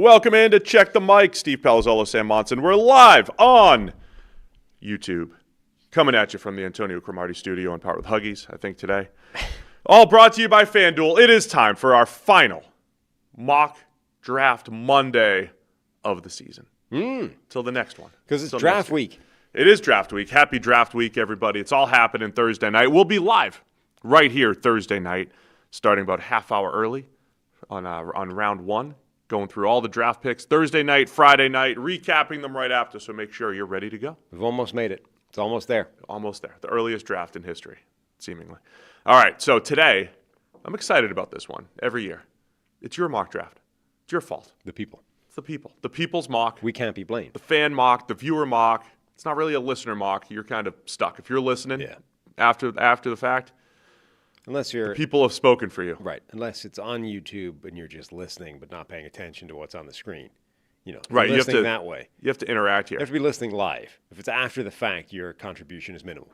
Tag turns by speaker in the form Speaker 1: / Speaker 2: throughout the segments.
Speaker 1: Welcome in to Check the Mic. Steve Palazzolo, Sam Monson. We're live on YouTube. Coming at you from the Antonio Cromartie studio in Part with Huggies, I think, today. All brought to you by FanDuel. It is time for our final mock draft Monday of the season. Till the next one.
Speaker 2: Because it's draft week.
Speaker 1: It is draft week. Happy draft week, everybody. It's all happening Thursday night. We'll be live right here Thursday night, starting about half hour early on round one, going through all the draft picks Thursday night, Friday night, recapping them right after, so make sure you're ready to go.
Speaker 2: We've almost made it. It's almost there.
Speaker 1: Almost there. The earliest draft in history, seemingly. All right, so today, I'm excited about this one every year. It's your mock draft. It's your fault.
Speaker 2: The people.
Speaker 1: It's the people. The people's mock.
Speaker 2: We can't be blamed.
Speaker 1: The fan mock, the viewer mock. It's not really a listener mock. You're kind of stuck. If you're listening after the fact,
Speaker 2: unless you're
Speaker 1: people have spoken for you.
Speaker 2: Right. Unless it's on YouTube and you're just listening but not paying attention to what's on the screen. You know,
Speaker 1: right.
Speaker 2: Listening that way.
Speaker 1: You have to interact here.
Speaker 2: You have to be listening live. If it's after the fact, your contribution is minimal.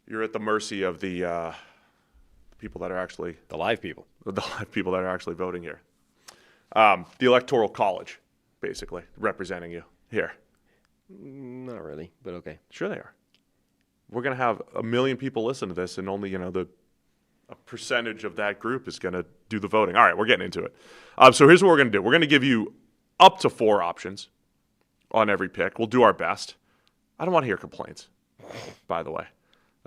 Speaker 1: You're at the mercy of the people that are actually
Speaker 2: the live people.
Speaker 1: The live people that are actually voting here. The Electoral College, basically, representing you here.
Speaker 2: Not really, but okay.
Speaker 1: Sure they are. We're going to have 1 million people listen to this, and only, a percentage of that group is going to do the voting. All right, we're getting into it. So here's what we're going to do. We're going to give you up to 4 options on every pick. We'll do our best. I don't want to hear complaints, by the way.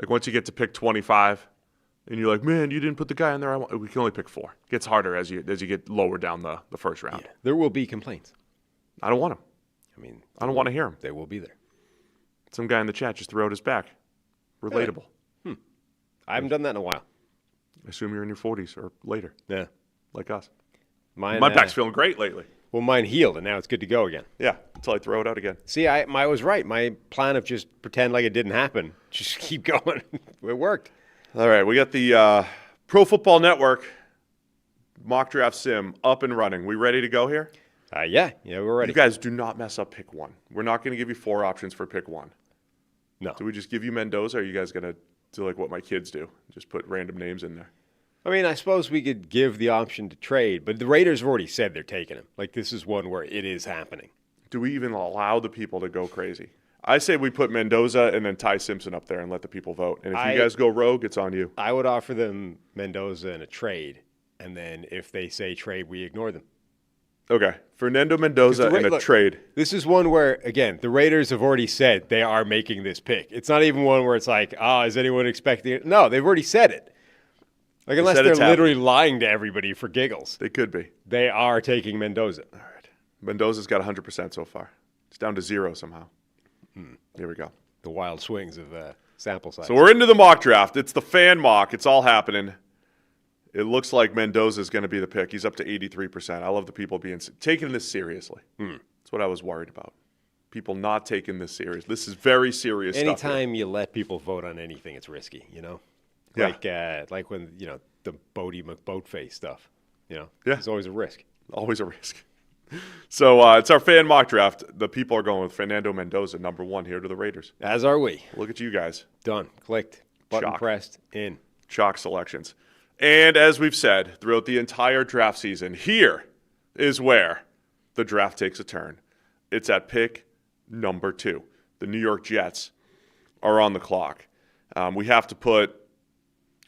Speaker 1: Like, once you get to pick 25, and you're like, man, you didn't put the guy in there. We can only pick 4. It gets harder as you get lower down the first round.
Speaker 2: Yeah, there will be complaints.
Speaker 1: I don't want them.
Speaker 2: I
Speaker 1: don't want to hear them.
Speaker 2: They will be there.
Speaker 1: Some guy in the chat just threw out his back. Relatable.
Speaker 2: I haven't done that in a while.
Speaker 1: I assume you're in your 40s or later.
Speaker 2: Yeah.
Speaker 1: Like us.
Speaker 2: My
Speaker 1: back's feeling great lately.
Speaker 2: Well, mine healed, and now it's good to go again.
Speaker 1: Yeah, until I throw it out again.
Speaker 2: See, I was right. My plan of just pretend like it didn't happen, just keep going, it worked.
Speaker 1: All right, we got the Pro Football Network mock draft sim up and running. We ready to go here?
Speaker 2: Yeah, we're ready.
Speaker 1: You guys do not mess up pick 1. We're not going to give you 4 options for pick 1.
Speaker 2: No.
Speaker 1: Do we just give you Mendoza, or are you guys going to do like what my kids do? Just put random names in there?
Speaker 2: I suppose we could give the option to trade, but the Raiders have already said they're taking him. Like, this is one where it is happening.
Speaker 1: Do we even allow the people to go crazy? I say we put Mendoza and then Ty Simpson up there and let the people vote. And if you guys go rogue, it's on you.
Speaker 2: I would offer them Mendoza in a trade, and then if they say trade, we ignore them.
Speaker 1: Okay. Fernando Mendoza in a trade.
Speaker 2: This is one where, again, the Raiders have already said they are making this pick. It's not even one where it's like, is anyone expecting it? No, they've already said it. Like, unless they're literally lying to everybody for giggles.
Speaker 1: They could be.
Speaker 2: They are taking Mendoza.
Speaker 1: All right. Mendoza's got 100% so far. It's down to 0 somehow. Here we go.
Speaker 2: The wild swings of sample size.
Speaker 1: So we're into the mock draft. It's the fan mock. It's all happening. It looks like Mendoza is going to be the pick. He's up to 83%. I love the people taking this seriously. That's what I was worried about. People not taking this serious. This is very serious stuff.
Speaker 2: Anytime you let people vote on anything, it's risky,
Speaker 1: Yeah.
Speaker 2: Like when, the Bodie McBoatface stuff,
Speaker 1: Yeah.
Speaker 2: There's always a risk.
Speaker 1: Always a risk. So it's our fan mock draft. The people are going with Fernando Mendoza, number 1 here to the Raiders.
Speaker 2: As are we.
Speaker 1: Look at you guys.
Speaker 2: Done. Clicked. Button
Speaker 1: Chalk.
Speaker 2: pressed. In.
Speaker 1: Chalk selections. And as we've said throughout the entire draft season, here is where the draft takes a turn. It's at pick number 2. The New York Jets are on the clock. We have to put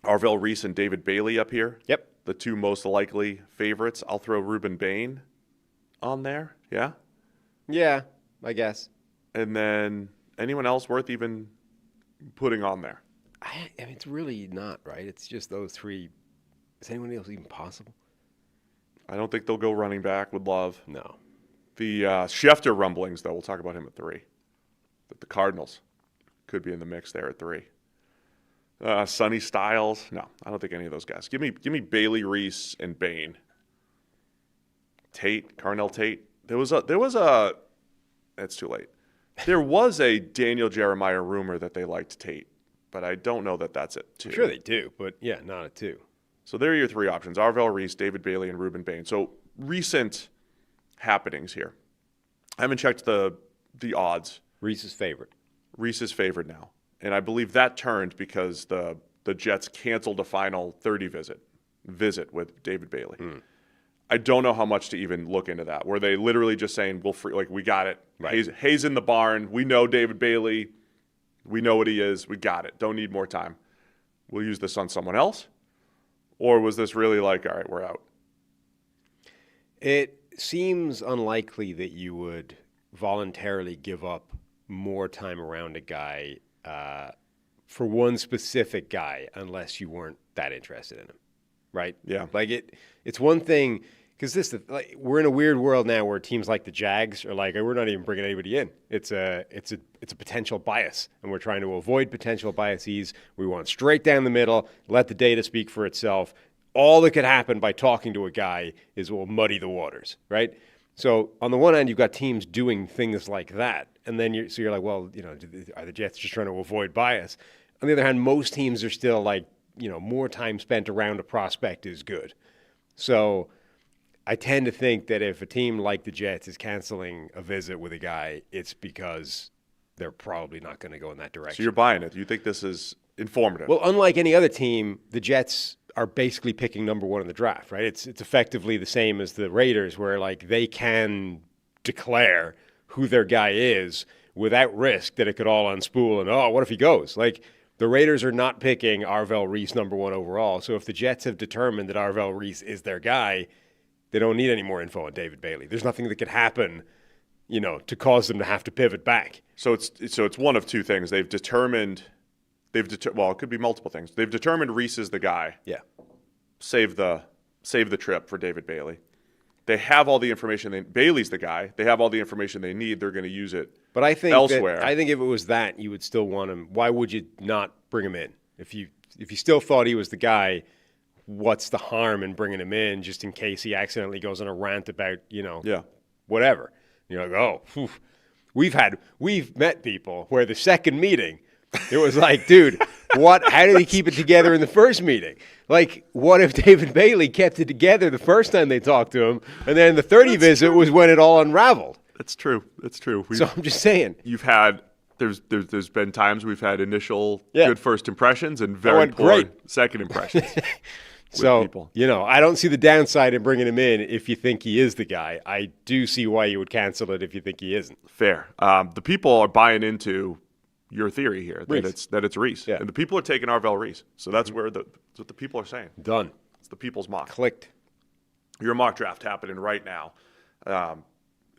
Speaker 1: Arvell Reese and David Bailey up here.
Speaker 2: Yep.
Speaker 1: The 2 most likely favorites. I'll throw Ruben Bain on there. Yeah?
Speaker 2: Yeah, I guess.
Speaker 1: And then anyone else worth even putting on there?
Speaker 2: It's really not, right? It's just those 3. Is anyone else even possible?
Speaker 1: I don't think they'll go running back with Love.
Speaker 2: No.
Speaker 1: The Schefter rumblings, though, we'll talk about him at 3. But the Cardinals could be in the mix there at 3. Sonny Styles, no, I don't think any of those guys. Give me Bailey, Reese, and Bain. Carnell Tate. There was a. It's too late. There was a Daniel Jeremiah rumor that they liked Tate, but I don't know that that's it.
Speaker 2: I'm sure they do, but yeah, not a 2.
Speaker 1: So there are your 3 options: Arvell Reese, David Bailey, and Ruben Bain. So recent happenings here. I haven't checked the odds.
Speaker 2: Reese's favorite.
Speaker 1: Reese is favored now. And I believe that turned because the Jets canceled a final 30 visit with David Bailey. I don't know how much to even look into that. Were they literally just saying, we got it.
Speaker 2: Right.
Speaker 1: Hayes in the barn. We know David Bailey. We know what he is. We got it. Don't need more time. We'll use this on someone else? Or was this really like, all right, we're out?
Speaker 2: It seems unlikely that you would voluntarily give up more time around a guy for one specific guy unless you weren't that interested in him, right?
Speaker 1: Yeah.
Speaker 2: Like it's one thing because we're in a weird world now where teams like the Jags are like, we're not even bringing anybody in. It's a potential bias, and we're trying to avoid potential biases. We want straight down the middle, let the data speak for itself. All that could happen by talking to a guy is we'll muddy the waters, right? So on the one hand, you've got teams doing things like that, and then you're like, well, are the Jets just trying to avoid bias? On the other hand, most teams are still like, more time spent around a prospect is good. So I tend to think that if a team like the Jets is canceling a visit with a guy, it's because they're probably not going to go in that direction.
Speaker 1: So you're buying it. You think this is informative?
Speaker 2: Well, unlike any other team, the Jets are basically picking number one in the draft, right? It's effectively the same as the Raiders, where like they can declare who their guy is without risk that it could all unspool and, what if he goes? Like, the Raiders are not picking Arvell Reese number one overall. So if the Jets have determined that Arvell Reese is their guy, they don't need any more info on David Bailey. There's nothing that could happen, to cause them to have to pivot back.
Speaker 1: So it's one of two things. It could be multiple things. They've determined Reese is the guy.
Speaker 2: Yeah.
Speaker 1: Save the trip for David Bailey. They have all the information. Bailey's the guy. They have all the information they need. They're going to use it.
Speaker 2: But I think
Speaker 1: elsewhere.
Speaker 2: I think if it was that, you would still want him. Why would you not bring him in? If you still thought he was the guy, what's the harm in bringing him in just in case he accidentally goes on a rant about, whatever. You're like, we've met people where the second meeting, it was like, dude, how did he keep it together in the first meeting? Like, what if David Bailey kept it together the first time they talked to him, and then the 30 visit was when it all unraveled?
Speaker 1: That's true.
Speaker 2: So I'm just saying.
Speaker 1: There's been times we've had initial good first impressions and very poor
Speaker 2: great
Speaker 1: second impressions.
Speaker 2: So,
Speaker 1: people.
Speaker 2: I don't see the downside in bringing him in if you think he is the guy. I do see why you would cancel it if you think he isn't.
Speaker 1: Fair. The people are buying into your theory here that it's Reese. Yeah. And the people are taking Arvell Reese. So that's that's what the people are saying.
Speaker 2: Done.
Speaker 1: It's the people's mock.
Speaker 2: Clicked.
Speaker 1: Your mock draft happening right now.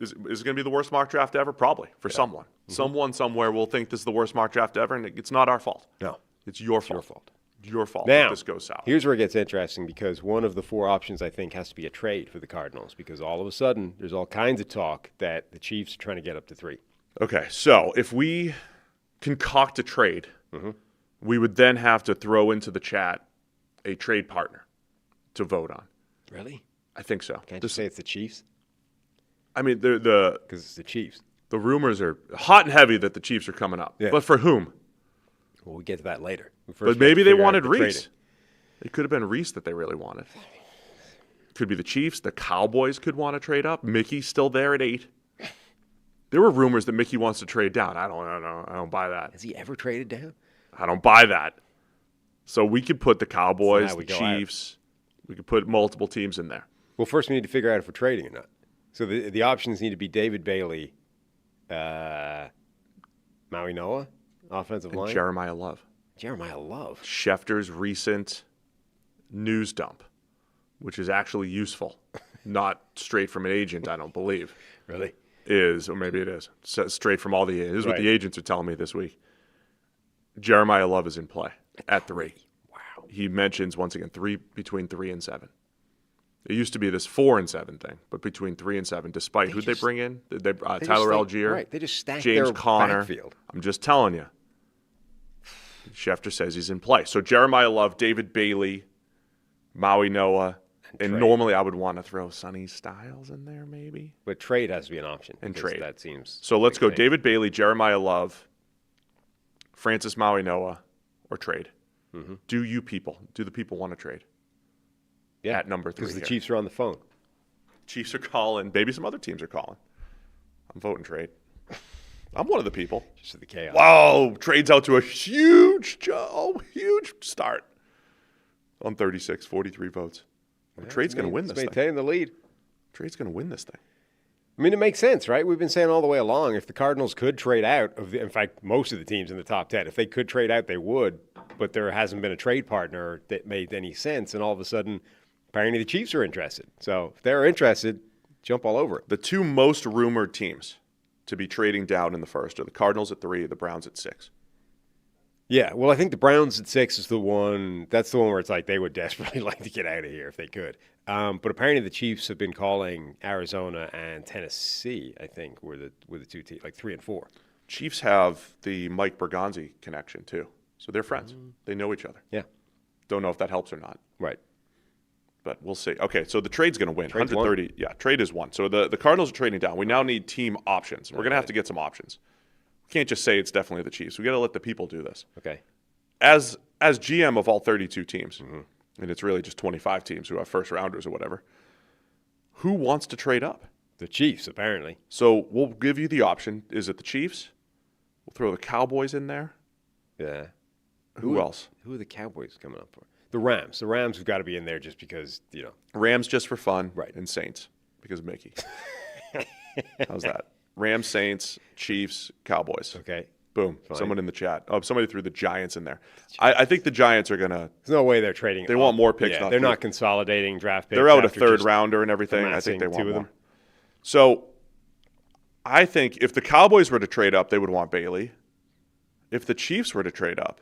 Speaker 1: Is it going to be the worst mock draft ever? Probably for someone. Mm-hmm. Someone somewhere will think this is the worst mock draft ever, and it's not our fault.
Speaker 2: No.
Speaker 1: It's your fault. Your fault
Speaker 2: now,
Speaker 1: if this goes south.
Speaker 2: Here's where it gets interesting because one of the four options I think has to be a trade for the Cardinals because all of a sudden there's all kinds of talk that the Chiefs are trying to get up to 3.
Speaker 1: Okay, so if we concoct a trade, we would then have to throw into the chat a trade partner to vote on.
Speaker 2: Really?
Speaker 1: I think so.
Speaker 2: Can't you say it's the Chiefs?
Speaker 1: I mean,
Speaker 2: because it's the Chiefs.
Speaker 1: The rumors are hot and heavy that the Chiefs are coming up.
Speaker 2: Yeah.
Speaker 1: But for whom?
Speaker 2: Well, we'll get to that later.
Speaker 1: But maybe they wanted Reese. It could have been Reese that they really wanted. Could be the Chiefs. The Cowboys could want to trade up. Mickey's still there at 8. There were rumors that Mickey wants to trade down. I don't buy that.
Speaker 2: Has he ever traded down?
Speaker 1: I don't buy that. So we could put the Cowboys, the Chiefs. We could put multiple teams in there.
Speaker 2: Well, first we need to figure out if we're trading or not. So the options need to be David Bailey, Maui Noah, offensive line.
Speaker 1: Jeremiah Love. Schefter's recent news dump, which is actually useful, not straight from an agent, I don't believe.
Speaker 2: Really?
Speaker 1: Or maybe it is. Straight from all the agents. This is what the agents are telling me this week. Jeremiah Love is in play at 3.
Speaker 2: Wow.
Speaker 1: He mentions, once again, between 3 and 7. It used to be this 4 and 7 thing, but between 3 and 7, despite who'd they bring in? Tyler Algier,
Speaker 2: right? They just stacked
Speaker 1: James
Speaker 2: their
Speaker 1: Conner.
Speaker 2: backfield.
Speaker 1: I'm just telling you. Schefter says he's in play. So Jeremiah Love, David Bailey, Maui Noah, and normally I would want to throw Sonny Styles in there maybe.
Speaker 2: But trade has to be an option.
Speaker 1: And trade.
Speaker 2: That seems.
Speaker 1: So let's go David Bailey, Jeremiah Love, Francis Maui Noah, or trade. Mm-hmm. Do the people want to trade?
Speaker 2: Yeah,
Speaker 1: at number 3
Speaker 2: because the Chiefs are on the phone.
Speaker 1: Chiefs are calling. Maybe some other teams are calling. I'm voting trade. I'm one of the people.
Speaker 2: Just for the chaos.
Speaker 1: Whoa! Trades out to a huge start on 36, 43 votes. Trade's going to win this thing.
Speaker 2: Maintaining the lead.
Speaker 1: Trade's going to win this thing.
Speaker 2: I mean, it makes sense, right? We've been saying all the way along, if the Cardinals could trade out in fact, most of the teams in the top 10, if they could trade out, they would, but there hasn't been a trade partner that made any sense, and all of a sudden, apparently the Chiefs are interested. So if they're interested, jump all over it.
Speaker 1: The two most rumored teams to be trading down in the first are the Cardinals at 3, the Browns at 6.
Speaker 2: Yeah, well, I think the Browns at 6 is the one. That's the one where it's like they would desperately like to get out of here if they could. But apparently the Chiefs have been calling Arizona and Tennessee, I think, were the two teams, like 3 and 4.
Speaker 1: Chiefs have the Mike Bergonzi connection, too. So they're friends. They know each other.
Speaker 2: Yeah.
Speaker 1: Don't know if that helps or not.
Speaker 2: Right.
Speaker 1: But we'll see. Okay, so the trade's going to win.
Speaker 2: Trade's
Speaker 1: 130.
Speaker 2: won.
Speaker 1: Yeah, trade is one. So the Cardinals are trading down. We now need team options. We're going to have to get some options. We can't just say it's definitely the Chiefs. We got to let the people do this.
Speaker 2: Okay.
Speaker 1: As GM of all 32 teams, and it's really just 25 teams who have first rounders or whatever, who wants to trade up?
Speaker 2: The Chiefs, apparently.
Speaker 1: So we'll give you the option. Is it the Chiefs? We'll throw the Cowboys in there.
Speaker 2: Yeah.
Speaker 1: Who else?
Speaker 2: Who are the Cowboys coming up for? The Rams. The Rams have got to be in there just because,
Speaker 1: Rams just for fun.
Speaker 2: Right.
Speaker 1: And Saints because of Mickey. How's that? Rams, Saints, Chiefs, Cowboys.
Speaker 2: Okay.
Speaker 1: Boom.
Speaker 2: Fine.
Speaker 1: Someone in the chat. Oh, somebody threw the Giants in there. I think the Giants are going to.
Speaker 2: There's no way they're trading.
Speaker 1: They want more picks.
Speaker 2: Yeah, they're not consolidating draft picks.
Speaker 1: They're out a third rounder and everything. I think they want more. So I think if the Cowboys were to trade up, they would want Bailey. If the Chiefs were to trade up,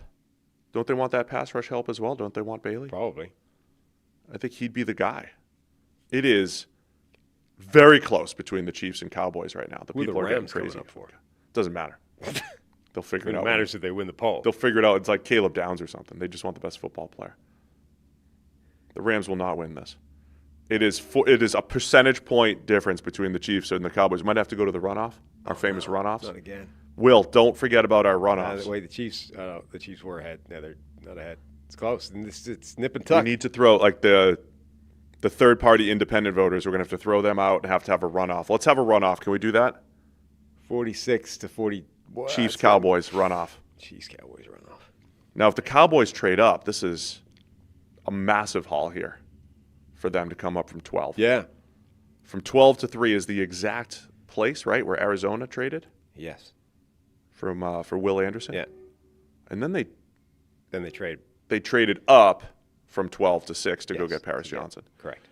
Speaker 1: don't they want that pass rush help as well? Don't they want Bailey?
Speaker 2: Probably.
Speaker 1: I think he'd be the guy. It is very close between the Chiefs and Cowboys right now.
Speaker 2: Who
Speaker 1: people
Speaker 2: the
Speaker 1: are getting
Speaker 2: Rams
Speaker 1: crazy.
Speaker 2: Up for?
Speaker 1: Doesn't matter. They'll figure it out.
Speaker 2: It matters if they win the poll.
Speaker 1: They'll figure it out. It's like Caleb Downs or something. They just want the best football player. The Rams will not win this. It is a percentage point difference between the Chiefs and the Cowboys. We might have to go to the runoff, our famous runoffs.
Speaker 2: Not again.
Speaker 1: Will, don't forget about our runoffs.
Speaker 2: The way the Chiefs were ahead. Now they're not ahead. It's close. And it's nip and tuck.
Speaker 1: We need to throw like the third-party independent voters. We're going to have to throw them out and have to have a runoff. Let's have a runoff. Can we do that?
Speaker 2: 46 to 40.
Speaker 1: Chiefs Cowboys runoff.
Speaker 2: Chiefs Cowboys runoff.
Speaker 1: Now, if the Cowboys trade up, this is a massive haul here for them to come up from 12.
Speaker 2: Yeah.
Speaker 1: From 12 to 3 is the exact place, right, where Arizona traded?
Speaker 2: Yes.
Speaker 1: For Will Anderson?
Speaker 2: Yeah.
Speaker 1: And then they
Speaker 2: trade.
Speaker 1: They traded up from 12 to 6 to go get Paris Johnson.
Speaker 2: Correct.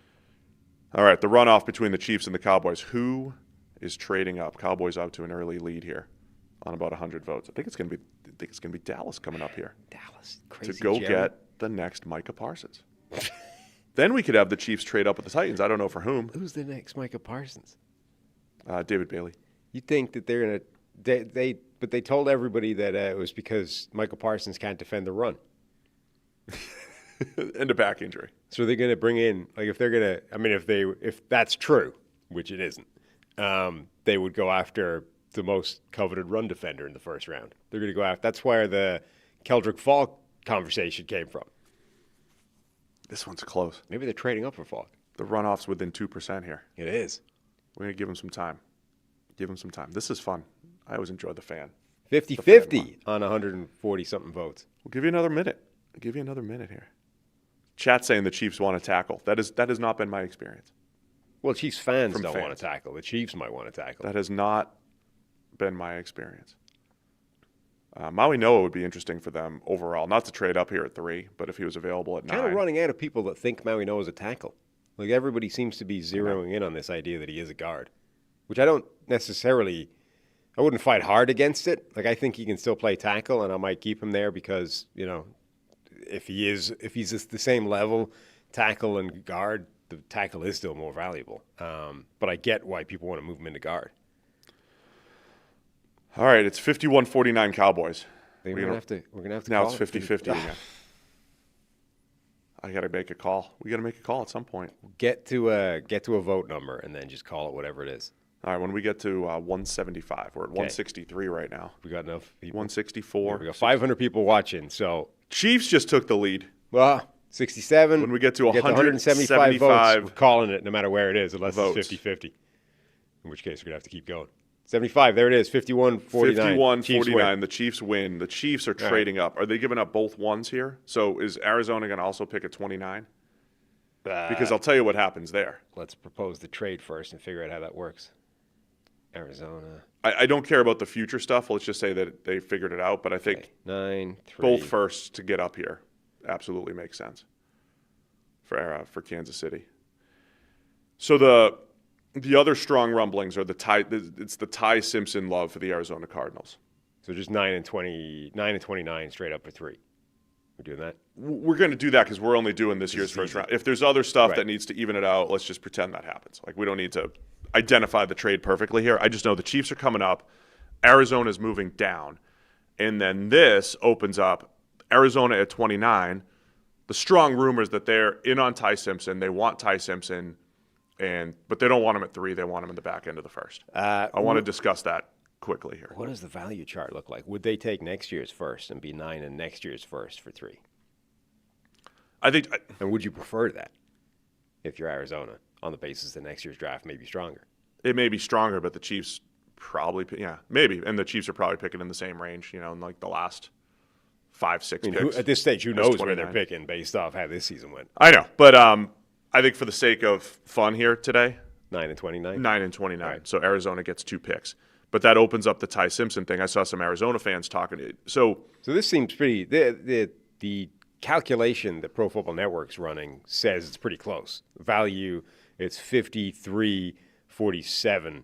Speaker 1: All right, the runoff between the Chiefs and the Cowboys. Who is trading up? Cowboys out to an early lead here on about 100 votes. I think it's going to be Dallas coming up here.
Speaker 2: Dallas, crazy
Speaker 1: to go
Speaker 2: Jerry.
Speaker 1: Get the next Micah Parsons. Then we could have the Chiefs trade up with the Titans. I don't know for whom.
Speaker 2: Who's the next Micah Parsons?
Speaker 1: David Bailey.
Speaker 2: You think that they're going to but they told everybody that it was because Michael Parsons can't defend the run.
Speaker 1: And a back injury.
Speaker 2: So they're going to bring in, like, if they're going to, I mean, if that's true, which it isn't, they would go after the most coveted run defender in the first round. They're going to go after, that's where the Keldrick Falk conversation came from.
Speaker 1: This one's close.
Speaker 2: Maybe they're trading up for Falk.
Speaker 1: The runoff's within 2% here.
Speaker 2: It is.
Speaker 1: We're going to give him some time. Give him some time. This is fun. I always enjoy the fan.
Speaker 2: 50-50 on 140-something votes.
Speaker 1: We'll give you another minute. I'll give you another minute here. Chat saying the Chiefs want to tackle. That has not been my experience.
Speaker 2: Well, Chiefs fans don't want to tackle. The Chiefs might want to tackle.
Speaker 1: That has not been my experience. Maui Noah would be interesting for them overall. Not to trade up here at 3, but if he was available at 9.
Speaker 2: Kind of running out of people that think Maui Noah is a tackle. Like, everybody seems to be zeroing in on this idea that he is a guard, which I don't necessarily – I wouldn't fight hard against it. Like, I think he can still play tackle, and I might keep him there because, if he's the same level, tackle and guard, the tackle is still more valuable. But I get why people want to move him into guard.
Speaker 1: All right, it's 51-49 Cowboys.
Speaker 2: We're gonna have to.
Speaker 1: Now it's 50-50 again. I got to make a call. We got to make a call at some point.
Speaker 2: Get to a vote number and then just call it whatever it is.
Speaker 1: All right, when we get to 175, we're at 163 right now.
Speaker 2: We got enough people.
Speaker 1: 164.
Speaker 2: Yeah, we got 500 people watching. So
Speaker 1: Chiefs just took the lead.
Speaker 2: Well, 67.
Speaker 1: When we get to
Speaker 2: 175 votes, we're calling it no matter where it is, unless
Speaker 1: votes.
Speaker 2: It's 50-50. In which case, we're going to have to keep going. 75, there it is, 51-49.
Speaker 1: 51-49, the Chiefs win. The Chiefs are trading up. Are they giving up both ones here? So is Arizona going to also pick a 29? Because I'll tell you what happens there.
Speaker 2: Let's propose the trade first and figure out how that works. Arizona.
Speaker 1: I don't care about the future stuff. Let's just say that they figured it out. But I think
Speaker 2: 9-3.
Speaker 1: Both firsts to get up here absolutely makes sense for Kansas City. So the other strong rumblings are it's the Ty Simpson love for the Arizona Cardinals.
Speaker 2: So just 9-29 straight up for 3. We're doing that?
Speaker 1: We're going to do that because we're only doing this year's first round. If there's other stuff that needs to even it out, let's just pretend that happens. Like, we don't need to identify the trade perfectly here. I just know the Chiefs are coming up. Arizona's moving down. And then this opens up Arizona at 29. The strong rumors that they're in on Ty Simpson. They want Ty Simpson, but they don't want him at 3. They want him in the back end of the first. I want to discuss that quickly here.
Speaker 2: What does the value chart look like? Would they take next year's first and be 9 and next year's first for 3?
Speaker 1: I think.
Speaker 2: And would you prefer that if you're Arizona on the basis that next year's draft may be stronger?
Speaker 1: It may be stronger, but the Chiefs probably, maybe. And the Chiefs are probably picking in the same range, in like the last 5-6 picks.
Speaker 2: At this stage, who knows where they're picking based off how this season went?
Speaker 1: I know, but I think for the sake of fun here today,
Speaker 2: 9-29.
Speaker 1: 9-29.
Speaker 2: Right.
Speaker 1: So Arizona gets 2 picks. But that opens up the Ty Simpson thing. I saw some Arizona fans talking. So
Speaker 2: this seems pretty. The calculation that Pro Football Network's running says it's pretty close. Value, it's 53-47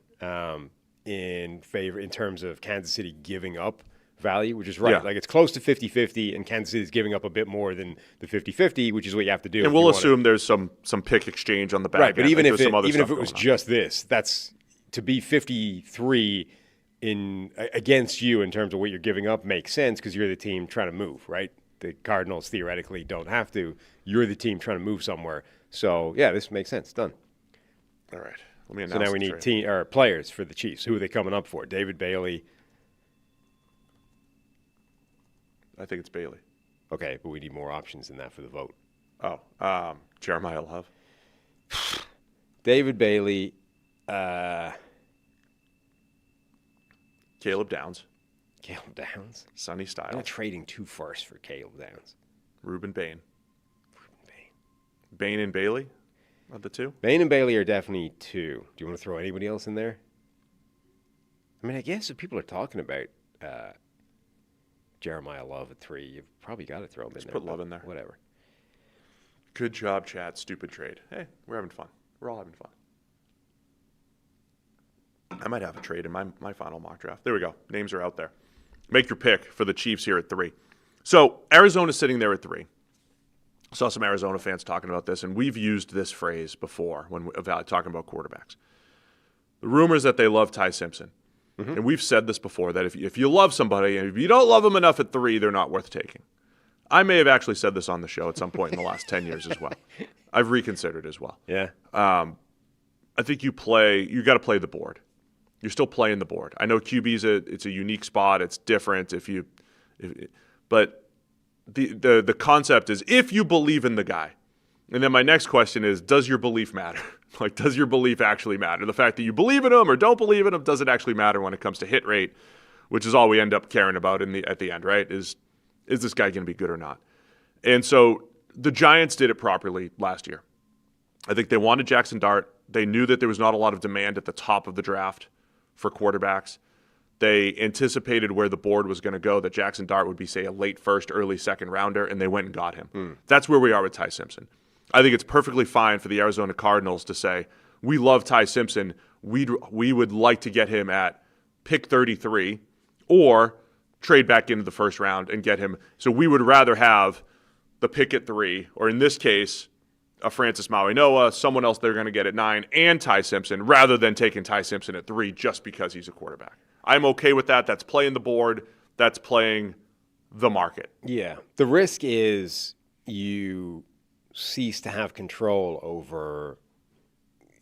Speaker 2: in favor in terms of Kansas City giving up value, which is right.
Speaker 1: Yeah.
Speaker 2: Like, it's close to 50-50, and Kansas City's giving up a bit more than the 50-50, which is what you have to do.
Speaker 1: And we'll assume there's some pick exchange on the back end.
Speaker 2: Right, but even if it was just this, that's to be 53 against you in terms of what you're giving up makes sense because you're the team trying to move, right? The Cardinals theoretically don't have to. You're the team trying to move somewhere. So, yeah, this makes sense. Done.
Speaker 1: All right. Let me announce.
Speaker 2: So now we need players for the Chiefs. Who are they coming up for? David Bailey.
Speaker 1: I think it's Bailey.
Speaker 2: Okay, but we need more options than that for the vote.
Speaker 1: Oh, Jeremiah Love.
Speaker 2: David Bailey.
Speaker 1: Caleb Downs.
Speaker 2: Caleb Downs.
Speaker 1: Sonny Styles.
Speaker 2: I'm not trading 2 firsts for Caleb Downs.
Speaker 1: Ruben Bain. Bain and Bailey are the 2?
Speaker 2: Bain and Bailey are definitely 2. Do you want to throw anybody else in there? I mean, I guess if people are talking about Jeremiah Love at 3, you've probably got to throw him in there.
Speaker 1: Put Love in there.
Speaker 2: Whatever.
Speaker 1: Good job, chat. Stupid trade. Hey, we're having fun. We're all having fun. I might have a trade in my final mock draft. There we go. Names are out there. Make your pick for the Chiefs here at 3. So Arizona's sitting there at 3. Saw some Arizona fans talking about this, and we've used this phrase before when talking about quarterbacks. The rumors that they love Ty Simpson. Mm-hmm. And we've said this before, that if you love somebody and if you don't love them enough at 3, they're not worth taking. I may have actually said this on the show at some point in the last 10 years as well. I've reconsidered as well.
Speaker 2: Yeah.
Speaker 1: I think you got to play the board. You're still playing the board. I know QB's it's a unique spot. It's different but the concept is if you believe in the guy. And then my next question is, does your belief matter? Like, does your belief actually matter? The fact that you believe in him or don't believe in him, does it actually matter when it comes to hit rate, which is all we end up caring about at the end, right? Is this guy going to be good or not? And so the Giants did it properly last year. I think they wanted Jackson Dart. They knew that there was not a lot of demand at the top of the draft for quarterbacks. They anticipated where the board was going to go, that Jackson Dart would be, say, a late first, early second rounder, and they went and got him. That's where we are with Ty Simpson. I think it's perfectly fine for the Arizona Cardinals to say, we love Ty Simpson. We would like to get him at pick 33 or trade back into the first round and get him. So we would rather have the pick at 3, or in this case, a Francis Maui-Noah, someone else they're going to get at 9, and Ty Simpson, rather than taking Ty Simpson at 3 just because he's a quarterback. I'm okay with that. That's playing the board. That's playing the market.
Speaker 2: Yeah. The risk is you cease to have control over.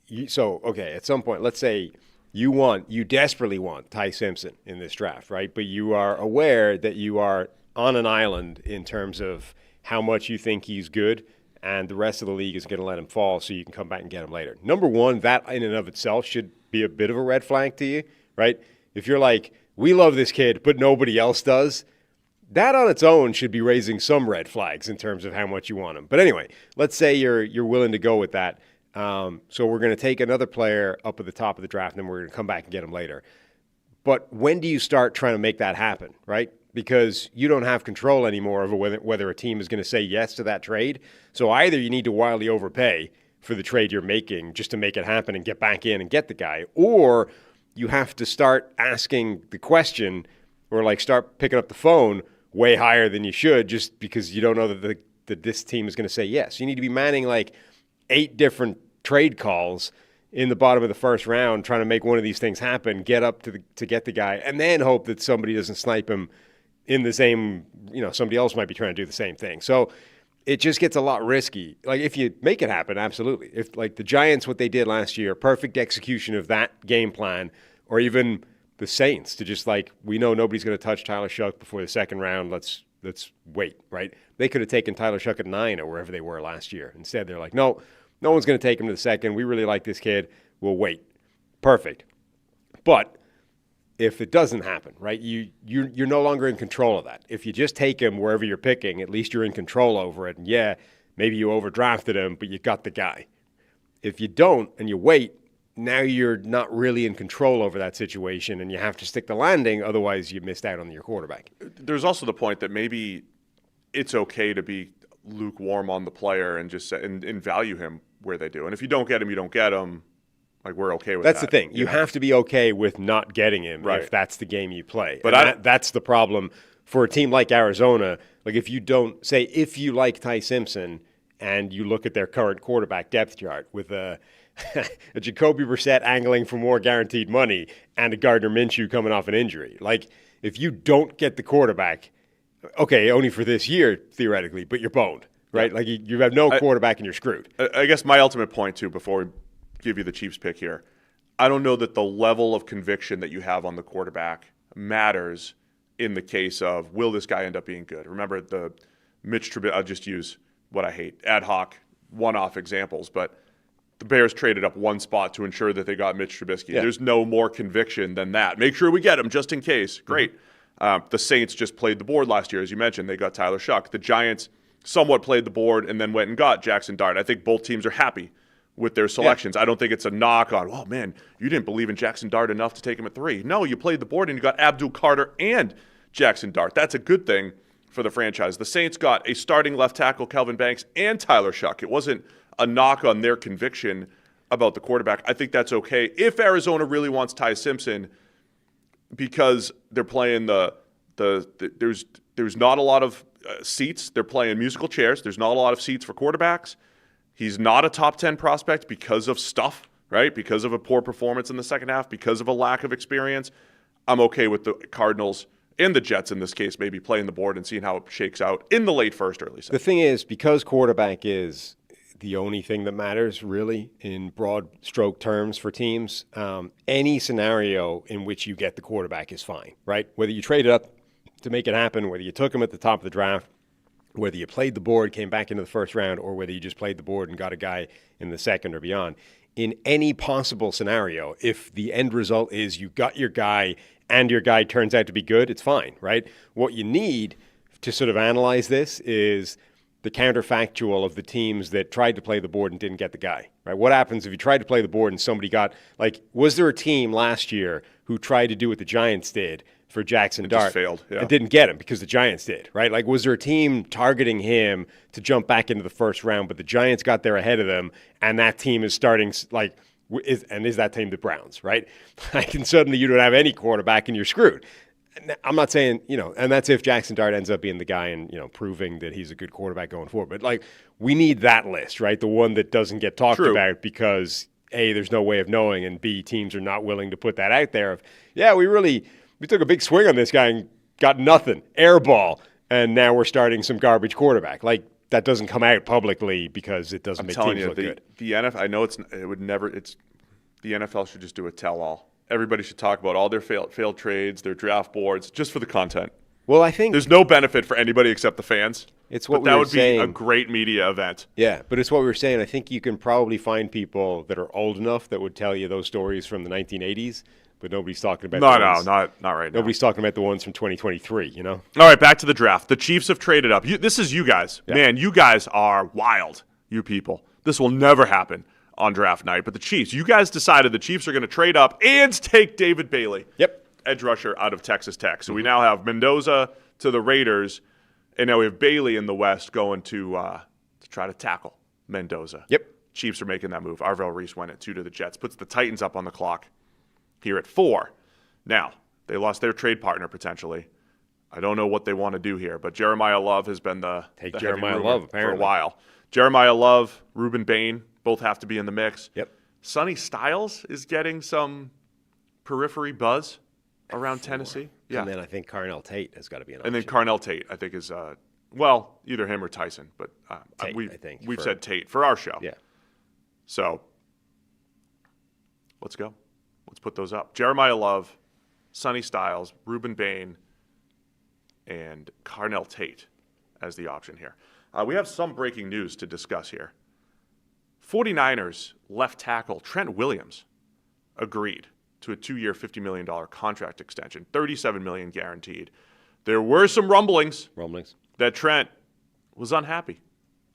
Speaker 2: At some point, let's say you desperately want Ty Simpson in this draft, right? But you are aware that you are on an island in terms of how much you think he's good, and the rest of the league is going to let him fall so you can come back and get him later. Number one, that in and of itself should be a bit of a red flag to you, right? If you're like, we love this kid, but nobody else does, that on its own should be raising some red flags in terms of how much you want him. But anyway, let's say you're willing to go with that. So we're going to take another player up at the top of the draft, and then we're going to come back and get him later. But when do you start trying to make that happen, right? Because you don't have control anymore over whether a team is going to say yes to that trade. So either you need to wildly overpay for the trade you're making just to make it happen and get back in and get the guy, or you have to start asking the question or like start picking up the phone way higher than you should just because you don't know that this team is going to say yes. You need to be manning like 8 different trade calls in the bottom of the first round trying to make one of these things happen, get up to get the guy, and then hope that somebody doesn't snipe him in the same, somebody else might be trying to do the same thing. So it just gets a lot risky. Like if you make it happen, absolutely. If like the Giants, what they did last year, perfect execution of that game plan, or even the Saints to just like, we know nobody's going to touch Tyler Shuck before the second round. Let's wait, right? They could have taken Tyler Shuck at 9 or wherever they were last year. Instead, they're like, no one's going to take him to the second. We really like this kid. We'll wait. Perfect. But if it doesn't happen, right, you're no longer in control of that. If you just take him wherever you're picking, at least you're in control over it. And yeah, maybe you overdrafted him, but you got the guy. If you don't and you wait, now you're not really in control over that situation, and you have to stick the landing. Otherwise, you missed out on your quarterback.
Speaker 1: There's also the point that maybe it's okay to be lukewarm on the player and just and value him where they do. And if you don't get him, you don't get him. Like, we're okay with that.
Speaker 2: That's the thing. You have to be okay with not getting him if that's the game you play.
Speaker 1: But
Speaker 2: that's the problem for a team like Arizona. Like, if you don't, say, if you like Ty Simpson and you look at their current quarterback depth chart with a Jacoby Brissett angling for more guaranteed money and a Gardner Minshew coming off an injury. Like, if you don't get the quarterback, okay, only for this year, theoretically, but you're boned, right? Yeah. Like, you have no quarterback and you're screwed.
Speaker 1: I guess my ultimate point, too, before we give you the Chiefs pick here, I don't know that the level of conviction that you have on the quarterback matters in the case of, will this guy end up being good? Remember the Mitch Trubisky, I'll just use what I hate, ad hoc, one-off examples, but the Bears traded up one spot to ensure that they got Mitch Trubisky. Yeah. There's no more conviction than that. Make sure we get him just in case. Great. The Saints just played the board last year, as you mentioned. They got Tyler Shuck. The Giants somewhat played the board and then went and got Jackson Dart. I think both teams are happy with their selections. Yeah. I don't think it's a knock on, oh, man, you didn't believe in Jackson Dart enough to take him at 3. No, you played the board and you got Abdul Carter and Jackson Dart. That's a good thing for the franchise. The Saints got a starting left tackle, Kelvin Banks, and Tyler Shuck. It wasn't a knock on their conviction about the quarterback. I think that's okay. If Arizona really wants Ty Simpson, because they're playing there's not a lot of seats. They're playing musical chairs. There's not a lot of seats for quarterbacks. He's not a top 10 prospect because of stuff, right? Because of a poor performance in the second half, because of a lack of experience. I'm okay with the Cardinals and the Jets in this case maybe playing the board and seeing how it shakes out in the late first, early second.
Speaker 2: The thing is, because quarterback is the only thing that matters really in broad stroke terms for teams, any scenario in which you get the quarterback is fine, right? Whether you traded up to make it happen, whether you took him at the top of the draft, whether you played the board, came back into the first round, or whether you just played the board and got a guy in the second or beyond. In any possible scenario, if the end result is you got your guy and your guy turns out to be good, it's fine, right? What you need to sort of analyze this is the counterfactual of the teams that tried to play the board and didn't get the guy, right? What happens if you tried to play the board and somebody got, like, was there a team last year who tried to do what the Giants did for Jackson Dart
Speaker 1: just failed, yeah,
Speaker 2: and didn't get him because the Giants did, right? Like, was there a team targeting him to jump back into the first round, but the Giants got there ahead of them, and that team is starting, like, is that team the Browns, right? Like, and suddenly you don't have any quarterback and you're screwed. I'm not saying, and that's if Jackson Dart ends up being the guy and, proving that he's a good quarterback going forward. But, like, we need that list, right? The one that doesn't get talked about because, A, there's no way of knowing, and B, teams are not willing to put that out there of, yeah, we took a big swing on this guy and got nothing, air ball, and now we're starting some garbage quarterback. Like, that doesn't come out publicly because it doesn't make teams look good.
Speaker 1: The NFL, I know the NFL should just do a tell-all. Everybody should talk about all their failed trades, their draft boards, just for the content.
Speaker 2: Well, I think
Speaker 1: there's no benefit for anybody except the fans.
Speaker 2: It's what
Speaker 1: that would be a great media event.
Speaker 2: Yeah, but it's what we were saying. I think you can probably find people that are old enough that would tell you those stories from the 1980s. But nobody's talking about
Speaker 1: not right now.
Speaker 2: Nobody's talking about the ones from 2023, you know?
Speaker 1: All right, back to the draft. The Chiefs have traded up. This is you guys. Yeah. Man, you guys are wild, you people. This will never happen on draft night. But the Chiefs, you guys decided the Chiefs are going to trade up and take David Bailey.
Speaker 2: Yep.
Speaker 1: Edge rusher out of Texas Tech. So we now have Mendoza to the Raiders, and now we have Bailey in the West going to try to tackle Mendoza.
Speaker 2: Yep. Chiefs
Speaker 1: are making that move. Arvell Reese went at 2 to the Jets. Puts the Titans up on the clock here at 4. Now, they lost their trade partner potentially. I don't know what they want to do here, but Jeremiah Love has been the
Speaker 2: Jeremiah Love
Speaker 1: for a while. Jeremiah Love, Reuben Bain, both have to be in the mix.
Speaker 2: Yep.
Speaker 1: Sonny Styles is getting some periphery buzz around Tennessee.
Speaker 2: Yeah. And then I think Carnell Tate has got to be an option.
Speaker 1: And then Carnell Tate, I think, is either him or Tyson, but
Speaker 2: Tate,
Speaker 1: we've said Tate for our show.
Speaker 2: Yeah.
Speaker 1: So let's go. Let's put those up. Jeremiah Love, Sonny Styles, Reuben Bain, and Carnell Tate as the option here. We have some breaking news to discuss here. 49ers left tackle Trent Williams agreed to a 2-year, $50 million contract extension, $37 million guaranteed. There were some rumblings that Trent was unhappy.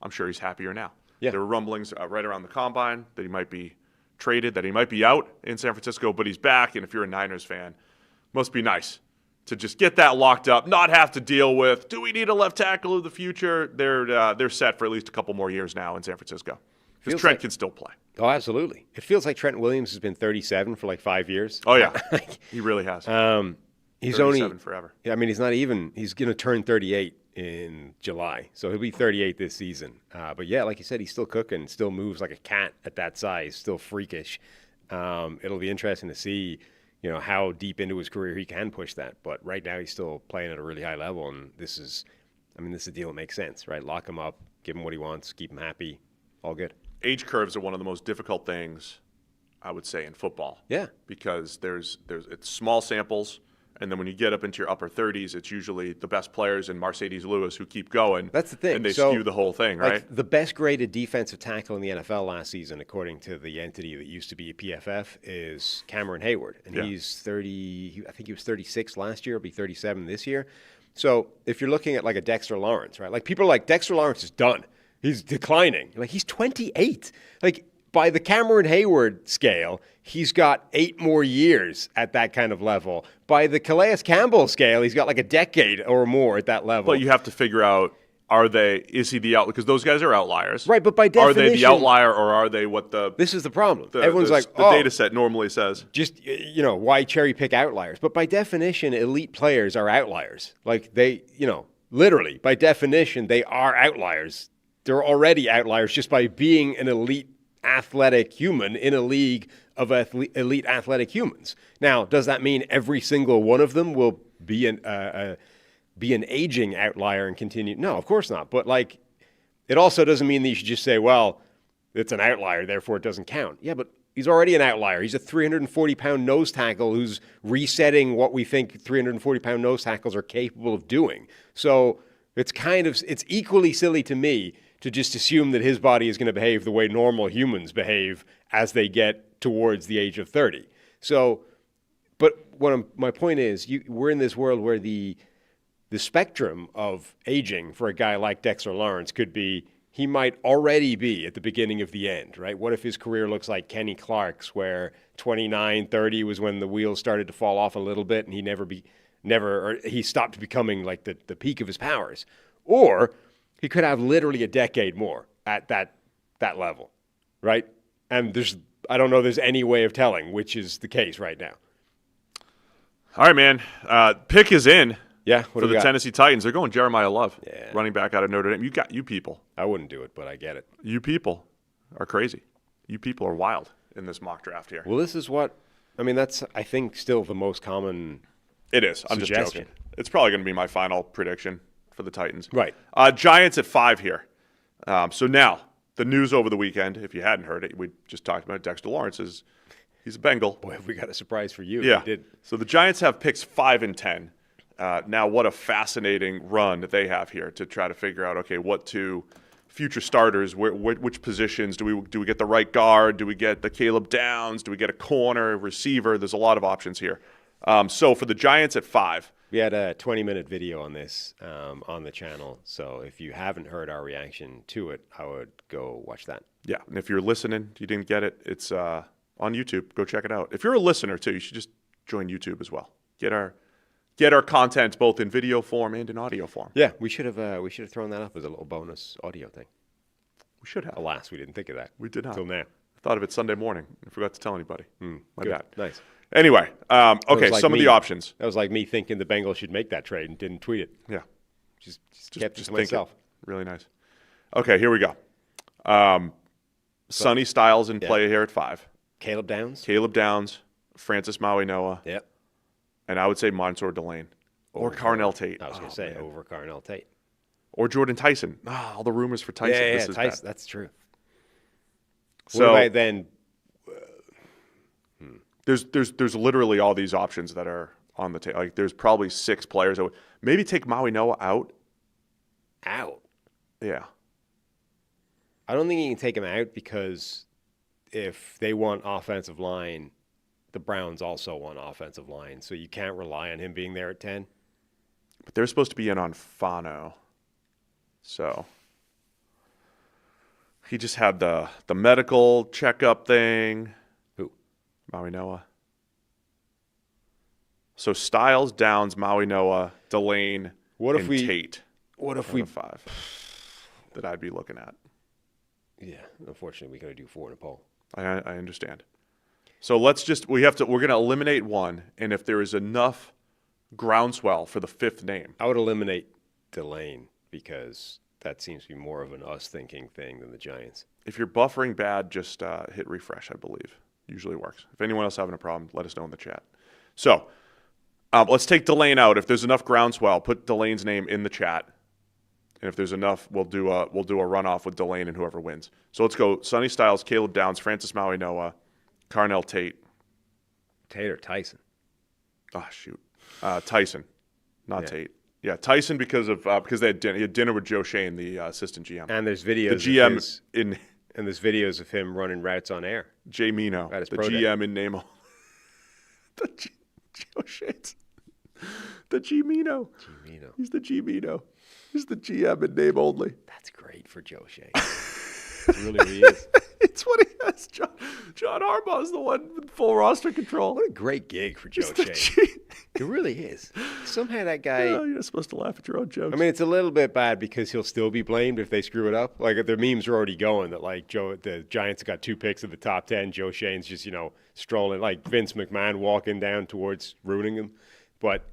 Speaker 1: I'm sure he's happier now.
Speaker 2: Yeah.
Speaker 1: There were rumblings right around the combine that he might be traded, that he might be out in San Francisco, but he's back. And if you're a Niners fan, must be nice to just get that locked up, not have to deal with, do we need a left tackle of the future? They're set for at least a couple more years now in San Francisco. Because Trent can still play.
Speaker 2: Oh, absolutely. It feels like Trent Williams has been 37 for like 5 years.
Speaker 1: Oh, yeah. He really has.
Speaker 2: He's
Speaker 1: 37
Speaker 2: only
Speaker 1: forever.
Speaker 2: Yeah, I mean, he's going to turn 38 in July. So he'll be 38 this season. But yeah, like you said, he's still cooking, still moves like a cat at that size, still freakish. It'll be interesting to see, how deep into his career he can push that. But right now he's still playing at a really high level. And this is a deal that makes sense, right? Lock him up, give him what he wants, keep him happy. All good.
Speaker 1: Age curves are one of the most difficult things, I would say, in football.
Speaker 2: Yeah.
Speaker 1: Because it's small samples, and then when you get up into your upper 30s, it's usually the best players in Mercedes Lewis who keep going.
Speaker 2: That's the thing.
Speaker 1: And they skew the whole thing, right?
Speaker 2: The best graded defensive tackle in the NFL last season, according to the entity that used to be a PFF, is Cameron Hayward. And he's 30, I think he was 36 last year, he'll be 37 this year. So if you're looking at like a Dexter Lawrence, right? Like people are like, Dexter Lawrence is done. He's declining. Like he's 28. Like by the Cameron Hayward scale, he's got 8 more years at that kind of level. By the Calais Campbell scale, he's got like a decade or more at that level.
Speaker 1: But you have to figure out, is he the outlier? Because those guys are outliers.
Speaker 2: Right, but by definition.
Speaker 1: Are they the outlier or are they what
Speaker 2: This is the problem.
Speaker 1: Everyone's the data set normally says.
Speaker 2: Just, why cherry pick outliers? But by definition, elite players are outliers. Like they, literally, by definition, they are outliers. They're already outliers just by being an elite athletic human in a league of elite athletic humans. Now, does that mean every single one of them will be an aging outlier and continue? No, of course not. But it also doesn't mean that you should just say, well, it's an outlier, therefore it doesn't count. Yeah, but he's already an outlier. He's a 340-pound nose tackle who's resetting what we think 340-pound nose tackles are capable of doing. So it's equally silly to me to just assume that his body is going to behave the way normal humans behave as they get towards the age of 30. So, but my point is, we're in this world where the spectrum of aging for a guy like Dexter Lawrence could be, he might already be at the beginning of the end, right? What if his career looks like Kenny Clark's, where 29, 30 was when the wheels started to fall off a little bit and he stopped becoming like the peak of his powers? Or he could have literally a decade more at that level, right? And I don't know there's any way of telling which is the case right now.
Speaker 1: All right, man. Pick is in.
Speaker 2: Yeah,
Speaker 1: for the Tennessee Titans. They're going Jeremiah Love, running back out of Notre Dame. You people.
Speaker 2: I wouldn't do it, but I get it.
Speaker 1: You people are crazy. You people are wild in this mock draft here.
Speaker 2: Well, this is that's, I think, still the most common
Speaker 1: It is. I'm just joking. It's probably going to be my final prediction for the Titans.
Speaker 2: Right.
Speaker 1: Giants at 5 here. So now, the news over the weekend, if you hadn't heard it, we just talked about Dexter Lawrence. He's a Bengal.
Speaker 2: Boy, have we got a surprise for you.
Speaker 1: Yeah.
Speaker 2: We did.
Speaker 1: So the Giants have picks 5 and 10. Now, what a fascinating run that they have here to try to figure out, okay, what to future starters, which positions do we get the right guard? Do we get the Caleb Downs? Do we get a corner, receiver? There's a lot of options here. So for the Giants at 5.
Speaker 2: We had a 20-minute video on this on the channel. So if you haven't heard our reaction to it, I would go watch that.
Speaker 1: Yeah, and if you're listening, you didn't get it, it's on YouTube. Go check it out. If you're a listener too, you should just join YouTube as well. Get our content both in video form and in audio form.
Speaker 2: Yeah, we should have thrown that up as a little bonus audio thing.
Speaker 1: We should have.
Speaker 2: Alas, we didn't think of that.
Speaker 1: We did not.
Speaker 2: Till now.
Speaker 1: I thought of it Sunday morning. I forgot to tell anybody. My
Speaker 2: Good.
Speaker 1: bad.
Speaker 2: Nice.
Speaker 1: Anyway, okay,
Speaker 2: like
Speaker 1: some of the options.
Speaker 2: That was like me thinking the Bengals should make that trade and didn't tweet it.
Speaker 1: Yeah.
Speaker 2: Just kept it to myself.
Speaker 1: Really nice. Okay, here we go. Sonny Styles in play here at 5.
Speaker 2: Caleb
Speaker 1: Downs, Francis Maui-Noah.
Speaker 2: Yep.
Speaker 1: And I would say Mansour Delane. Or Carnell Tate.
Speaker 2: I was going to say over Carnell Tate.
Speaker 1: Or Jordan Tyson. All the rumors for Tyson.
Speaker 2: Yeah,
Speaker 1: this is
Speaker 2: Tyson.
Speaker 1: bad.
Speaker 2: That's true.
Speaker 1: So
Speaker 2: what about then?
Speaker 1: There's literally all these options that are on the table. Like there's probably 6 players. Maybe take Maui-Noah out.
Speaker 2: Out?
Speaker 1: Yeah.
Speaker 2: I don't think you can take him out because if they want offensive line, the Browns also want offensive line. So you can't rely on him being there at 10.
Speaker 1: But they're supposed to be in on Fano. So he just had the medical checkup thing.
Speaker 2: Who?
Speaker 1: Maui-Noah. So Styles, Downs, Maui-Noah, Delane, and Tate.
Speaker 2: What if we
Speaker 1: 5 that I'd be looking at?
Speaker 2: Yeah, unfortunately, we got to do 4 in a poll.
Speaker 1: I understand. So we're going to eliminate one, and if there is enough groundswell for the 5th name,
Speaker 2: I would eliminate Delane because that seems to be more of an us thinking thing than the Giants.
Speaker 1: If you're buffering bad, just hit refresh, I believe. Usually works. If anyone else having a problem, let us know in the chat. So let's take Delane out. If there's enough groundswell, put Delane's name in the chat. And if there's enough, we'll do a runoff with Delane and whoever wins. So let's go Sonny Styles, Caleb Downs, Francis Maui-Noah, Carnell Tate.
Speaker 2: Tate or Tyson?
Speaker 1: Oh, shoot. Tyson, not Tate. Yeah, Tyson because they had dinner. He had dinner with Joe Shane, the assistant GM.
Speaker 2: And there's videos
Speaker 1: the GM
Speaker 2: and there's videos of him running routes on air.
Speaker 1: Jay Mino, the GM in name. Joe Shane's the G Mino. He's the G Mino. He's the GM in name only.
Speaker 2: That's great for Joe Shane. It really is.
Speaker 1: It's what he has. John Harbaugh's the one with full roster control.
Speaker 2: What a great gig for Joe Shane. It really is. Somehow that guy.
Speaker 1: You're not supposed to laugh at your own jokes.
Speaker 2: I mean, it's a little bit bad because he'll still be blamed if they screw it up. Like the memes are already going that like the Giants got 2 picks in the top 10. Joe Shane's just strolling like Vince McMahon walking down towards ruining him. But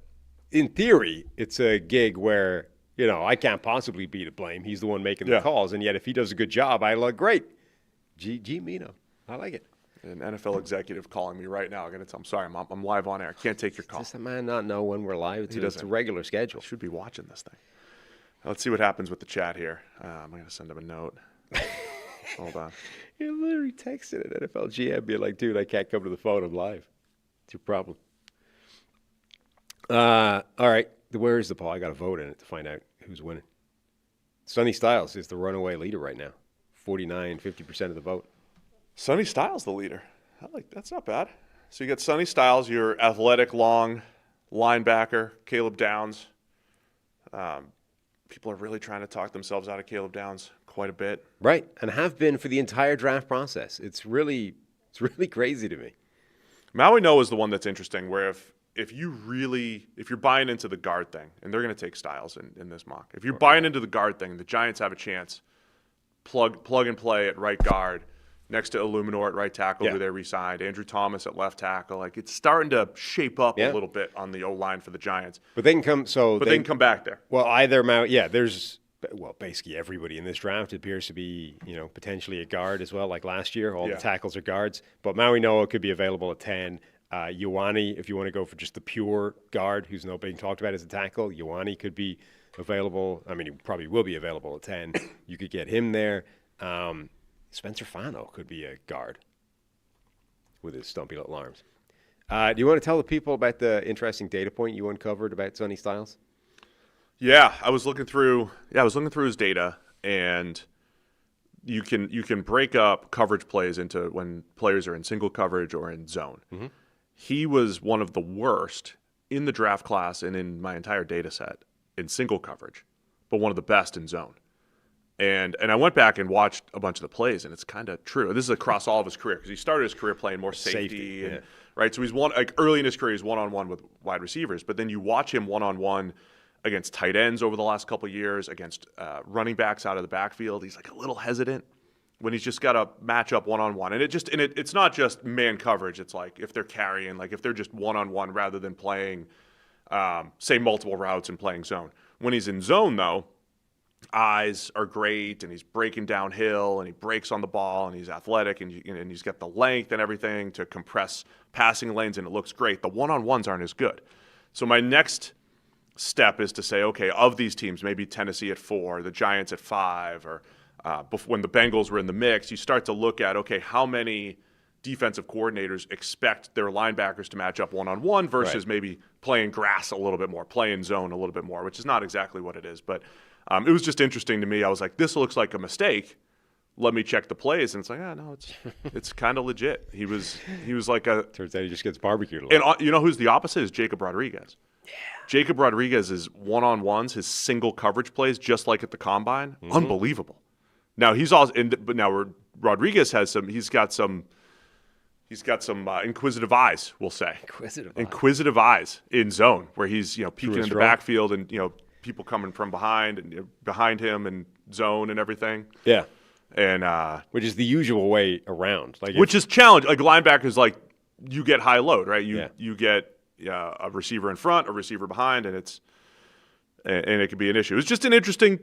Speaker 2: in theory, it's a gig where I can't possibly be to blame. He's the one making the calls, and yet if he does a good job, I look great. G Mino, I like it.
Speaker 1: An NFL executive calling me right now. I'm going to tell him, sorry, I'm live on air. I can't take your call.
Speaker 2: Does the man not know when we're live? It's a regular schedule.
Speaker 1: He should be watching this thing. Let's see what happens with the chat here. I'm going to send him a note. Hold on.
Speaker 2: He literally texted an NFL GM being like, dude, I can't come to the phone. I'm live. It's your problem. All right. Where is the poll? I got to vote in it to find out who's winning. Sonny Styles is the runaway leader right now. 50% of the vote.
Speaker 1: Sonny Styles the leader. That's not bad. So you got Sonny Styles, your athletic long linebacker, Caleb Downs. People are really trying to talk themselves out of Caleb Downs quite a bit.
Speaker 2: Right, and have been for the entire draft process. It's really crazy to me.
Speaker 1: Maui-Noah is the one that's interesting, where if you're buying into the guard thing, and they're going to take Styles in this mock. If you're buying into the guard thing, the Giants have a chance. Plug and play at right guard, next to Illuminor at right tackle, who they re-signed. Andrew Thomas at left tackle. Like it's starting to shape up a little bit on the O-line for the Giants.
Speaker 2: But they can come. They
Speaker 1: can come back there.
Speaker 2: Well, there's basically everybody in this draft appears to be potentially a guard as well. Like last year, all the tackles are guards. But Maui-Noah could be available at 10. Ioane, if you want to go for just the pure guard, who's not being talked about as a tackle, Ioane could be available. I mean, he probably will be available at 10. You could get him there. Spencer Fano could be a guard with his stumpy little arms. Do you want to tell the people about the interesting data point you uncovered about Sonny Styles?
Speaker 1: Yeah, I was looking through his data, and you can break up coverage plays into when players are in single coverage or in zone. Mm-hmm. He was one of the worst in the draft class and in my entire data set in single coverage, but one of the best in zone. And I went back and watched a bunch of the plays, and it's kind of true. This is across all of his career because he started his career playing more safety. And, right? So he's early in his career, he's one-on-one with wide receivers, but then you watch him one-on-one against tight ends over the last couple of years, against running backs out of the backfield. He's like a little hesitant when he's just got to match up one-on-one. And it's not just man coverage. It's like if they're carrying, like if they're just one-on-one rather than playing, say, multiple routes and playing zone. When he's in zone, though, eyes are great, and he's breaking downhill, and he breaks on the ball, and he's athletic, and he's got the length and everything to compress passing lanes, and it looks great. The one-on-ones aren't as good. So my next step is to say, okay, of these teams, maybe Tennessee at 4, the Giants at 5, or when the Bengals were in the mix, you start to look at, okay, how many defensive coordinators expect their linebackers to match up one-on-one versus maybe playing grass a little bit more, playing zone a little bit more, which is not exactly what it is. But it was just interesting to me. I was like, this looks like a mistake. Let me check the plays. And it's like, no, it's kind of legit. He was like a –
Speaker 2: turns out he just gets barbecued a
Speaker 1: lot. And you know who's the opposite is Jacob Rodriguez. Yeah. Jacob Rodriguez is one-on-ones, his single coverage plays, just like at the Combine. Mm-hmm. Unbelievable. Now he's also – but now Rodriguez has some – he's got some inquisitive eyes, we'll say. Inquisitive eyes in zone, where he's peeking in the backfield and people coming from behind and behind him and zone and everything.
Speaker 2: Yeah,
Speaker 1: and
Speaker 2: which is the usual way around.
Speaker 1: Which is challenge. Like linebackers, like you get high load, right? You get a receiver in front, a receiver behind, and it could be an issue. It's just an interesting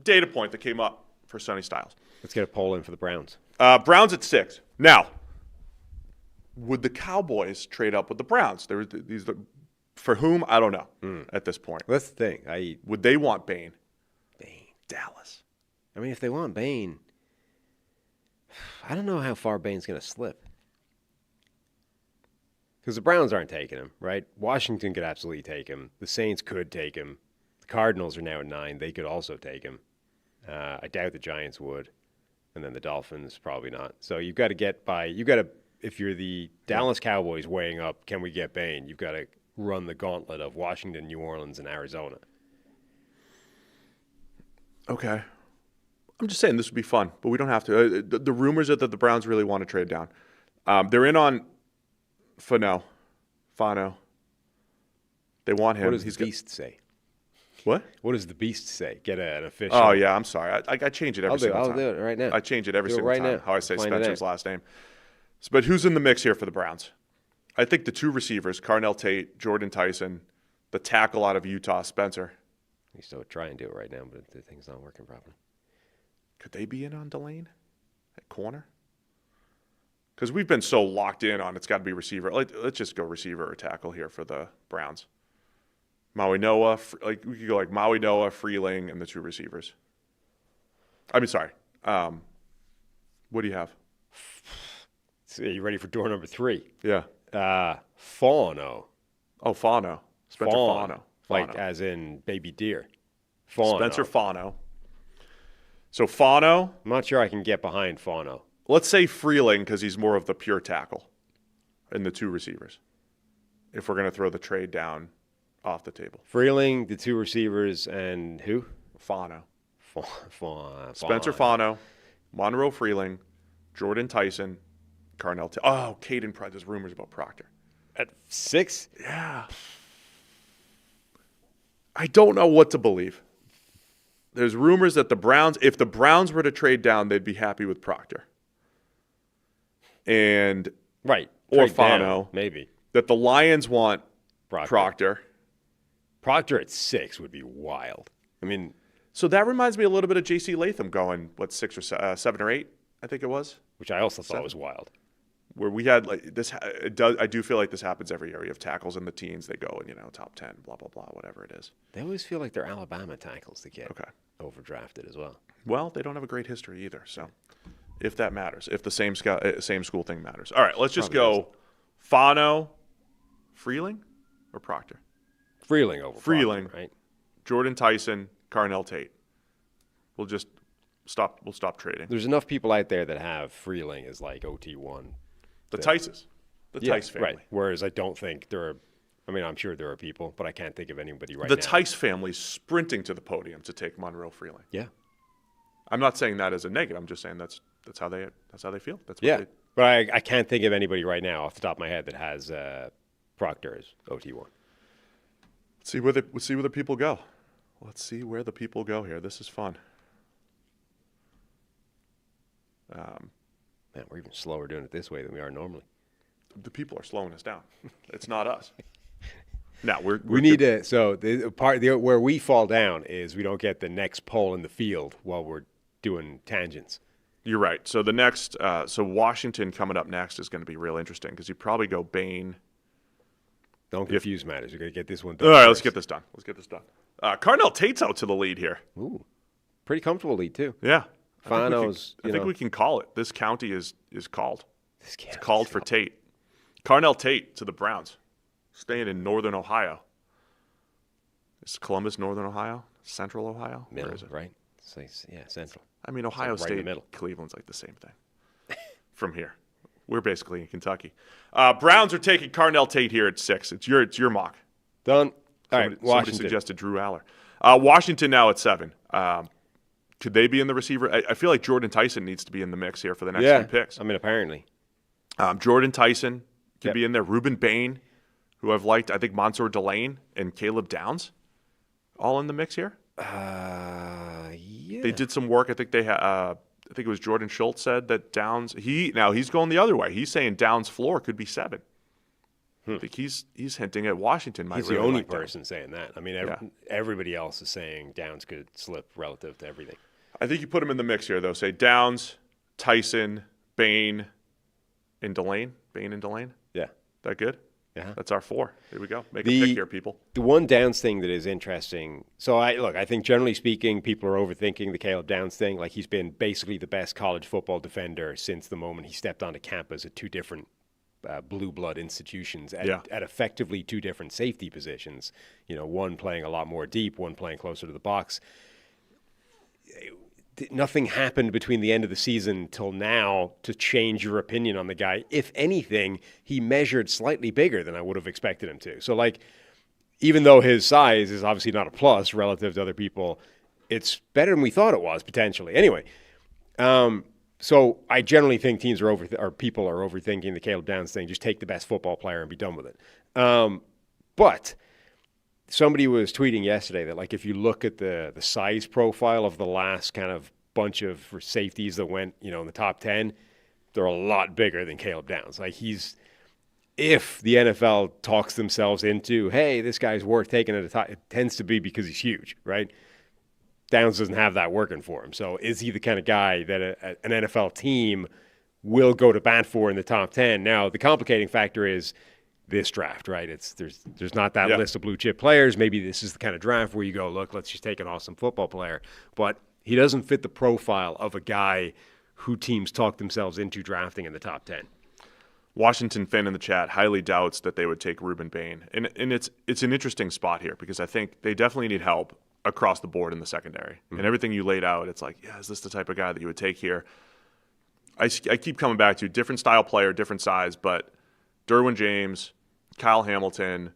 Speaker 1: data point that came up for Sonny Styles.
Speaker 2: Let's get a poll in for the Browns.
Speaker 1: Browns at 6 now. Would the Cowboys trade up with the Browns? There were these for whom I don't know at this point.
Speaker 2: That's the thing.
Speaker 1: Would they want Bain?
Speaker 2: Dallas. I mean, if they want Bain, I don't know how far Bain's going to slip. Because the Browns aren't taking him, right? Washington could absolutely take him. The Saints could take him. The Cardinals are now at 9. They could also take him. I doubt the Giants would. And then the Dolphins, probably not. So you've got to get by. If you're the Dallas Cowboys weighing up, can we get Bain? You've got to run the gauntlet of Washington, New Orleans, and Arizona.
Speaker 1: Okay. I'm just saying this would be fun, but we don't have to. The rumors are that the Browns really want to trade down. They're in on Fano. They want him.
Speaker 2: What does the Beast say?
Speaker 1: What?
Speaker 2: What does the Beast say? Get an official.
Speaker 1: Oh, yeah, I'm sorry. I change it every single time.
Speaker 2: I'll do it right now.
Speaker 1: I change it every single time, how I say Spencer's last name. But who's in the mix here for the Browns? I think the 2 receivers, Carnell Tate, Jordan Tyson, the tackle out of Utah, Spencer.
Speaker 2: You still try and do it right now, but the thing's not working properly.
Speaker 1: Could they be in on Delane at corner? Because we've been so locked in on it's got to be receiver. Let's just go receiver or tackle here for the Browns. Maui Noah, we could go like Maui Noah, Freeling, and the 2 receivers. I mean, sorry. What do you have?
Speaker 2: So are you ready for door number 3?
Speaker 1: Yeah.
Speaker 2: Fauno.
Speaker 1: Oh, Fauno. Spencer Fauno.
Speaker 2: Like as in baby deer. Fauno.
Speaker 1: Spencer Fauno. So Fauno.
Speaker 2: I'm not sure I can get behind Fauno.
Speaker 1: Let's say Freeling because he's more of the pure tackle in the 2 receivers. If we're going to throw the trade down off the table.
Speaker 2: Freeling, the 2 receivers, and who?
Speaker 1: Fauno.
Speaker 2: Spencer
Speaker 1: Fauno, Monroe Freeling, Jordan Tyson, Carnell. Caden Price. There's rumors about Proctor.
Speaker 2: At 6?
Speaker 1: Yeah. I don't know what to believe. There's rumors that if the Browns were to trade down, they'd be happy with Proctor. And
Speaker 2: right.
Speaker 1: Or Fauno.
Speaker 2: Maybe.
Speaker 1: That the Lions want Proctor.
Speaker 2: Proctor at 6 would be wild. I mean,
Speaker 1: so that reminds me a little bit of J.C. Latham going, 6 or 7 or 8, I think it was.
Speaker 2: Which I also thought was wild.
Speaker 1: Where we had like this, I do feel like this happens every year. You have tackles in the teens, they go in, top 10, blah, blah, blah, whatever it is.
Speaker 2: They always feel like they're Alabama tackles that get overdrafted as well.
Speaker 1: Well, they don't have a great history either. So if that matters, if the same school thing matters. All right, let's just go Fauno, Freeling, or Proctor?
Speaker 2: Freeling over
Speaker 1: Freeling,
Speaker 2: Proctor, right?
Speaker 1: Jordan Tyson, Carnell Tate. We'll just we'll stop trading.
Speaker 2: There's enough people out there that have Freeling as like OT1.
Speaker 1: The Tices. The Tice family.
Speaker 2: Right. Whereas I don't think there are, I mean, I'm sure there are people, but I can't think of anybody right now.
Speaker 1: The Tice family's sprinting to the podium to take Monroe Freeling.
Speaker 2: Yeah.
Speaker 1: I'm not saying that as a negative. I'm just saying that's how they feel. That's what
Speaker 2: yeah. But I can't think of anybody right now off the top of my head that has Proctor as OT1.
Speaker 1: Let's see where the people go. Let's see where the people go here. This is fun.
Speaker 2: Man, we're even slower doing it this way than we are normally.
Speaker 1: The people are slowing us down. It's not us. No,
Speaker 2: we need to. So the part where we fall down is we don't get the next poll in the field while we're doing tangents.
Speaker 1: You're right. So the next, so Washington coming up next is going to be real interesting because you probably go Bain.
Speaker 2: Don't confuse matters. You're going to get this one done.
Speaker 1: All right,
Speaker 2: first.
Speaker 1: let's get this done. Cardinal Tate's out to the lead here.
Speaker 2: Ooh, pretty comfortable lead too.
Speaker 1: Yeah.
Speaker 2: Fano's.
Speaker 1: I think we can call it. This county is called.
Speaker 2: It's
Speaker 1: called for Tate. Carnell Tate to the Browns, staying in Northern Ohio. Is Columbus Northern Ohio? Central Ohio?
Speaker 2: Middle,
Speaker 1: where is it?
Speaker 2: Right? Yeah, Central.
Speaker 1: I mean, Ohio
Speaker 2: right
Speaker 1: State,
Speaker 2: in the middle.
Speaker 1: Cleveland's like the same thing. From here, we're basically in Kentucky. Browns are taking Carnell Tate here at 6. It's your mock.
Speaker 2: Done. All right,
Speaker 1: Somebody
Speaker 2: Washington.
Speaker 1: suggested Drew Aller. Washington now at 7. Could they be in the receiver? I feel like Jordan Tyson needs to be in the mix here for the next few picks.
Speaker 2: I mean, apparently.
Speaker 1: Jordan Tyson could be in there. Ruben Bain, who I've liked. I think Mansour Delane and Caleb Downs, all in the mix here.
Speaker 2: Yeah.
Speaker 1: They did some work. I think I think it was Jordan Schultz said that Downs. He's going the other way. He's saying Downs' floor could be 7. I think he's hinting at Washington.
Speaker 2: He's the only person saying that. I mean, everybody else is saying Downs could slip relative to everything.
Speaker 1: I think you put him in the mix here, though. Say Downs, Tyson, Bain, and Delane. Bain and Delane.
Speaker 2: Yeah.
Speaker 1: That good?
Speaker 2: Yeah.
Speaker 1: That's our 4. Here we go. Make a pick here, people.
Speaker 2: The one Downs thing that is interesting. So I think generally speaking, people are overthinking the Caleb Downs thing. Like he's been basically the best college football defender since the moment he stepped onto campus at 2 different blue blood institutions at effectively 2 different safety positions. One playing a lot more deep, one playing closer to the box. Nothing happened between the end of the season till now to change your opinion on the guy. If anything, he measured slightly bigger than I would have expected him to. So, even though his size is obviously not a plus relative to other people, it's better than we thought it was potentially. Anyway, so I generally think teams or people are overthinking the Caleb Downs thing. Just take the best football player and be done with it. But somebody was tweeting yesterday that if you look at the size profile of the last kind of bunch of safeties that went, in the top 10, they're a lot bigger than Caleb Downs. If the NFL talks themselves into, hey, this guy's worth taking at a top, it tends to be because he's huge, right? Downs doesn't have that working for him. So is he the kind of guy that an NFL team will go to bat for in the top 10? Now, the complicating factor is this draft, right? There's not that list of blue chip players. Maybe this is the kind of draft where you go, look, let's just take an awesome football player. But he doesn't fit the profile of a guy who teams talk themselves into drafting in the top 10.
Speaker 1: Washington fan in the chat highly doubts that they would take Ruben Bain. And it's an interesting spot here because I think they definitely need help across the board in the secondary. Mm-hmm. And everything you laid out, it's is this the type of guy that you would take here? I keep coming back to different style player, different size, but Derwin James, Kyle Hamilton,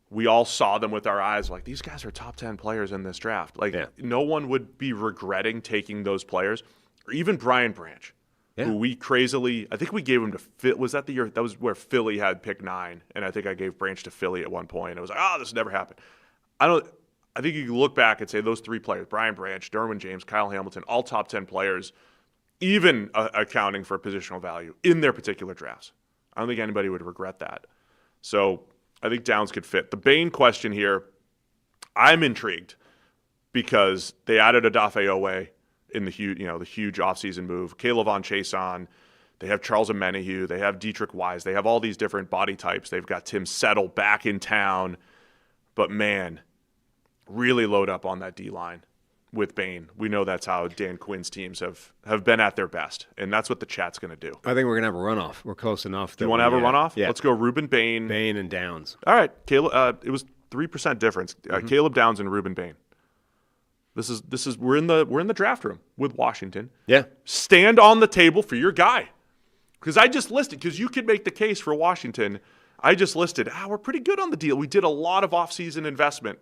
Speaker 1: we all saw them with our eyes these guys are top 10 players in this draft. No one would be regretting taking those players. Or even Brian Branch, who we crazily, I think we gave him to Philly. Was that the year? That was where Philly had pick 9, and I think I gave Branch to Philly at one point. It was this never happened. I think you can look back and say those 3 players, Brian Branch, Derwin James, Kyle Hamilton, all top 10 players, even accounting for positional value in their particular drafts. I don't think anybody would regret that. So I think Downs could fit. The Bain question here, I'm intrigued because they added Odafe Owe in the huge offseason move. Kayvon Chason, they have Charles Omenihu, they have Dietrich Wise, they have all these different body types. They've got Tim Settle back in town. But man, really load up on that D-line with Bain. We know that's how Dan Quinn's teams have been at their best, and that's what the chat's going to do.
Speaker 2: I think we're going to have a runoff. We're close enough.
Speaker 1: Do you want to have a runoff?
Speaker 2: Yeah.
Speaker 1: Let's go Ruben Bain.
Speaker 2: Bain and Downs.
Speaker 1: All right. Caleb, it was 3% difference. Caleb Downs and Ruben Bain. This is we're in the draft room with Washington.
Speaker 2: Yeah.
Speaker 1: Stand on the table for your guy. Because I just listed, because you could make the case for Washington. I just listed, we're pretty good on the deal. We did a lot of offseason investment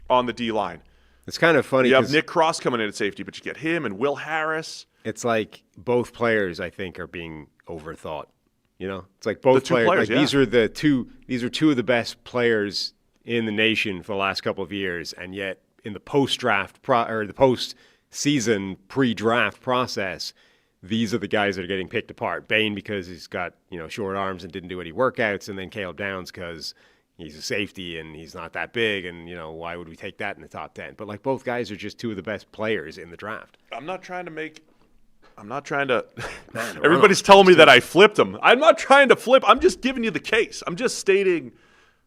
Speaker 1: on the D-line.
Speaker 2: It's kind of funny.
Speaker 1: You have Nick Cross coming in at safety, but you get him and Will Harris.
Speaker 2: It's like both players, I think, are being overthought. It's like both players. These are two of the best players in the nation for the last couple of years, and yet in the post-draft or the post-season pre-draft process, these are the guys that are getting picked apart. Bain because he's got short arms and didn't do any workouts, and then Caleb Downs because he's a safety and he's not that big, and why would we take that in the top 10? But both guys are just two of the best players in the draft.
Speaker 1: I'm not trying to. Everybody's telling me that I flipped them. I'm not trying to flip. I'm just giving you the case. I'm just stating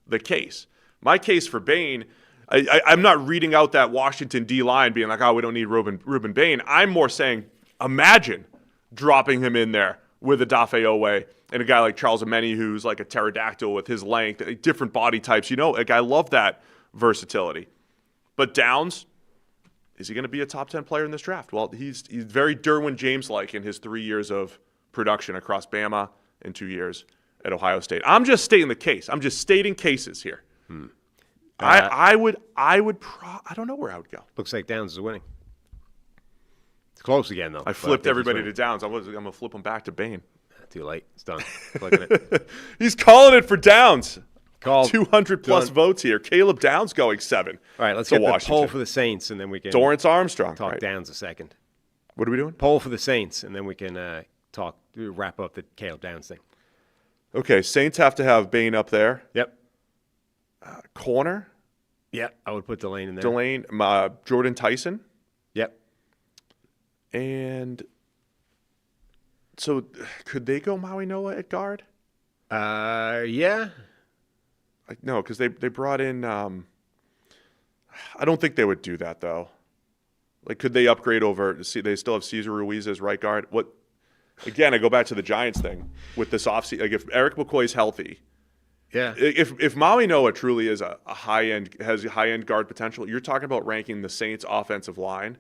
Speaker 1: the case. My case for Bain. I'm not reading out that Washington D line being like, we don't need Ruben Bain. I'm more saying, imagine dropping him in there with a Dafe Owe and a guy like Charles Ameni, who's like a pterodactyl with his length, different body types. I love that versatility. But Downs, is he going to be a top 10 player in this draft? Well, he's very Derwin James-like in his 3 years of production across Bama and 2 years at Ohio State. I'm just stating the case. I'm just stating cases here. I don't know where I would go.
Speaker 2: Looks like Downs is winning. It's close again, though.
Speaker 1: I flipped everybody to Downs. I'm going to flip him back to Bain.
Speaker 2: Too late. It's done. Clicking it.
Speaker 1: He's calling it for Downs.
Speaker 2: Called.
Speaker 1: 200-plus votes here. Caleb Downs going 7.
Speaker 2: All right, let's get the poll for the Saints, and then we can
Speaker 1: Dorrance Armstrong.
Speaker 2: Talk Downs a second.
Speaker 1: What are we doing?
Speaker 2: Poll for the Saints, and then we can wrap up the Caleb Downs thing.
Speaker 1: Okay, Saints have to have Bain up there.
Speaker 2: Yep.
Speaker 1: Corner?
Speaker 2: Yep, I would put Delane in there.
Speaker 1: Delane, Jordan Tyson?
Speaker 2: Yep.
Speaker 1: And so could they go Maui Noah at guard?
Speaker 2: Yeah.
Speaker 1: No, because they brought in I don't think they would do that, though. Could they upgrade over? They still have Cesar Ruiz as right guard. Again, I go back to the Giants thing with this offseason. If Eric McCoy's healthy,
Speaker 2: yeah.
Speaker 1: If Maui Noah truly is a has high-end guard potential, you're talking about ranking the Saints' offensive line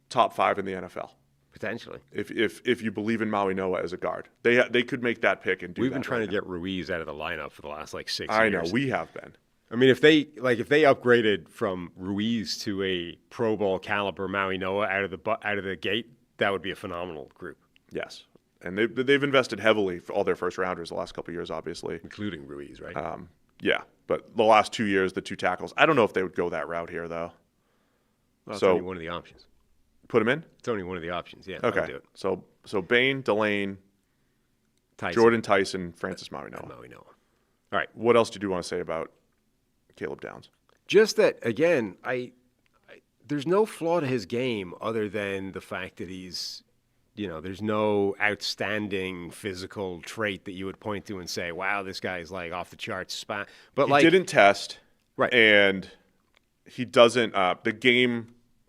Speaker 1: top 5 in the NFL.
Speaker 2: Potentially.
Speaker 1: If you believe in Maui Noah as a guard. They could make that pick and do that.
Speaker 2: We've been trying to get Ruiz out of the lineup for the last 6 years.
Speaker 1: I know, we have been.
Speaker 2: I mean, if they upgraded from Ruiz to a Pro Bowl caliber Maui Noah out of the gate, that would be a phenomenal group.
Speaker 1: Yes. And they've invested heavily for all their first rounders the last couple of years, obviously.
Speaker 2: Including Ruiz, right?
Speaker 1: Yeah. But the last 2 years, the 2 tackles. I don't know if they would go that route here, though.
Speaker 2: Well, it's only one of the options.
Speaker 1: Put him in?
Speaker 2: It's only one of the options, yeah.
Speaker 1: Okay.
Speaker 2: Do it.
Speaker 1: So Bain, Delane,
Speaker 2: Tyson.
Speaker 1: Jordan Tyson, Francis Maui Noah.
Speaker 2: All right.
Speaker 1: What else did you want to say about Caleb Downs?
Speaker 2: Just that, again, there's no flaw to his game other than the fact that he's, there's no outstanding physical trait that you would point to and say, wow, this guy's off the charts. But
Speaker 1: he didn't test.
Speaker 2: Right.
Speaker 1: And he doesn't,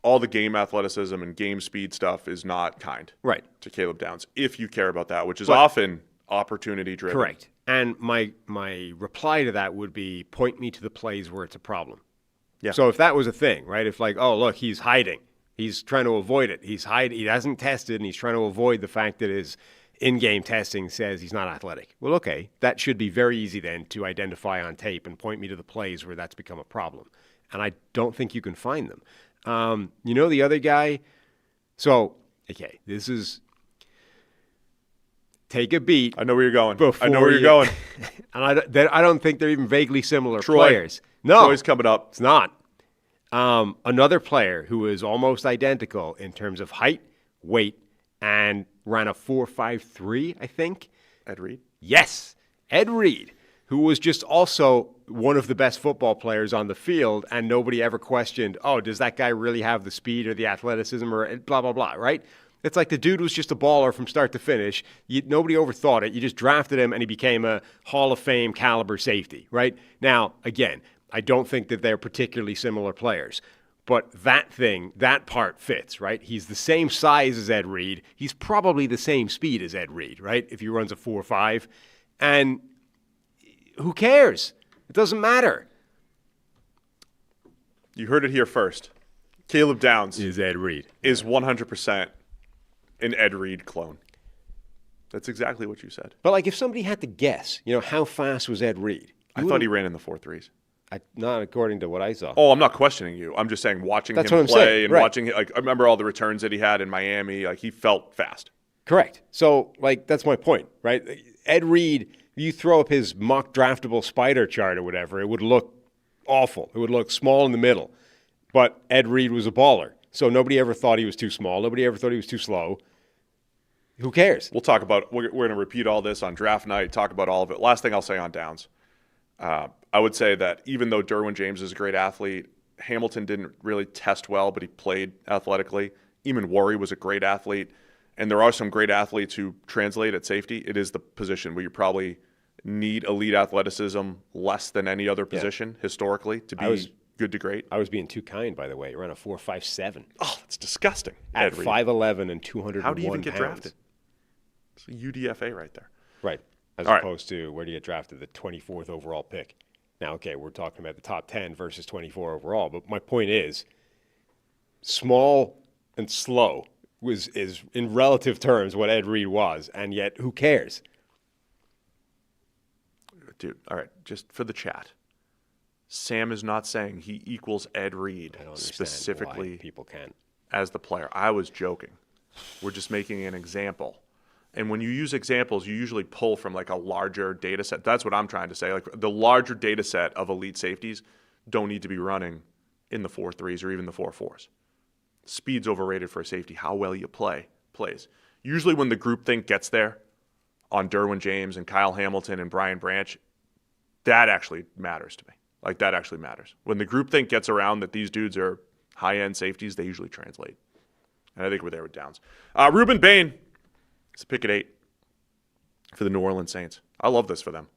Speaker 1: all the game athleticism and game speed stuff is not kind to Caleb Downs, if you care about that, which is often opportunity-driven.
Speaker 2: Correct. And my reply to that would be, point me to the plays where it's a problem.
Speaker 1: Yeah.
Speaker 2: So if that was a thing, right? If look, he's hiding. He's trying to avoid it. He hasn't tested, and he's trying to avoid the fact that his in-game testing says he's not athletic. Well, okay, that should be very easy then to identify on tape and point me to the plays where that's become a problem. And I don't think you can find them. The other guy, so, okay, this is, take a beat.
Speaker 1: I know where you're going. I know where you're going.
Speaker 2: And I don't think they're even vaguely similar players. No.
Speaker 1: Troy's coming up.
Speaker 2: It's not. Another player who is almost identical in terms of height, weight, and ran a 4.53, I think.
Speaker 1: Ed Reed?
Speaker 2: Yes, Ed Reed, who was just also one of the best football players on the field, and nobody ever questioned, does that guy really have the speed or the athleticism or blah, blah, blah, right? It's like the dude was just a baller from start to finish. Nobody overthought it. You just drafted him, and he became a Hall of Fame caliber safety, right? Now, again, I don't think that they're particularly similar players. But that part fits, right? He's the same size as Ed Reed. He's probably the same speed as Ed Reed, right? If he runs a 4.5. And who cares? It doesn't matter.
Speaker 1: You heard it here first. Caleb Downs
Speaker 2: is Ed Reed.
Speaker 1: Is 100% an Ed Reed clone. That's exactly what you said.
Speaker 2: But, like, if somebody had to guess, how fast was Ed Reed?
Speaker 1: I thought he ran in the 4.3s.
Speaker 2: Not according to what I saw.
Speaker 1: Oh, I'm not questioning you. I'm just saying watching him play and watching – like, I remember all the returns that he had in Miami. Like, he felt fast.
Speaker 2: Correct. So, like, that's my point, right? Ed Reed, you throw up his mock draftable spider chart or whatever, it would look awful. It would look small in the middle. But Ed Reed was a baller. So nobody ever thought he was too small. Nobody ever thought he was too slow. Who cares?
Speaker 1: We'll talk about – we're going to repeat all this on draft night, talk about all of it. Last thing I'll say on Downs. I would say that even though Derwin James is a great athlete, Hamilton didn't really test well, but he played athletically. Even Worry was a great athlete. And there are some great athletes who translate at safety. It is the position where you probably need elite athleticism less than any other position historically to be good to great.
Speaker 2: I was being too kind, by the way. You ran a 4.57.
Speaker 1: Oh, that's disgusting.
Speaker 2: At 5'11" and 201
Speaker 1: How do you even get
Speaker 2: pounds.
Speaker 1: drafted? It's a UDFA right there.
Speaker 2: Right. As opposed to where do you get drafted? The 24th overall pick. Now, okay, we're talking about the top 10 versus 24 overall. But my point is, small and slow is in relative terms what Ed Reed was, and yet who cares?
Speaker 1: Dude, all right, just for the chat. Sam is not saying he equals Ed Reed specifically
Speaker 2: why people can
Speaker 1: as the player. I was joking. We're just making an example. And when you use examples, you usually pull from like a larger data set. That's what I'm trying to say. Like the larger data set of elite safeties don't need to be running in the 4.3s or even the 4.4s. Speed's overrated for a safety. How well you plays. Usually when the groupthink gets there on Derwin James and Kyle Hamilton and Brian Branch, that actually matters to me. Like that actually matters. When the groupthink gets around that these dudes are high-end safeties, they usually translate. And I think we're there with Downs. Ruben Bain. It's a pick at 8 for the New Orleans Saints. I love this for them.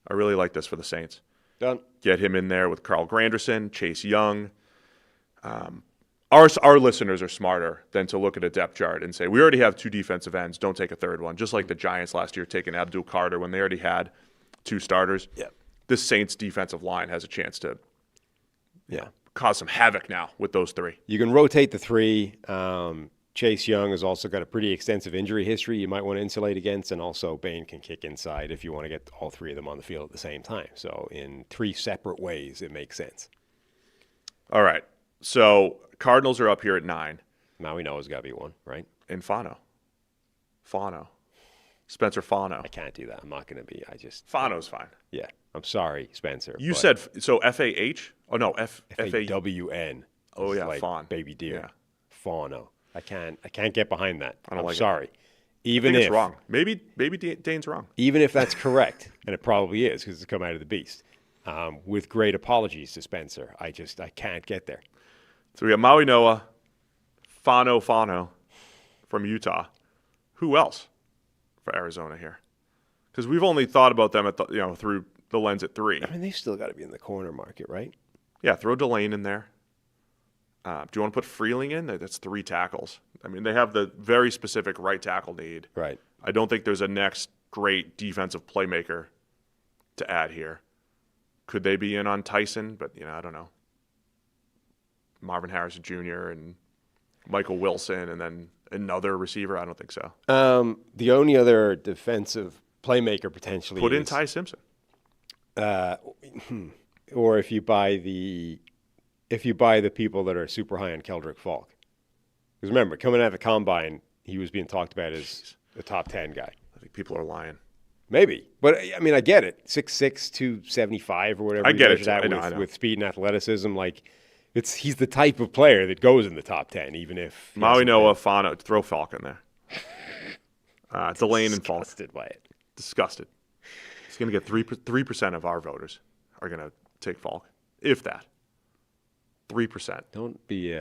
Speaker 1: I really like this for the Saints.
Speaker 2: Done.
Speaker 1: Get him in there with Carl Granderson, Chase Young. Our listeners are smarter than to look at a depth chart and say, we already have 2 defensive ends. Don't take a third one. Just like the Giants last year taking Abdul Carter when they already had 2 starters.
Speaker 2: Yep.
Speaker 1: This Saints defensive line has a chance to cause some havoc now with those 3.
Speaker 2: You can rotate the 3. Chase Young has also got a pretty extensive injury history you might want to insulate against, and also Bain can kick inside if you want to get all 3 of them on the field at the same time. So in 3 separate ways, it makes sense.
Speaker 1: All right. So Cardinals are up here at 9.
Speaker 2: Now we know it's got to be 1, right?
Speaker 1: And Fano. Spencer Fano.
Speaker 2: I can't do that. I'm not going to be.
Speaker 1: Fano's fine.
Speaker 2: Yeah. I'm sorry, Spencer.
Speaker 1: You said, so F-A-H? Oh, no,
Speaker 2: F-A-W-N.
Speaker 1: Oh, yeah,
Speaker 2: like
Speaker 1: Fawn.
Speaker 2: Baby deer.
Speaker 1: Yeah.
Speaker 2: Fano. I can't get behind that. I'm sorry.
Speaker 1: I think it's wrong. Maybe Dane's wrong.
Speaker 2: Even if that's correct, and it probably is because it's come out of the beast. With great apologies to Spencer, I can't get there.
Speaker 1: So we got Maui Noah, Fano from Utah. Who else for Arizona here? Because we've only thought about them at through the lens at 3.
Speaker 2: I mean, they've still got to be in the corner market, right?
Speaker 1: Yeah, throw Delane in there. Do you want to put Freeling in? That's 3 tackles. I mean, they have the very specific right tackle need.
Speaker 2: Right.
Speaker 1: I don't think there's a next great defensive playmaker to add here. Could they be in on Tyson? But, I don't know. Marvin Harrison Jr. and Michael Wilson and then another receiver? I don't think so.
Speaker 2: The only other defensive playmaker potentially
Speaker 1: Put in Ty Simpson.
Speaker 2: Or if you buy the people that are super high on Keldrick Falk. Because remember, coming out of the combine, he was being talked about as the top 10 guy.
Speaker 1: I think people are lying.
Speaker 2: Maybe. But, I mean, I get it. 6'6", 275 or whatever.
Speaker 1: I get it.
Speaker 2: With speed and athleticism. Like, he's the type of player that goes in the top 10, even if...
Speaker 1: Maui Noah, Fano. Throw Falk in there. Delane and Falk.
Speaker 2: Disgusted by it.
Speaker 1: Disgusted. He's going to get 3% of our voters are going to take Falk. If that. 3%.
Speaker 2: Don't be.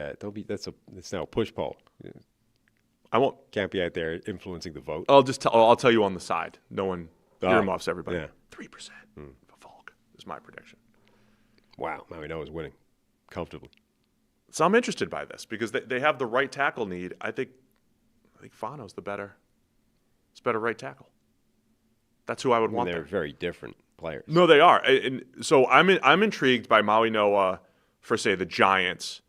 Speaker 2: That's now a push poll.
Speaker 1: I won't.
Speaker 2: Can't be out there influencing the vote.
Speaker 1: I'll tell you on the side. No one earmuffs everybody.
Speaker 2: Yeah.
Speaker 1: 3% for Falk is my prediction.
Speaker 2: Wow. Now we know he's winning comfortably.
Speaker 1: So I'm interested by this because they have the right tackle need. I think Fano's the better right tackle. That's who I would want.
Speaker 2: They're very different players.
Speaker 1: No, they are. And so I'm intrigued by Maui Noah for, say, the Giants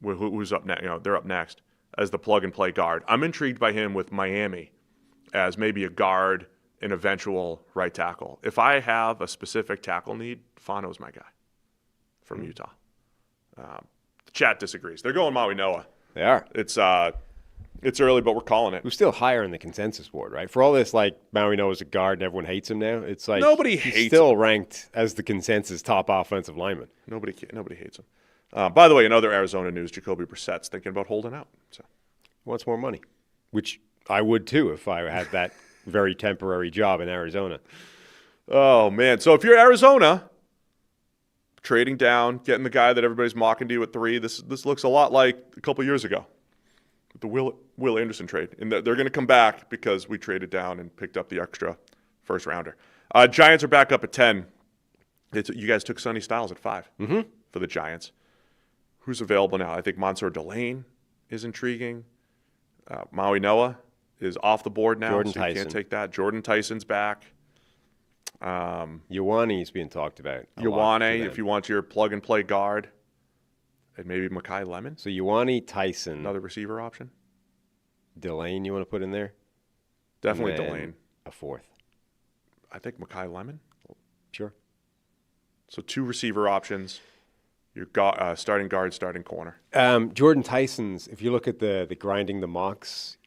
Speaker 1: who's up next. They're up next as the plug-and-play guard. I'm intrigued by him with Miami as maybe a guard, an eventual right tackle. If I have a specific tackle need, Fano's my guy from Utah. The chat disagrees. They're going Maui Noah.
Speaker 2: They are.
Speaker 1: It's early, but we're calling it.
Speaker 2: Who's still higher in the consensus board, right? For all this, like, Maui Noah's a guard and everyone hates him now, it's like
Speaker 1: nobody
Speaker 2: he's
Speaker 1: hates
Speaker 2: still
Speaker 1: him.
Speaker 2: Ranked as the consensus top offensive lineman.
Speaker 1: Nobody hates him. By the way, in other Arizona news, Jacoby Brissett's thinking about holding out. So
Speaker 2: he wants more money, which I would too if I had that very temporary job in Arizona.
Speaker 1: Oh, man. So if you're Arizona, trading down, getting the guy that everybody's mocking to you at 3, this looks a lot like a couple years ago. The Will Anderson trade. And they're going to come back because we traded down and picked up the extra first rounder. Giants are back up at 10. You guys took Sonny Styles at 5 for the Giants. Who's available now? I think Mansour Delane is intriguing. Maui Noah is off the board now,
Speaker 2: Jordan
Speaker 1: so
Speaker 2: Tyson.
Speaker 1: you can't take that. Jordan Tyson's back.
Speaker 2: Ioane's being talked about.
Speaker 1: Ioane, if you want your plug-and-play guard. And maybe Mekhi Lemon.
Speaker 2: So Ioane, Tyson.
Speaker 1: Another receiver option.
Speaker 2: Delane you want to put in there?
Speaker 1: Definitely Delane.
Speaker 2: A 4th.
Speaker 1: I think Mekhi Lemon.
Speaker 2: Sure.
Speaker 1: So 2 receiver options. Your starting guard, starting corner.
Speaker 2: Jordan Tyson's, if you look at the Grinding the Mocks,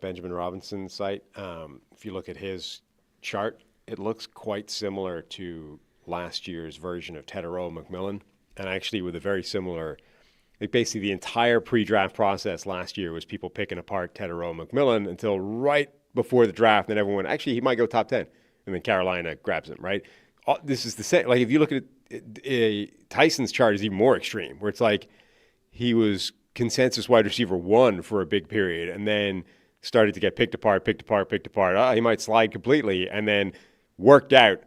Speaker 2: Benjamin Robinson site, if you look at his chart, it looks quite similar to last year's version of Teteroa McMillan. And actually with a very similar, like basically the entire pre-draft process last year was people picking apart Teteroa McMillan until right before the draft. And everyone, actually, he might go top 10. And then Carolina grabs him, right? This is the same. Like if you look at it, Tyson's chart is even more extreme, where it's like he was consensus wide receiver 1 for a big period and then started to get picked apart. He might slide completely and then worked out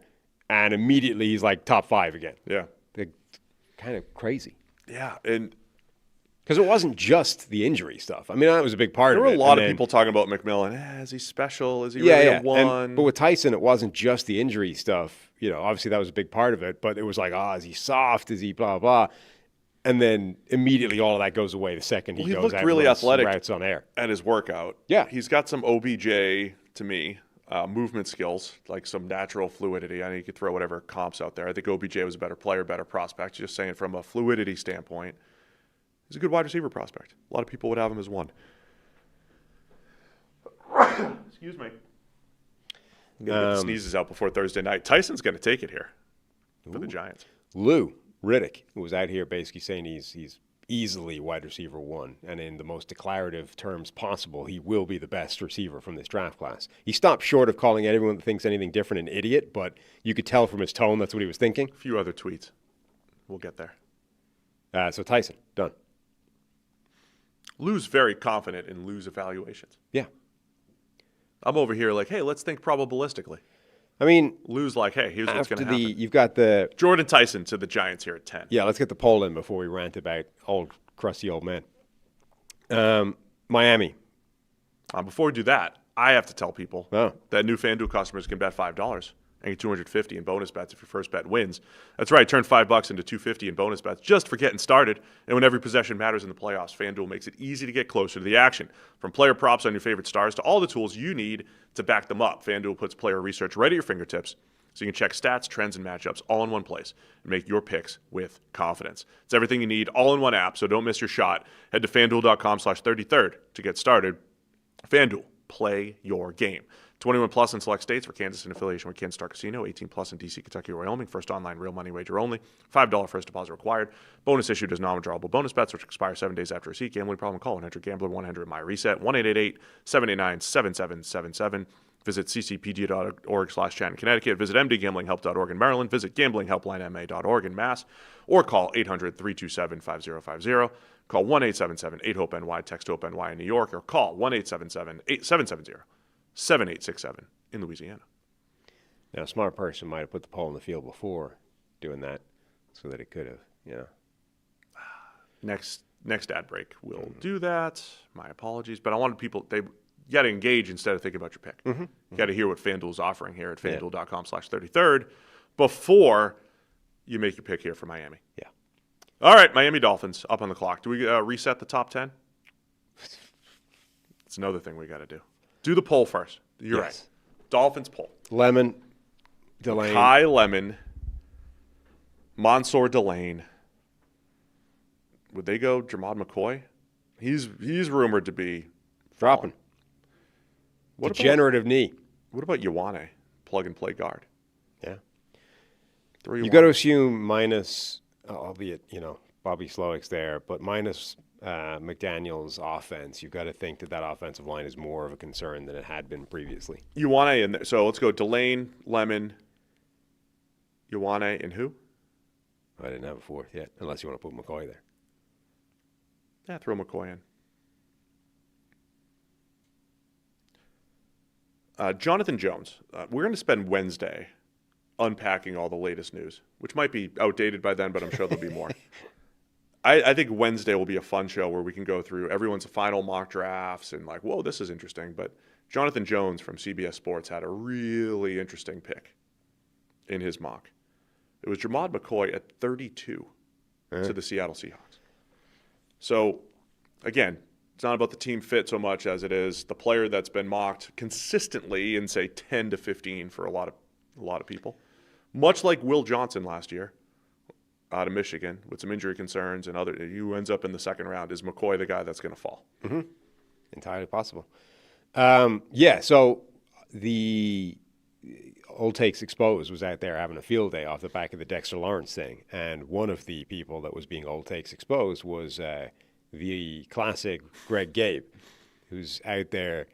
Speaker 2: and immediately he's like top 5 again.
Speaker 1: Yeah.
Speaker 2: Kind of crazy.
Speaker 1: Yeah, and
Speaker 2: because it wasn't just the injury stuff. I mean, that was a big part of it.
Speaker 1: There were a lot of people talking about McMillan. Is he special? Is he really a one?
Speaker 2: But with Tyson, it wasn't just the injury stuff. Obviously that was a big part of it. But it was like, is he soft? Is he blah, blah? And then immediately all of that goes away the second he goes
Speaker 1: looked
Speaker 2: out
Speaker 1: really
Speaker 2: and runs
Speaker 1: athletic
Speaker 2: routes on air.
Speaker 1: At his workout.
Speaker 2: Yeah.
Speaker 1: He's got some OBJ, to me, movement skills, like some natural fluidity. I know you could throw whatever comps out there. I think OBJ was a better player, better prospect. Just saying from a fluidity standpoint, he's a good wide receiver prospect. A lot of people would have him as 1. Excuse me. I'm going to get the sneezes out before Thursday night. Tyson's going to take it here for the Giants.
Speaker 2: Lou Riddick, who was out here basically saying he's easily wide receiver 1, and in the most declarative terms possible, he will be the best receiver from this draft class. He stopped short of calling anyone that thinks anything different an idiot, but you could tell from his tone that's what he was thinking.
Speaker 1: A few other tweets. We'll get there.
Speaker 2: So Tyson, done.
Speaker 1: Lou's very confident in Lou's evaluations.
Speaker 2: Yeah.
Speaker 1: I'm over here like, hey, let's think probabilistically.
Speaker 2: I mean,
Speaker 1: Lou's like, hey, here's what's going to happen.
Speaker 2: You've got the
Speaker 1: Jordan Tyson to the Giants here at 10.
Speaker 2: Yeah, let's get the poll in before we rant about old crusty old man. Miami.
Speaker 1: Before we do that, I have to tell people
Speaker 2: Oh.
Speaker 1: that new FanDuel customers can bet $5 and get $250 in bonus bets if your first bet wins. That's right, turn $5 into $250 in bonus bets just for getting started. And when every possession matters in the playoffs, FanDuel makes it easy to get closer to the action. From player props on your favorite stars to all the tools you need to back them up, FanDuel puts player research right at your fingertips so you can check stats, trends, and matchups all in one place and make your picks with confidence. It's everything you need all in one app, so don't miss your shot. Head to FanDuel.com/33rd to get started. FanDuel, play your game. 21 plus in select states for Kansas in affiliation with Kansas Star Casino. 18 plus in D.C., Kentucky, or Wyoming. First online real money wager only. $5 first deposit required. Bonus issued as non-withdrawable bonus bets, which expire 7 days after receipt. Gambling problem? Call 1-800-GAMBLER-100-MY-RESET. 1-888-789-7777. Visit ccpg.org/chat in Connecticut. Visit mdgamblinghelp.org in Maryland. Visit gamblinghelplinema.org in Mass. Or call 800-327-5050. Call 1-877-8-HOPE-NY. Text HOPE-NY in New York. Or call 1-877-770-7867 in Louisiana.
Speaker 2: Now, a smart person might have put the pole in the field before doing that so that it could have,
Speaker 1: Next ad break, we'll do that. My apologies. But I wanted people, you got to engage instead of thinking about your pick. You got to hear what FanDuel's offering here at FanDuel.com/33rd before you make your pick here for Miami.
Speaker 2: Yeah.
Speaker 1: All right, Miami Dolphins up on the clock. Do we reset the top 10? It's another thing we got to do. Do the poll first. You're right. Dolphins poll.
Speaker 2: Lemon, Delane.
Speaker 1: Kai Lemon, Mansour Delane. Would they go Jermod McCoy? He's rumored to be
Speaker 2: dropping. Degenerative knee.
Speaker 1: What about Ioane, plug-and-play guard?
Speaker 2: Yeah.
Speaker 1: You
Speaker 2: got to assume minus, albeit, Bobby Slowick's there, but minus McDaniel's offense, you've got to think that offensive line is more of a concern than it had been previously.
Speaker 1: Ioane in there. So let's go Delane, Lemon, Ioane, and who?
Speaker 2: I didn't have a fourth yet, unless you want to put McCoy there.
Speaker 1: Yeah, throw McCoy in. Jonathan Jones. We're going to spend Wednesday unpacking all the latest news, which might be outdated by then, but I'm sure there'll be more. I think Wednesday will be a fun show where we can go through everyone's final mock drafts and like, whoa, this is interesting. But Jonathan Jones from CBS Sports had a really interesting pick in his mock. It was Jermod McCoy at 32 to the Seattle Seahawks. So, again, it's not about the team fit so much as it is the player that's been mocked consistently in, say, 10 to 15 for a lot of people. Much like Will Johnson last year out of Michigan with some injury concerns and who ends up in the second round. Is McCoy the guy that's going to fall?
Speaker 2: Mm-hmm. Entirely possible. So the Old Takes Exposed was out there having a field day off the back of the Dexter Lawrence thing. And one of the people that was being Old Takes Exposed was the classic Greg Gabe, who's out there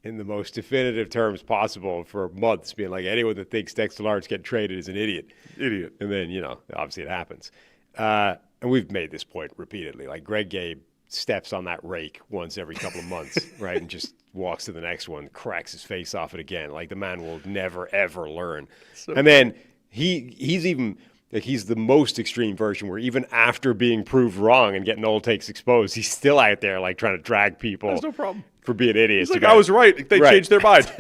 Speaker 2: in the most definitive terms possible for months, being like, anyone that thinks Dexter Lawrence getting traded is an idiot.
Speaker 1: Idiot.
Speaker 2: And then, obviously it happens. And we've made this point repeatedly. Like, Greg Gabe steps on that rake once every couple of months, right, and just walks to the next one, cracks his face off it again. Like, the man will never, ever learn. And then he's even... Like, he's the most extreme version where even after being proved wrong and getting Old Takes Exposed, he's still out there, like, trying to drag people.
Speaker 1: There's no problem.
Speaker 2: For being idiots.
Speaker 1: He's like, I was right. They changed their mind.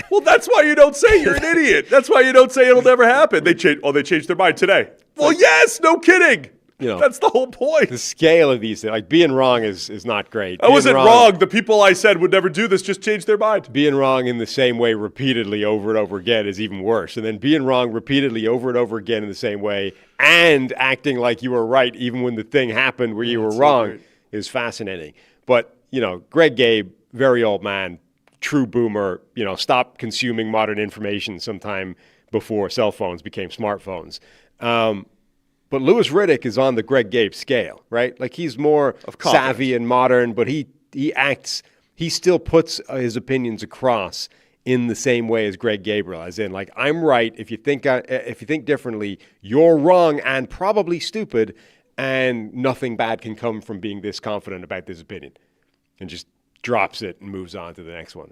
Speaker 1: Well, that's why you don't say you're an idiot. That's why you don't say it'll never happen. They changed their mind today. Well, yes, no kidding. That's the whole point.
Speaker 2: The scale of these things, like, being wrong is not great.
Speaker 1: I wasn't wrong. The people I said would never do this just changed their mind.
Speaker 2: Being wrong in the same way repeatedly over and over again is even worse. And then being wrong repeatedly over and over again in the same way and acting like you were right even when the thing happened where you were wrong is fascinating. But, Greg Gabe, very old man, true boomer, stopped consuming modern information sometime before cell phones became smartphones. But Louis Riddick is on the Greg Gabe scale, right? Like, he's more savvy and modern, but he still puts his opinions across in the same way as Greg Gabriel, as in, like, I'm right. If you think differently, you're wrong and probably stupid, and nothing bad can come from being this confident about this opinion, and just drops it and moves on to the next one.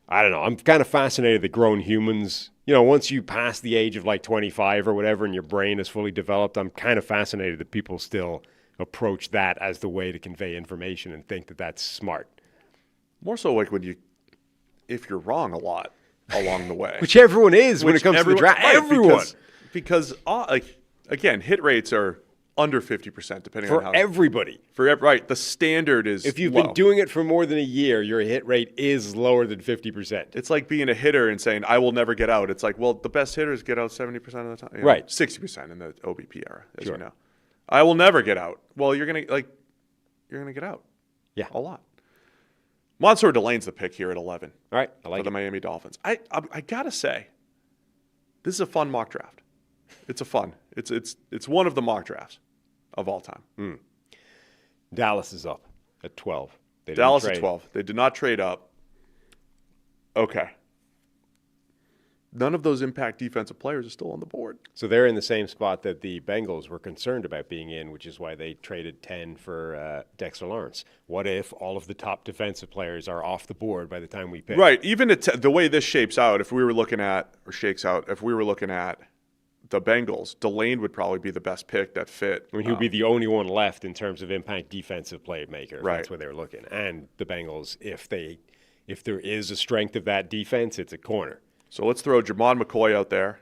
Speaker 2: I don't know. I'm kind of fascinated that grown humans, once you pass the age of like 25 or whatever and your brain is fully developed, I'm kind of fascinated that people still approach that as the way to convey information and think that that's smart.
Speaker 1: More so like if you're wrong a lot along the way.
Speaker 2: Which everyone is when it comes to the draft.
Speaker 1: Right,
Speaker 2: everyone.
Speaker 1: Because again, hit rates are under 50%, depending on how.
Speaker 2: For everybody.
Speaker 1: Right. The standard is
Speaker 2: if you've
Speaker 1: low.
Speaker 2: been doing it for more than a year, your hit rate is lower than 50%.
Speaker 1: It's like being a hitter and saying, I will never get out. It's like, well, the best hitters get out 70% of the time.
Speaker 2: Right.
Speaker 1: 60% in the OBP era, as you know. I will never get out. Well, you're going to get out.
Speaker 2: Yeah.
Speaker 1: A lot. Mansour Delane's the pick here at 11.
Speaker 2: All right. I like
Speaker 1: for the Miami Dolphins. I got to say, this is a fun mock draft. It's one of the mock drafts of all time.
Speaker 2: Dallas is up at 12.
Speaker 1: Dallas at 12. They did not trade up. Okay. None of those impact defensive players are still on the board.
Speaker 2: So they're in the same spot that the Bengals were concerned about being in, which is why they traded 10 for Dexter Lawrence. What if all of the top defensive players are off the board by the time we pick?
Speaker 1: Right. Even the way this shapes out, if we were looking at the Bengals, Delane would probably be the best pick that fit.
Speaker 2: I mean, he would be the only one left in terms of impact defensive playmaker.
Speaker 1: Right.
Speaker 2: That's where they were looking. And the Bengals, if there is a strength of that defense, it's a corner.
Speaker 1: So let's throw Jermod McCoy out there.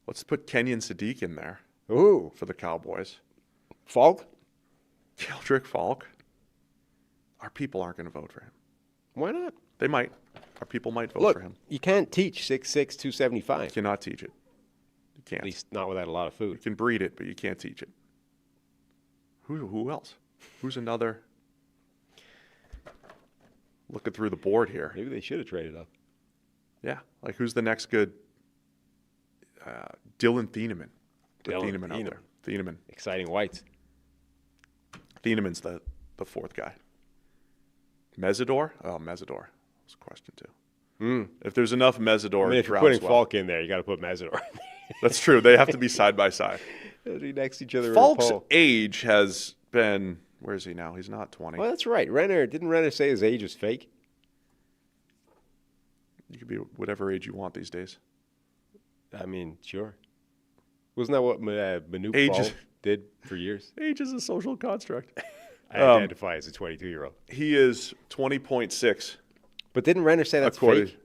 Speaker 1: Let's put Kenyon Sadiq in there
Speaker 2: Ooh.
Speaker 1: for the Cowboys.
Speaker 2: Falk?
Speaker 1: Keldrick Falk. Our people aren't going to vote for him.
Speaker 2: Why not?
Speaker 1: They might. Our people might vote for him.
Speaker 2: You can't teach 6'6", 275.
Speaker 1: You cannot teach it. You can't.
Speaker 2: At least not without a lot of food.
Speaker 1: You can breed it, but you can't teach it. Who else? Who's another? Looking through the board here.
Speaker 2: Maybe they should have traded up.
Speaker 1: Yeah. Like, who's the next good? Dylan Thieneman. Thieneman out there. Thieneman.
Speaker 2: Exciting whites.
Speaker 1: Thieneman's the fourth guy. Mesidor? Oh, Mesidor. That's a question, too. If there's enough Mesidor,
Speaker 2: if you're putting Falk in there, you got to put Mesidor.
Speaker 1: That's true. They have to be side by side.
Speaker 2: They'll be next to each other.
Speaker 1: Falk's age has been. Where is he now? He's not 20.
Speaker 2: Well, that's right. Didn't Renner say his age was fake?
Speaker 1: You could be whatever age you want these days.
Speaker 2: I mean, sure. Wasn't that what Manute Ball did for years?
Speaker 1: Age is a social construct.
Speaker 2: I identify as a 22-year-old.
Speaker 1: He is 20.6.
Speaker 2: But didn't Renner say that's fake?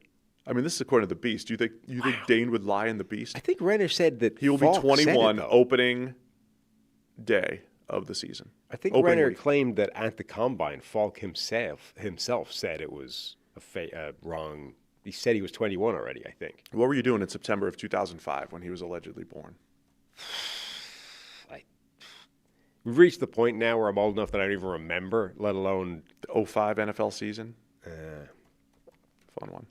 Speaker 1: I mean, this is according to the Beast. Do you think Dane would lie in the Beast?
Speaker 2: I think Renner said that
Speaker 1: he will be 21 opening day of the season.
Speaker 2: I think Renner claimed that at the combine, Falk himself said it was wrong. He said he was 21 already, I think.
Speaker 1: What were you doing in September of 2005 when he was allegedly born?
Speaker 2: We've reached the point now where I'm old enough that I don't even remember, let alone
Speaker 1: the 05 NFL season. Fun one.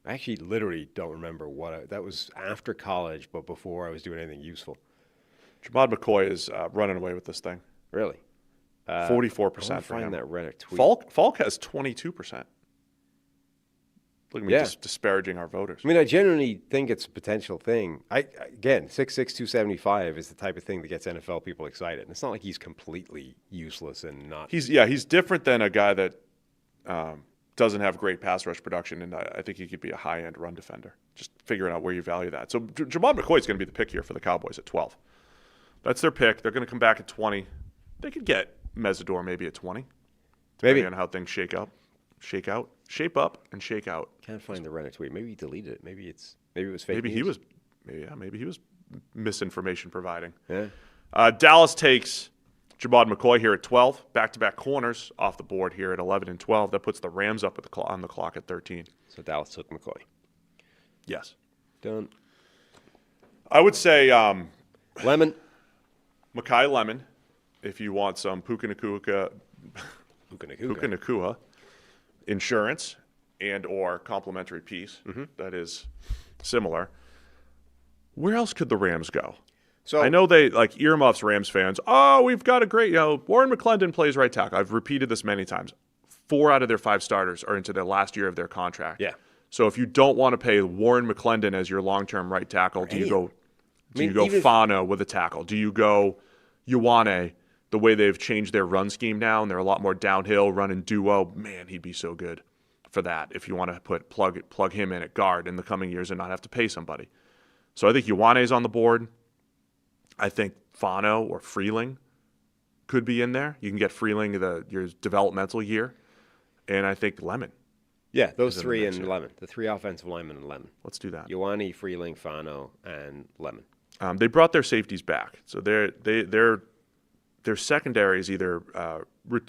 Speaker 2: I actually literally don't remember that was after college, but before I was doing anything useful.
Speaker 1: Jamad McCoy is running away with this thing.
Speaker 2: Really?
Speaker 1: 44% for him.
Speaker 2: That Renner tweet.
Speaker 1: Falk has 22%. Look at me just disparaging our voters.
Speaker 2: I mean, I genuinely think it's a potential thing. Again, 6'6", 275 is the type of thing that gets NFL people excited. And it's not like he's completely useless and not.
Speaker 1: He's different than a guy that doesn't have great pass rush production, and I think he could be a high-end run defender. Just figuring out where you value that. So Jamad McCoy is going to be the pick here for the Cowboys at 12. That's their pick. They're going to come back at 20. They could get Mesidor maybe at 20. Maybe on how things shape up and shake out.
Speaker 2: Can't find the Renner tweet. Maybe he deleted it. Maybe it was fake.
Speaker 1: Maybe news. Maybe he was misinformation providing.
Speaker 2: Yeah.
Speaker 1: Dallas takes Jamad McCoy here at 12. Back-to-back corners off the board here at 11 and 12. That puts the Rams up on the clock at 13.
Speaker 2: So Dallas took McCoy.
Speaker 1: Yes.
Speaker 2: Done.
Speaker 1: I would say
Speaker 2: Lemon.
Speaker 1: Mekhi Lemon, if you want some Puka Nacua insurance and or complimentary piece that is similar. Where else could the Rams go? So I know they like earmuffs Rams fans. Oh, we've got a great, Warren McClendon plays right tackle. I've repeated this many times. 4 out of their 5 starters are into their last year of their contract.
Speaker 2: Yeah.
Speaker 1: So if you don't want to pay Warren McClendon as your long-term right tackle, do you go Fano with a tackle? Do you go Ioane, the way they've changed their run scheme now, and they're a lot more downhill, running duo? Man, he'd be so good for that if you want to plug him in at guard in the coming years and not have to pay somebody. So I think Ioane's on the board. I think Fano or Freeling could be in there. You can get Freeling your developmental year. And I think Lemon.
Speaker 2: Yeah, those 3 and Lemon. The 3 offensive linemen and Lemon.
Speaker 1: Let's do that.
Speaker 2: Ioane, Freeling, Fano, and Lemon.
Speaker 1: They brought their safeties back. So their secondary is either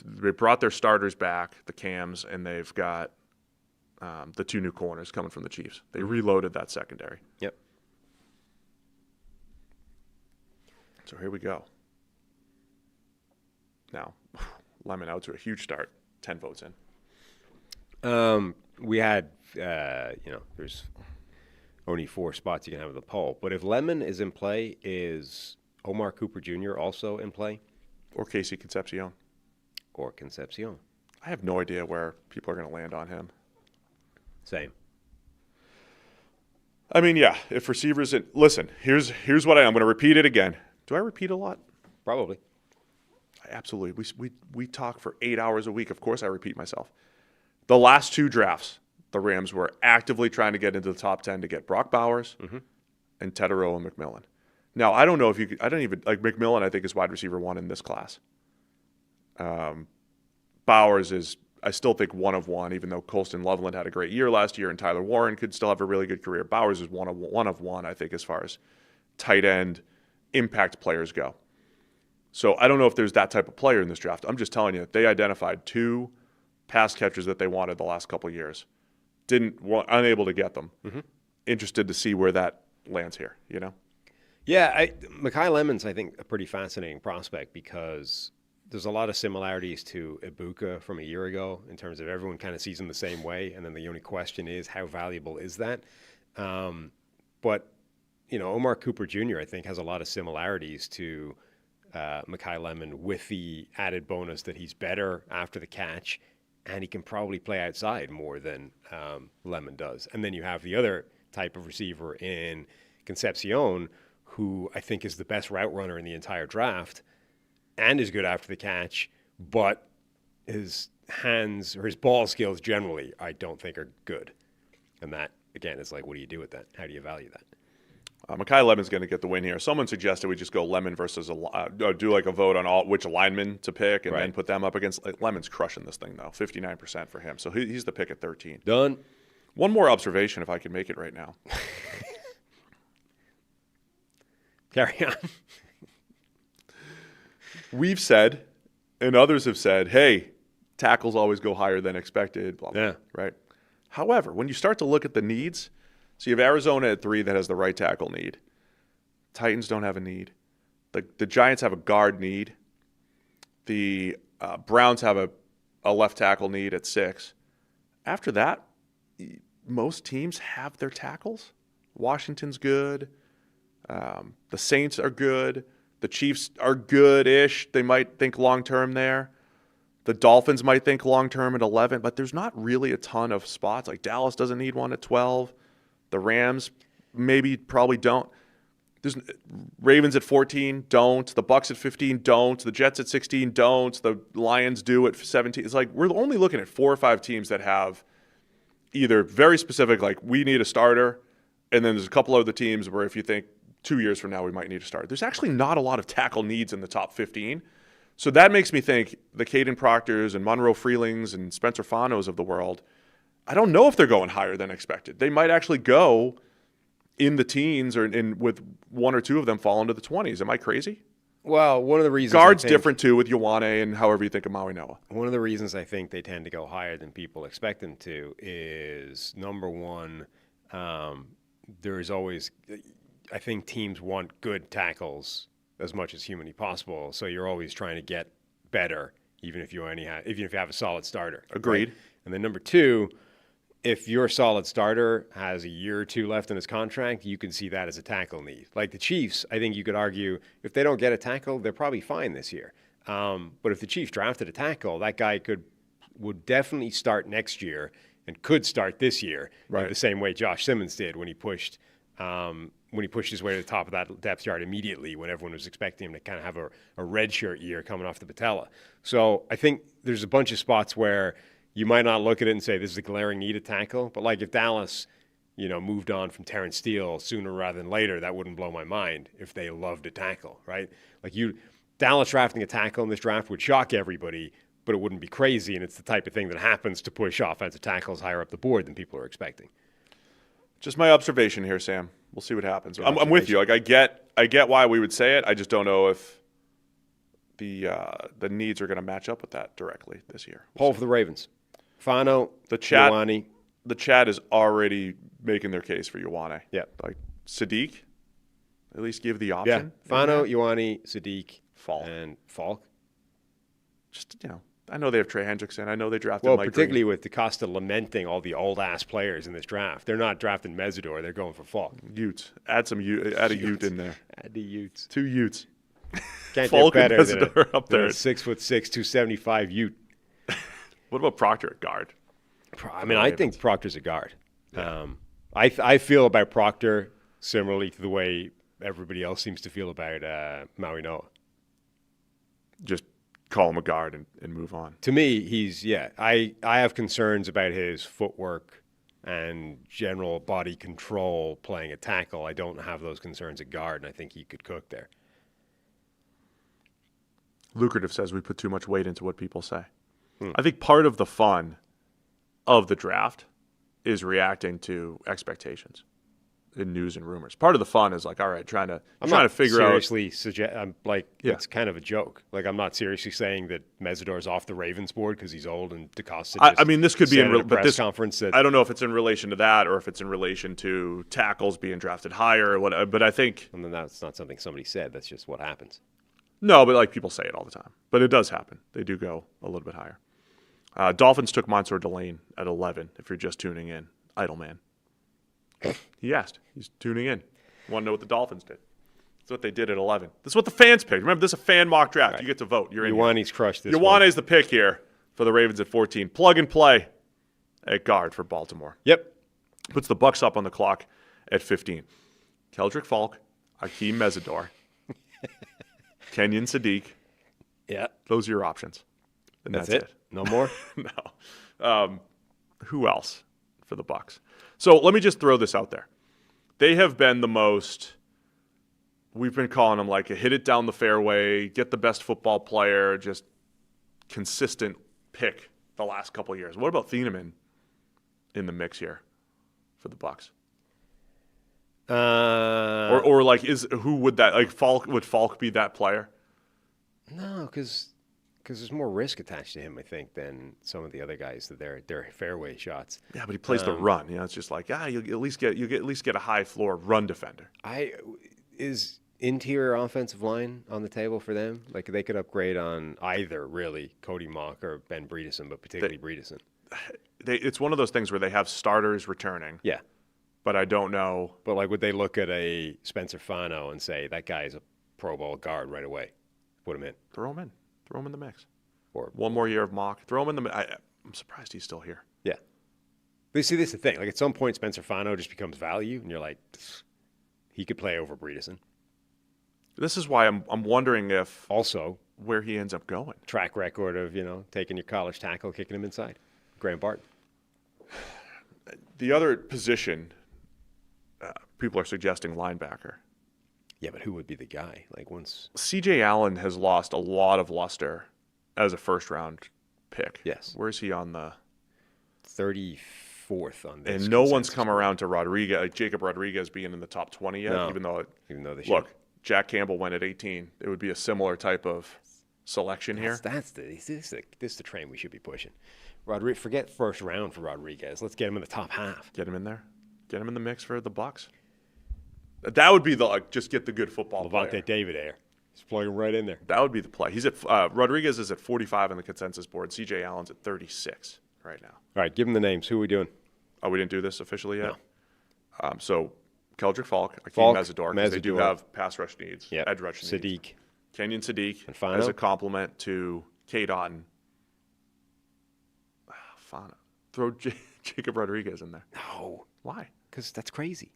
Speaker 1: they brought their starters back, the Cams, and they've got the 2 new corners coming from the Chiefs. They reloaded that secondary.
Speaker 2: Yep.
Speaker 1: So here we go. Now, Lemon out to a huge start. 10 votes in.
Speaker 2: We had, there's only 4 spots you can have in the poll. But if Lemon is in play, is Omar Cooper Jr. also in play?
Speaker 1: Or Casey Concepcion. I have no idea where people are going to land on him.
Speaker 2: Same.
Speaker 1: I mean, yeah, if receivers – listen, here's what I'm going to repeat it again. Do I repeat a lot?
Speaker 2: Probably.
Speaker 1: Absolutely. We talk for 8 hours a week. Of course I repeat myself. The last 2 drafts, the Rams were actively trying to get into the top 10 to get Brock Bowers and Tetero and McMillan. Now, I don't know if you could – I don't even – like McMillan I think is wide receiver 1 in this class. Bowers is – I still think 1 of 1, even though Colston Loveland had a great year last year and Tyler Warren could still have a really good career. Bowers is one of one, I think, as far as tight end impact players go. So I don't know if there's that type of player in this draft. I'm just telling you, they identified 2 pass catchers that they wanted the last couple of years. Unable to get them. Mm-hmm. Interested to see where that lands here, you know?
Speaker 2: Yeah, Mekhi Lemon's, I think, a pretty fascinating prospect because there's a lot of similarities to Ibuka from a year ago in terms of everyone kind of sees him the same way, and then the only question is how valuable is that? But, Omar Cooper Jr., I think, has a lot of similarities to Mekhi Lemon with the added bonus that he's better after the catch, and he can probably play outside more than Lemon does. And then you have the other type of receiver in Concepcion, who I think is the best route runner in the entire draft and is good after the catch, but his hands or his ball skills generally I don't think are good. And that, again, is like, what do you do with that? How do you value that?
Speaker 1: Mekhi Lemon's going to get the win here. Someone suggested we just go Lemon versus do like a vote on which linemen to pick and then put them up against. Lemon's crushing this thing, though, 59% for him. So he's the pick at 13.
Speaker 2: Done.
Speaker 1: One more observation, if I can make it right now.
Speaker 2: Carry on.
Speaker 1: We've said, and others have said, hey, tackles always go higher than expected, blah, blah, right? However, when you start to look at the needs, so you have Arizona at 3 that has the right tackle need. Titans don't have a need. The Giants have a guard need. The Browns have a left tackle need at 6. After that, most teams have their tackles. Washington's good. The Saints are good. The Chiefs are good-ish. They might think long-term there. The Dolphins might think long-term at 11, but there's not really a ton of spots. Like Dallas doesn't need one at 12. The Rams probably don't. There's Ravens at 14, don't. The Bucs at 15, don't. The Jets at 16, don't. The Lions do at 17. It's like we're only looking at 4 or 5 teams that have either very specific, like we need a starter, and then there's a couple other teams where if you think 2 years from now we might need a starter. There's actually not a lot of tackle needs in the top 15. So that makes me think the Caden Proctors and Monroe Freelings and Spencer Fanos of the world, I don't know if they're going higher than expected. They might actually go in the teens or with 1 or 2 of them fall into the 20s. Am I crazy?
Speaker 2: Well, one of the reasons
Speaker 1: guard's different too with Ioane and however you think of Maui Noah.
Speaker 2: One of the reasons I think they tend to go higher than people expect them to is, number one, there is always, I think teams want good tackles as much as humanly possible. So you're always trying to get better, even if you have a solid starter.
Speaker 1: Agreed.
Speaker 2: Right? And then number 2, if your solid starter has a year or 2 left in his contract, you can see that as a tackle need. Like the Chiefs, I think you could argue if they don't get a tackle, they're probably fine this year. But if the Chiefs drafted a tackle, that guy would definitely start next year and could start this year, right, the same way Josh Simmons did when he pushed his way to the top of that depth chart immediately when everyone was expecting him to kind of have a redshirt year coming off the patella. So I think there's a bunch of spots where you might not look at it and say this is a glaring need to tackle, but like if Dallas, moved on from Terrence Steele sooner rather than later, that wouldn't blow my mind if they loved a tackle, right? Like Dallas drafting a tackle in this draft would shock everybody, but it wouldn't be crazy, and it's the type of thing that happens to push offensive tackles higher up the board than people are expecting.
Speaker 1: Just my observation here, Sam. We'll see what happens. I'm with you. Like I get why we would say it. I just don't know if the needs are going to match up with that directly this year.
Speaker 2: Poll for the Ravens. Fano,
Speaker 1: Ioane. The chat is already making their case for Ioane.
Speaker 2: Yeah.
Speaker 1: Like Sadiq, at least give the option.
Speaker 2: Yeah. Fano, Ioane, Sadiq,
Speaker 1: Falk.
Speaker 2: And Falk.
Speaker 1: Just, I know they have Trey Hendrickson. I know they drafted Mike
Speaker 2: particularly
Speaker 1: Green.
Speaker 2: With DaCosta lamenting all the old-ass players in this draft. They're not drafting Mesidor. They're going for Falk.
Speaker 1: Utes. Add a Ute in there.
Speaker 2: Add the Utes.
Speaker 1: 2 Utes.
Speaker 2: Can't
Speaker 1: Falk
Speaker 2: get better
Speaker 1: and Mesidor up there.
Speaker 2: Than a 6'6", 275 Ute.
Speaker 1: What about Proctor at guard?
Speaker 2: I think Proctor's a guard.
Speaker 1: Yeah.
Speaker 2: I feel about Proctor similarly to the way everybody else seems to feel about Maui Noah.
Speaker 1: Just call him a guard and move on.
Speaker 2: To me, I have concerns about his footwork and general body control playing a tackle. I don't have those concerns at guard, and I think he could cook there.
Speaker 1: Lucrative says we put too much weight into what people say. I think part of the fun of the draft is reacting to expectations. in news and rumors. Part of the fun is like, all right, trying to figure out.
Speaker 2: I'm like, it's kind of a joke. Like, I'm not seriously saying that Mesidor's off the Ravens board because he's old and DeCosta.
Speaker 1: I mean, this could be in
Speaker 2: press conference. That,
Speaker 1: I don't know if it's in relation to that or if it's in relation to tackles being drafted higher or what. But I think,
Speaker 2: and then that's not something somebody said. That's just what happens.
Speaker 1: No, but like people say it all the time. But it does happen. They do go a little bit higher. Dolphins took Mansour Delane at 11. If you're just tuning in, idle man. He asked. He's tuning in. Want to know what the Dolphins did? That's what they did at 11. This is what the fans picked. Remember, this is a fan mock draft. Right. You get to vote. You're in.
Speaker 2: Ioane's crushed this.
Speaker 1: Ioane's the pick here for the Ravens at 14. Plug and play at guard for Baltimore.
Speaker 2: Yep.
Speaker 1: Puts the Bucs up on the clock at 15. Keldrick Falk, Akeem Mesidor, Kenyon Sadiq.
Speaker 2: Yeah.
Speaker 1: Those are your options. And that's it.
Speaker 2: No more?
Speaker 1: No. Who else for the Bucs? So let me just throw this out there. They have been the most, we've been calling them like a hit it down the fairway, get the best football player, just consistent pick the last couple of years. What about Thieneman in the mix here for the Bucs? Or like who would that, like would Falk be that player?
Speaker 2: No, because there's more risk attached to him, I think, than some of the other guys that they're fairway shots.
Speaker 1: Yeah, but he plays the run. You know, it's just like you at least get a high floor run defender.
Speaker 2: Is interior offensive line on the table for them? Like they could upgrade on either really Cody Mock or Ben Bredeson, but particularly Bredeson.
Speaker 1: It's one of those things where they have starters returning.
Speaker 2: Yeah,
Speaker 1: but I don't know.
Speaker 2: But like, would they look at a Spencer Fano and say that guy is a Pro Bowl guard right away? Put him in.
Speaker 1: Throw him in. Throw him in the mix.
Speaker 2: Or
Speaker 1: one more year of Mock. Throw him in the. I'm surprised he's still here.
Speaker 2: Yeah. But see, this is the thing. Like at some point, Spencer Fano just becomes value, and you're like, he could play over Bredeson.
Speaker 1: This is why I'm wondering if
Speaker 2: also
Speaker 1: where he ends up going.
Speaker 2: Track record of taking your college tackle, kicking him inside. Graham Barton.
Speaker 1: The other position, people are suggesting linebacker.
Speaker 2: Yeah, but who would be the guy? Like once
Speaker 1: C.J. Allen has lost a lot of luster as a first-round pick.
Speaker 2: Yes.
Speaker 1: Where is he on the
Speaker 2: 34th on this?
Speaker 1: And no one's come around to Rodriguez, like Jacob Rodriguez being in the top 20 yet.
Speaker 2: No,
Speaker 1: even though
Speaker 2: they should.
Speaker 1: Look, Jack Campbell went at 18. It would be a similar type of selection here.
Speaker 2: This is the train we should be pushing. Forget first round for Rodriguez. Let's get him in the top half.
Speaker 1: Get him in there. Get him in the mix for the Bucs. That would be just get the good football
Speaker 2: Levante
Speaker 1: player.
Speaker 2: David Ayer. Just plug him right in there.
Speaker 1: That would be the play. He's at Rodriguez is at 45 on the consensus board. C.J. Allen's at 36 right now.
Speaker 2: All right, give him the names. Who are we doing?
Speaker 1: Oh, we didn't do this officially yet?
Speaker 2: No.
Speaker 1: So Keldrick Falk, Akeem Mesidor, because they do
Speaker 2: Mesidor.
Speaker 1: have pass rush needs,
Speaker 2: Yep.
Speaker 1: edge rush needs.
Speaker 2: Sadiq.
Speaker 1: Kenyon Sadiq
Speaker 2: And Fano?
Speaker 1: as a complement to Kate Otten. Fano. Throw Jacob Rodriguez in there.
Speaker 2: No.
Speaker 1: Why?
Speaker 2: Because that's crazy.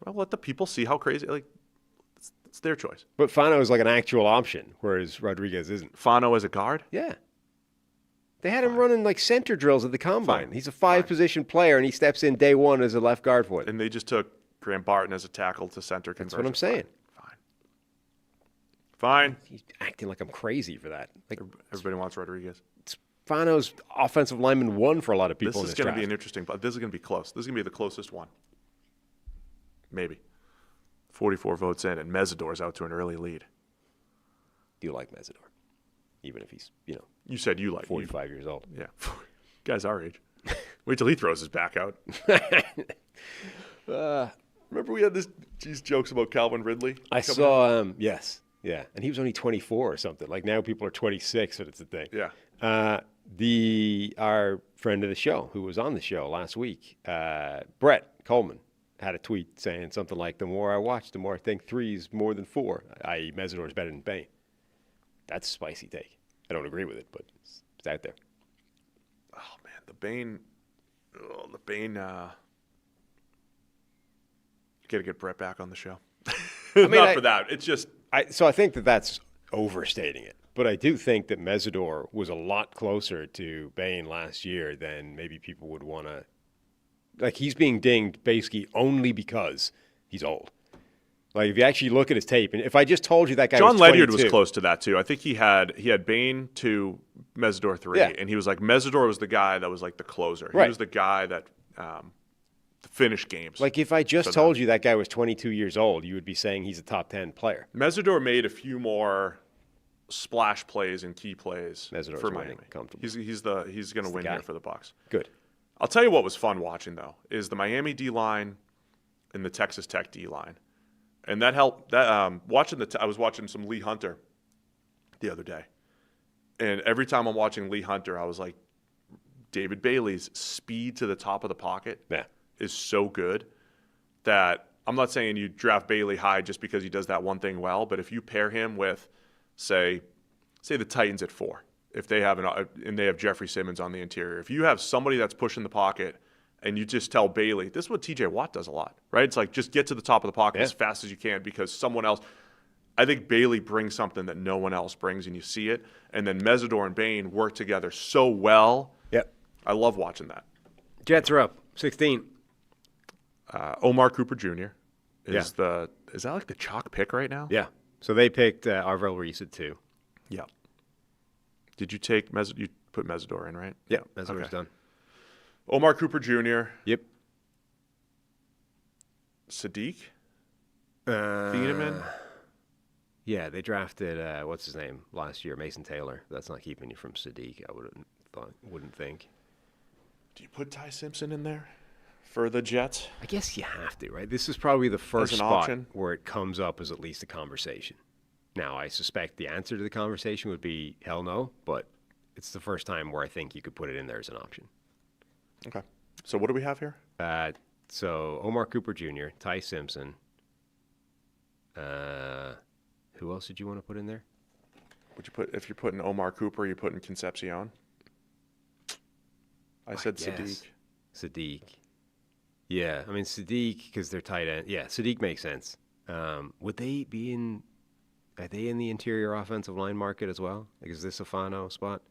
Speaker 1: Well, let the people see how crazy. Like, it's their choice.
Speaker 2: But Fano is like an actual option, whereas Rodriguez isn't.
Speaker 1: Fano as a guard?
Speaker 2: Yeah. They had him running like center drills at the combine. He's a five-position player, and he steps in day one as a left guard for them.
Speaker 1: And they just took Graham Barton as a tackle to center conversion.
Speaker 2: That's what I'm saying.
Speaker 1: Fine.
Speaker 2: He's acting like I'm crazy for that. Like
Speaker 1: everybody wants Rodriguez.
Speaker 2: Fano's offensive lineman one for a lot of people.
Speaker 1: This is going to be an interesting. This is going to be close. This is going to be the closest one. Maybe. 44 votes in, and Mesidor's out to an early lead.
Speaker 2: Do you like Mesidor? Even if he's,
Speaker 1: You said you like
Speaker 2: 45 years old.
Speaker 1: Yeah. Guy's our age. Wait till he throws his back out. Remember we had these jokes about Calvin Ridley?
Speaker 2: I saw yes. Yeah. And he was only 24 or something. Like now people are 26, but it's a thing.
Speaker 1: Yeah.
Speaker 2: Our friend of the show who was on the show last week, Brett Coleman, had a tweet saying something like, the more I watch, the more I think 3 is more than 4, i.e. Mesidor is better than Bain. That's a spicy take. I don't agree with it, but it's out there.
Speaker 1: Oh, man. The Bain, you got to get Brett back on the show. Not for that. It's just.
Speaker 2: So I think that's overstating it. But I do think that Mesidor was a lot closer to Bain last year than maybe people would want to. Like, he's being dinged basically only because he's old. Like, if you actually look at his tape, and if I just told you that guy
Speaker 1: John
Speaker 2: was
Speaker 1: Ledyard
Speaker 2: 22,
Speaker 1: was close to that, too. I think he had Bain 2, Mesidor 3,
Speaker 2: Yeah.
Speaker 1: and he was like, Mesidor was the guy that was like the closer.
Speaker 2: Right.
Speaker 1: He was the guy that finish games.
Speaker 2: Like if I just told you that guy was 22 years old, you would be saying he's a top 10 player.
Speaker 1: Mesidor made a few more splash plays and key plays for Miami. He's going to win here for the Bucs.
Speaker 2: Good.
Speaker 1: I'll tell you what was fun watching though is the Miami D line and the Texas Tech D line, and that helped. That I was watching some Lee Hunter the other day, and every time I'm watching Lee Hunter, I was like, David Bailey's speed to the top of the pocket is so good that I'm not saying you draft Bailey high just because he does that one thing well, but if you pair him with, say the Titans at 4, if they have and they have Jeffrey Simmons on the interior, if you have somebody that's pushing the pocket and you just tell Bailey, this is what TJ Watt does a lot, right? It's like just get to the top of the pocket as fast as you can because someone else. I think Bailey brings something that no one else brings, and you see it. And then Mesidor and Bain work together so well.
Speaker 2: Yep.
Speaker 1: I love watching that.
Speaker 2: Jets are up 16.
Speaker 1: Omar Cooper Jr. is that like the chalk pick right now?
Speaker 2: Yeah. So they picked Arvell Reese at 2.
Speaker 1: Yeah. Did you take you put Mesidor in, right?
Speaker 2: Yeah, Mesidor's done.
Speaker 1: Omar Cooper Jr.
Speaker 2: Yep.
Speaker 1: Sadiq? Thiedemann?
Speaker 2: Yeah, they drafted what's his name last year, Mason Taylor. That's not keeping you from Sadiq. I wouldn't think.
Speaker 1: Do you put Ty Simpson in there for the Jets?
Speaker 2: I guess you have to, right? This is probably the first spot where it comes up as at least a conversation. Now, I suspect the answer to the conversation would be hell no, but it's the first time where I think you could put it in there as an option.
Speaker 1: Okay. So what do we have here?
Speaker 2: So Omar Cooper Jr., Ty Simpson. Who else did you want to put in there?
Speaker 1: Would you put if you're putting Omar Cooper, you're putting Concepcion? I said Sadiq.
Speaker 2: Sadiq. Yeah, I mean Sadiq because they're tight end. Yeah, Sadiq makes sense. Would they be in? Are they in the interior offensive line market as well? Like, is this a Fano spot?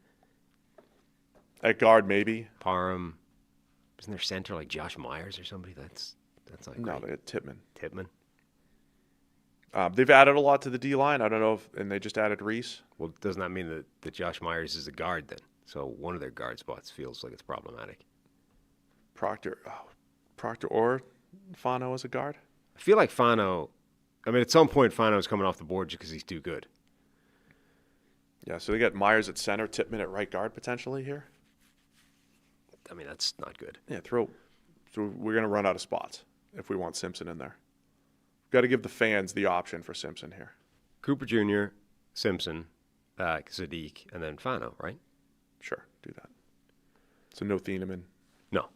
Speaker 1: At guard, maybe.
Speaker 2: Parham. Isn't there center like Josh Myers or somebody? That's not great.
Speaker 1: No, they got Tippmann. They've added a lot to the D line. I don't know and they just added Reese.
Speaker 2: Well, doesn't that mean that Josh Myers is a guard then? So one of their guard spots feels like it's problematic.
Speaker 1: Proctor or Fano as a guard?
Speaker 2: I feel like Fano. I mean, at some point, Fano's coming off the board just because he's too good.
Speaker 1: Yeah, so they got Myers at center, Tippmann at right guard potentially here.
Speaker 2: I mean, that's not good.
Speaker 1: Yeah, So we're going to run out of spots if we want Simpson in there. Got to give the fans the option for Simpson here.
Speaker 2: Cooper Jr., Simpson, Sadiq, and then Fano, right?
Speaker 1: Sure, do that. So no Thieneman.
Speaker 2: No.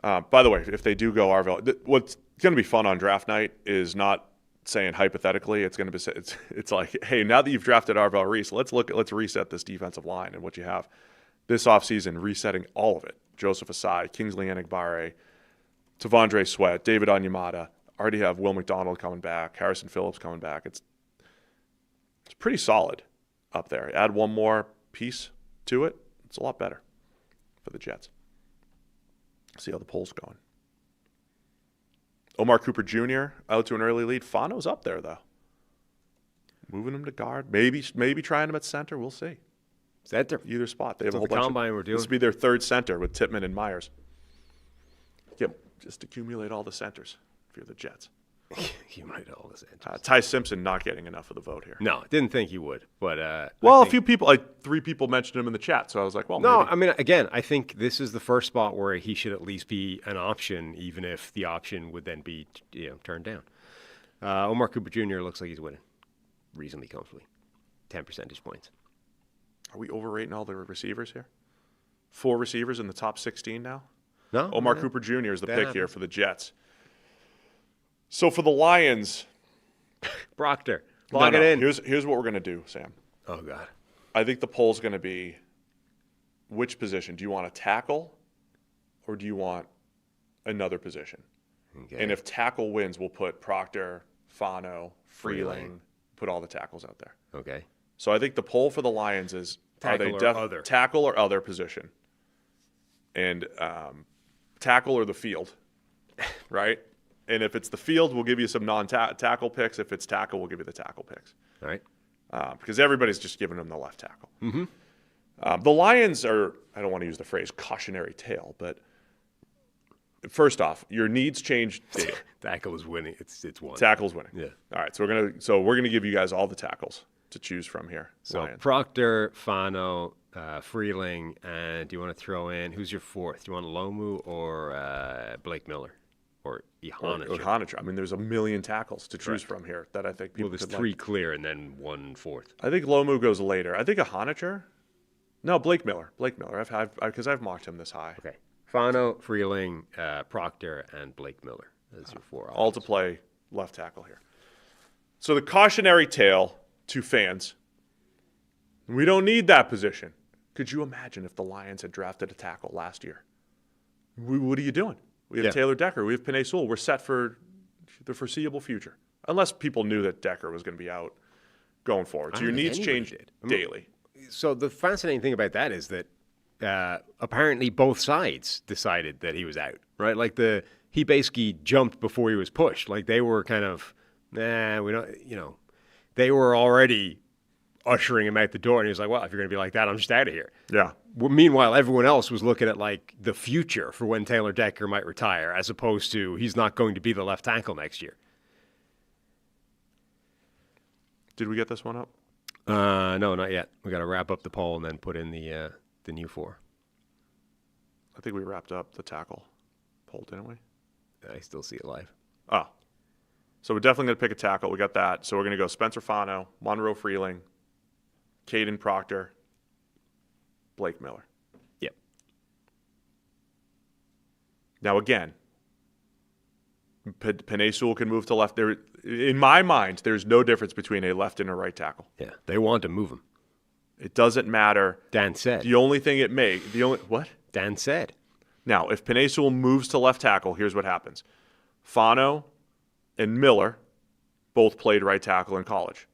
Speaker 1: By the way, if they do go Arvell, what's going to be fun on draft night is not saying hypothetically. It's going to be it's like, hey, now that you've drafted Arvell Reese, let's reset this defensive line and what you have this offseason, resetting all of it. Joseph Asai, Kingsley Enagbare, Tavondre Sweat, David Onyemata. Already have Will McDonald coming back, Harrison Phillips coming back. It's pretty solid up there. Add one more piece to it, it's a lot better for the Jets. See how the poll's going. Omar Cooper Jr. out to an early lead. Fano's up there though. Moving him to guard, maybe trying him at center. We'll see.
Speaker 2: Center,
Speaker 1: either spot. They have a whole
Speaker 2: bunch combine we're doing.
Speaker 1: This will be their third center with Tippmann and Myers. Yep, just accumulate all the centers if you're the Jets.
Speaker 2: Accumulate all the centers.
Speaker 1: Ty Simpson not getting enough of the vote here.
Speaker 2: No, didn't think he would, but
Speaker 1: a few people, like 3 people, mentioned him in the chat, so I was like, well,
Speaker 2: no.
Speaker 1: Maybe.
Speaker 2: I mean, again, I think this is the first spot where he should at least be an option, even if the option would then be turned down. Omar Cooper Jr. looks like he's winning reasonably comfortably, 10 percentage points.
Speaker 1: Are we overrating all the receivers here? 4 receivers in the top 16 now?
Speaker 2: No.
Speaker 1: Omar Cooper Jr. is the pick here for the Jets. So for the Lions,
Speaker 2: Proctor, log it in.
Speaker 1: Here's what we're going to do, Sam.
Speaker 2: Oh, God.
Speaker 1: I think the poll's going to be, which position? Do you want a tackle or do you want another position? Okay. And if tackle wins, we'll put Proctor, Fano, Freeling, put all the tackles out there.
Speaker 2: Okay.
Speaker 1: So I think the poll for the Lions is,
Speaker 2: tackle
Speaker 1: or other position? And tackle or the field, right? And if it's the field, we'll give you some non-tackle picks. If it's tackle, we'll give you the tackle picks.
Speaker 2: All right.
Speaker 1: Because everybody's just giving them the left tackle.
Speaker 2: Mm-hmm.
Speaker 1: The Lions are, I don't want to use the phrase cautionary tale, but First off, your needs change daily.
Speaker 2: Tackle is winning. It's one.
Speaker 1: Tackle's winning.
Speaker 2: Yeah.
Speaker 1: All right, so we're gonna give you guys all the tackles to choose from here.
Speaker 2: So
Speaker 1: Lions.
Speaker 2: Proctor, Fano, Freeling, and do you want to throw in who's your fourth? Do you want Lomu or Blake Miller or Ihanacher?
Speaker 1: I mean, there's a million tackles to choose from here that I think people.
Speaker 2: Well, there's three clear and then one fourth.
Speaker 1: I think Lomu goes later. I think Ihanacher. No, Blake Miller. Because I've mocked him this high.
Speaker 2: Okay. Fano, Freeling, Proctor, and Blake Miller. Those are four.
Speaker 1: All to play left tackle here. So the cautionary tale to fans: we don't need that position. Could you imagine if the Lions had drafted a tackle last year? What are you doing? We have Taylor Decker. We have Penei Sewell. We're set for the foreseeable future. Unless people knew that Decker was going to be out going forward. So your needs change daily.
Speaker 2: So the fascinating thing about that is that apparently both sides decided that he was out, right? Like he basically jumped before he was pushed. Like they were kind of, we don't, they were already ushering him out the door, and he was like, well, if you're going to be like that, I'm just out of here.
Speaker 1: Yeah.
Speaker 2: Meanwhile, everyone else was looking at like the future for when Taylor Decker might retire, as opposed to he's not going to be the left tackle next year.
Speaker 1: Did we get this one up?
Speaker 2: No, not yet. We got to wrap up the poll and then put in the new four.
Speaker 1: I think we wrapped up the tackle poll, didn't we?
Speaker 2: I still see it live.
Speaker 1: Oh. So we're definitely going to pick a tackle. We got that. So we're going to go Spencer Fano, Monroe Freeling, Caden Proctor, Blake Miller.
Speaker 2: Yep.
Speaker 1: Now, again, Penei Sewell can move to left. There, in my mind, there's no difference between a left and a right tackle.
Speaker 2: Yeah, they want to move him.
Speaker 1: It doesn't matter.
Speaker 2: Dan said.
Speaker 1: The only thing what?
Speaker 2: Dan said.
Speaker 1: Now, if Penei Sewell moves to left tackle, here's what happens. Fano and Miller both played right tackle in college.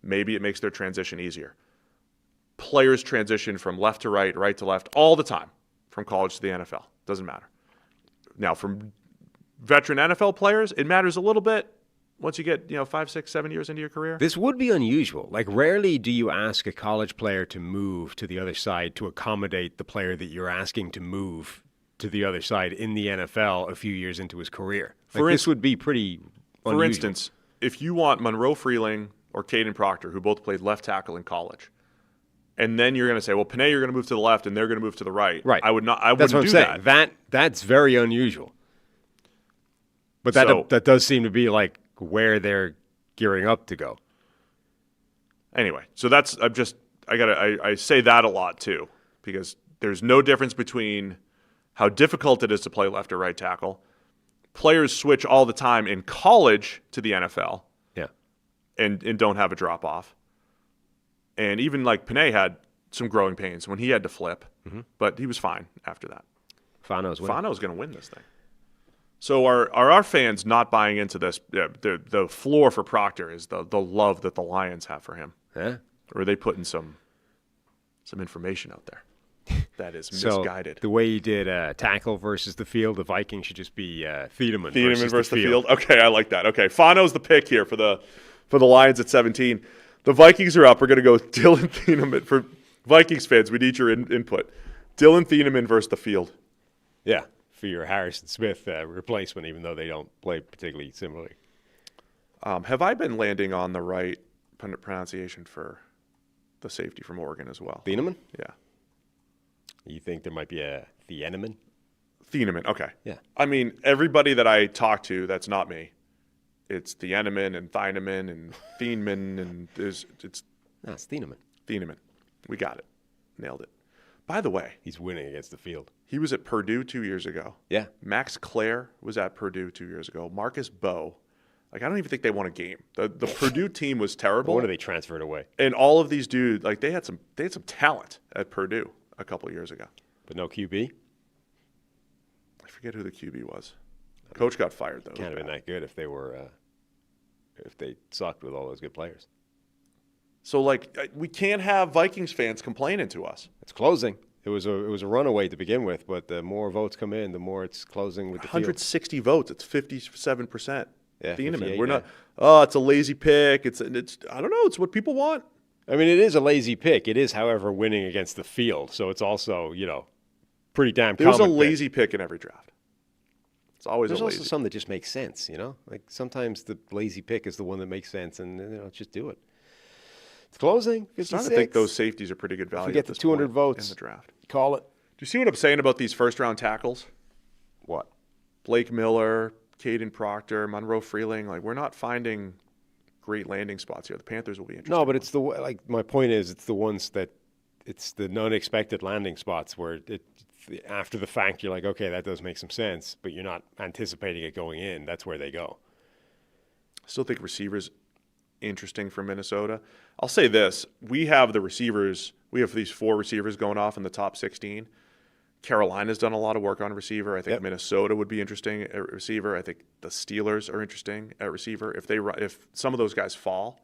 Speaker 1: Maybe it makes their transition easier. Players transition from left to right, right to left, all the time, from college to the NFL. Doesn't matter. Now, from veteran NFL players, it matters a little bit once you get 5, 6, 7 years into your career.
Speaker 2: This would be unusual. Like, rarely do you ask a college player to move to the other side to accommodate the player that you're asking to move to the other side in the NFL a few years into his career. This would be pretty unusual.
Speaker 1: For instance, if you want Monroe Freeling or Caden Proctor, who both played left tackle in college, and then you're going to say, well, Penei, you're going to move to the left, and they're going to move to the right.
Speaker 2: Right.
Speaker 1: I wouldn't do that.
Speaker 2: That's very unusual. But that does seem to be like where they're gearing up to go.
Speaker 1: Anyway, so I say that a lot too, because there's no difference between how difficult it is to play left or right tackle. Players switch all the time in college to the NFL.
Speaker 2: Yeah.
Speaker 1: And don't have a drop off. And even like Penei had some growing pains when he had to flip, but he was fine after that.
Speaker 2: Fano's
Speaker 1: going to win this thing. So are our fans not buying into this? The floor for Proctor is the love that the Lions have for him.
Speaker 2: Yeah.
Speaker 1: Or are they putting some information out there that is misguided?
Speaker 2: The way you did tackle versus the field, the Vikings should just be Thiedemann versus the field.
Speaker 1: Okay, I like that. Okay, Fano's the pick here for the Lions at 17. The Vikings are up. We're going to go Dylan Thiedemann. For Vikings fans, we need your input. Dylan Thiedemann versus the field.
Speaker 2: Yeah, for your Harrison Smith replacement, even though they don't play particularly similarly.
Speaker 1: Have I been landing on the right pronunciation for the safety from Oregon as well?
Speaker 2: Thiedemann?
Speaker 1: Yeah.
Speaker 2: You think there might be a Thiedemann?
Speaker 1: Thiedemann, okay.
Speaker 2: Yeah.
Speaker 1: I mean, everybody that I talk to, that's not me. It's Thiedemann and Thiedemann and Thiedemann and it's
Speaker 2: Thiedemann.
Speaker 1: Thiedemann. We got it. Nailed it. By the way,
Speaker 2: he's winning against the field.
Speaker 1: He was at Purdue 2 years ago.
Speaker 2: Yeah.
Speaker 1: Max Clare was at Purdue 2 years ago. Marcus Bowe. Like, I don't even think they won a game. The Purdue team was terrible.
Speaker 2: When are they transferred away?
Speaker 1: And all of these dudes, like, they had some talent at Purdue a couple of years ago.
Speaker 2: But no QB?
Speaker 1: I forget who the QB was. Coach got fired, though.
Speaker 2: Can't have been that good if they were if they sucked with all those good players.
Speaker 1: So, like, we can't have Vikings fans complaining to us.
Speaker 2: It's closing. It was a runaway to begin with, but the more votes come in, the more it's closing with the
Speaker 1: 160 votes. It's 57%.
Speaker 2: Yeah,
Speaker 1: Thiedemann. We're not. Oh, it's a lazy pick. It's. I don't know. It's what people want.
Speaker 2: I mean, it is a lazy pick. It is, however, winning against the field. So it's also, pretty damn.
Speaker 1: There's a lazy pick in every draft. It's always
Speaker 2: There's
Speaker 1: a
Speaker 2: also
Speaker 1: lazy.
Speaker 2: some that just make sense, Like sometimes the lazy pick is the one that makes sense, and just do it. It's closing. 56.
Speaker 1: I think those safeties are pretty good value.
Speaker 2: If we get
Speaker 1: at this
Speaker 2: 200
Speaker 1: point
Speaker 2: votes
Speaker 1: in the draft.
Speaker 2: Call it.
Speaker 1: Do you see what I'm saying about these first-round tackles?
Speaker 2: What?
Speaker 1: Blake Miller, Caden Proctor, Monroe Freeling. Like, we're not finding great landing spots here. The Panthers will be interesting.
Speaker 2: No, but it's my point is, it's the ones that it's the unexpected landing spots where after the fact you're like, okay, that does make some sense, but you're not anticipating it going in. That's where they go.
Speaker 1: I still think receivers interesting for Minnesota. I'll say this: we have the receivers. We have these 4 receivers going off in the top 16. Carolina's done a lot of work on receiver. I think Minnesota would be interesting at receiver. I think the Steelers are interesting at receiver. If some of those guys fall,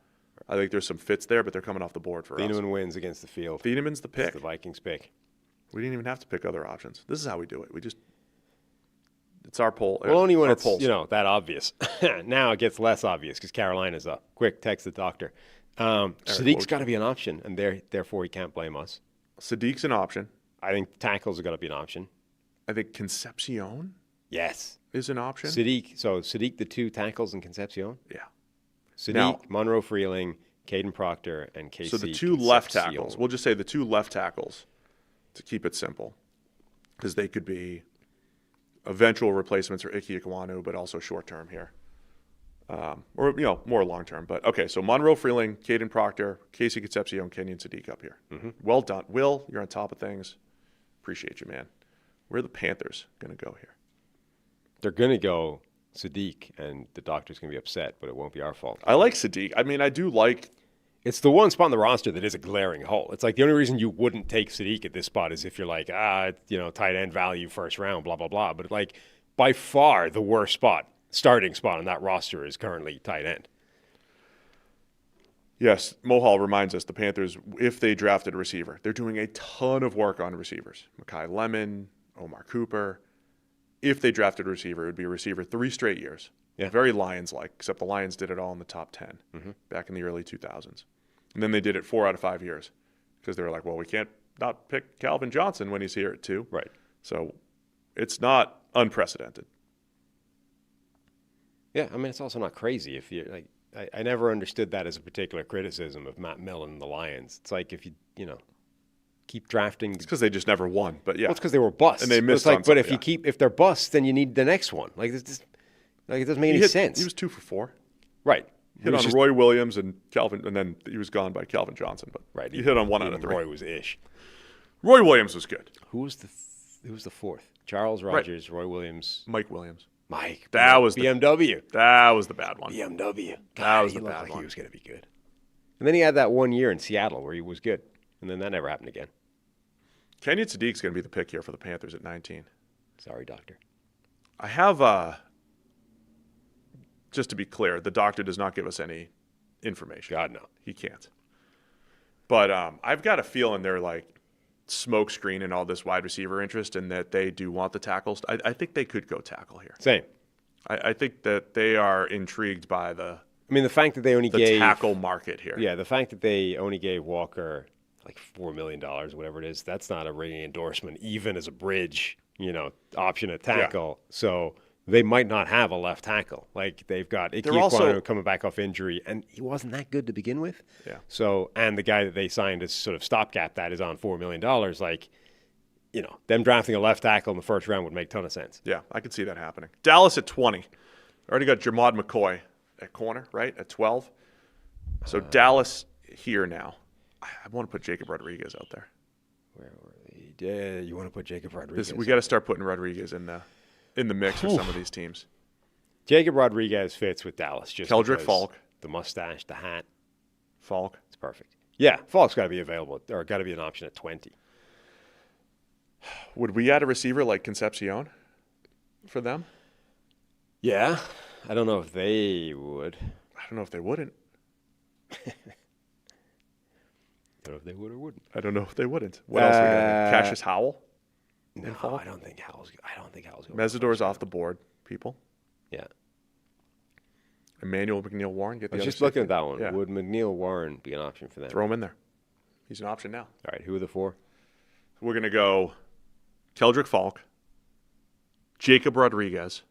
Speaker 1: I think there's some fits there, but they're coming off the board for us.
Speaker 2: Thieneman wins against the field.
Speaker 1: Thieneman's the pick.
Speaker 2: It's the Vikings pick.
Speaker 1: We didn't even have to pick other options. This is how we do it. It's our poll.
Speaker 2: Well, only when it's that obvious. Now it gets less obvious because Carolina's up. Quick, text the doctor. Sadiq's got to be an option, and therefore he can't blame us.
Speaker 1: Sadiq's an option.
Speaker 2: I think tackles are going to be an option.
Speaker 1: I think Concepcion
Speaker 2: Yes.
Speaker 1: is an option.
Speaker 2: Sadiq, the 2 tackles, and Concepcion?
Speaker 1: Yeah.
Speaker 2: Sadiq, Monroe Freeling, Caden Proctor, and Casey
Speaker 1: So the 2 left tackles. We'll just say the 2 left tackles to keep it simple, because they could be eventual replacements for Ike Ekwonu, but also short-term here. Or, more long-term. But, okay, so Monroe Freeling, Caden Proctor, Casey Concepcion, Kenyon Sadiq up here. Mm-hmm. Well done. Will, you're on top of things. Appreciate you, man. Where are the Panthers going to go here?
Speaker 2: They're going to go Sadiq, and the doctor's going to be upset, but it won't be our fault.
Speaker 1: I like Sadiq. I mean, I do like...
Speaker 2: It's the one spot on the roster that is a glaring hole. It's like the only reason you wouldn't take Sadiq at this spot is if you're like, tight end value first round, blah, blah, blah. But, by far the worst starting spot on that roster is currently tight end.
Speaker 1: Yes, Mohal reminds us the Panthers, if they drafted a receiver, they're doing a ton of work on receivers. Mekhi Lemon, Omar Cooper. If they drafted a receiver, it would be a receiver 3 straight years.
Speaker 2: Yeah.
Speaker 1: Very Lions-like, except the Lions did it all in the top 10 back in the early 2000s. And then they did it 4 out of 5 years because they were like, well, we can't not pick Calvin Johnson when he's here at 2.
Speaker 2: Right.
Speaker 1: So it's not unprecedented.
Speaker 2: Yeah, I mean, it's also not crazy. If you I never understood that as a particular criticism of Matt Millen and the Lions. It's like if you keep drafting.
Speaker 1: It's because they just never won. But yeah,
Speaker 2: well, it's because they were busts.
Speaker 1: And they missed.
Speaker 2: But if they're busts, then you need the next one. It doesn't make any sense.
Speaker 1: He was 2 for 4.
Speaker 2: Right.
Speaker 1: Hit on Roy Williams and Calvin, and then he was gone by Calvin Johnson. But
Speaker 2: right,
Speaker 1: he hit on 1 out of 3.
Speaker 2: Roy was ish.
Speaker 1: Roy Williams was good.
Speaker 2: Who was the 4th? Charles Rogers, right. Roy Williams,
Speaker 1: Mike Williams.
Speaker 2: That was BMW.
Speaker 1: That was the bad one.
Speaker 2: BMW.
Speaker 1: That was the
Speaker 2: bad
Speaker 1: bad one.
Speaker 2: He was going to be good. And then he had that 1 year in Seattle where he was good, and then that never happened again.
Speaker 1: Kenyon Sadiq's going to be the pick here for the Panthers at 19.
Speaker 2: Sorry, doctor.
Speaker 1: I have just to be clear, the doctor does not give us any information.
Speaker 2: God, no.
Speaker 1: He can't. But I've got a feeling they're smoke screen and all this wide receiver interest and that they do want the tackles. I think they could go tackle here.
Speaker 2: Same.
Speaker 1: I think that they are intrigued by the
Speaker 2: fact that they only gave
Speaker 1: tackle market here.
Speaker 2: Yeah, the fact that they only gave Walker $4 million, whatever it is, that's not a ringing endorsement, even as a bridge, option at tackle. Yeah. So they might not have a left tackle. They've got Ike Ekwonu coming back off injury, and he wasn't that good to begin with.
Speaker 1: Yeah.
Speaker 2: So, and the guy that they signed as sort of stopgap that is on $4 million. Them drafting a left tackle in the first round would make a ton of sense.
Speaker 1: Yeah, I could see that happening. Dallas at 20. Already got Jamad McCoy at corner, right, at 12. So Dallas here now. I want to put Jacob Rodriguez out there.
Speaker 2: Where were they? Yeah, you want to put Jacob Rodriguez?
Speaker 1: We got to start putting Rodriguez in the mix for some of these teams.
Speaker 2: Jacob Rodriguez fits with Dallas. Just
Speaker 1: Keldrick Falk.
Speaker 2: The mustache, the hat.
Speaker 1: Falk.
Speaker 2: It's perfect. Yeah, Falk's got to be available, or got to be an option at 20.
Speaker 1: Would we add a receiver like Concepcion for them?
Speaker 2: Yeah. I don't know if they would.
Speaker 1: I don't know if they wouldn't.
Speaker 2: I don't know if they would or wouldn't.
Speaker 1: I don't know if they wouldn't. What else are we got? Cassius Howell?
Speaker 2: No, I don't think Howell's going.
Speaker 1: Mesidor's off the board, people.
Speaker 2: Yeah.
Speaker 1: Emmanuel McNeil Warren.
Speaker 2: I was just looking at that one. Yeah. Would McNeil Warren be an option for them?
Speaker 1: Throw him in there. He's an option now.
Speaker 2: All right, who are the 4?
Speaker 1: We're going to go Keldrick Falk, Jacob Rodriguez,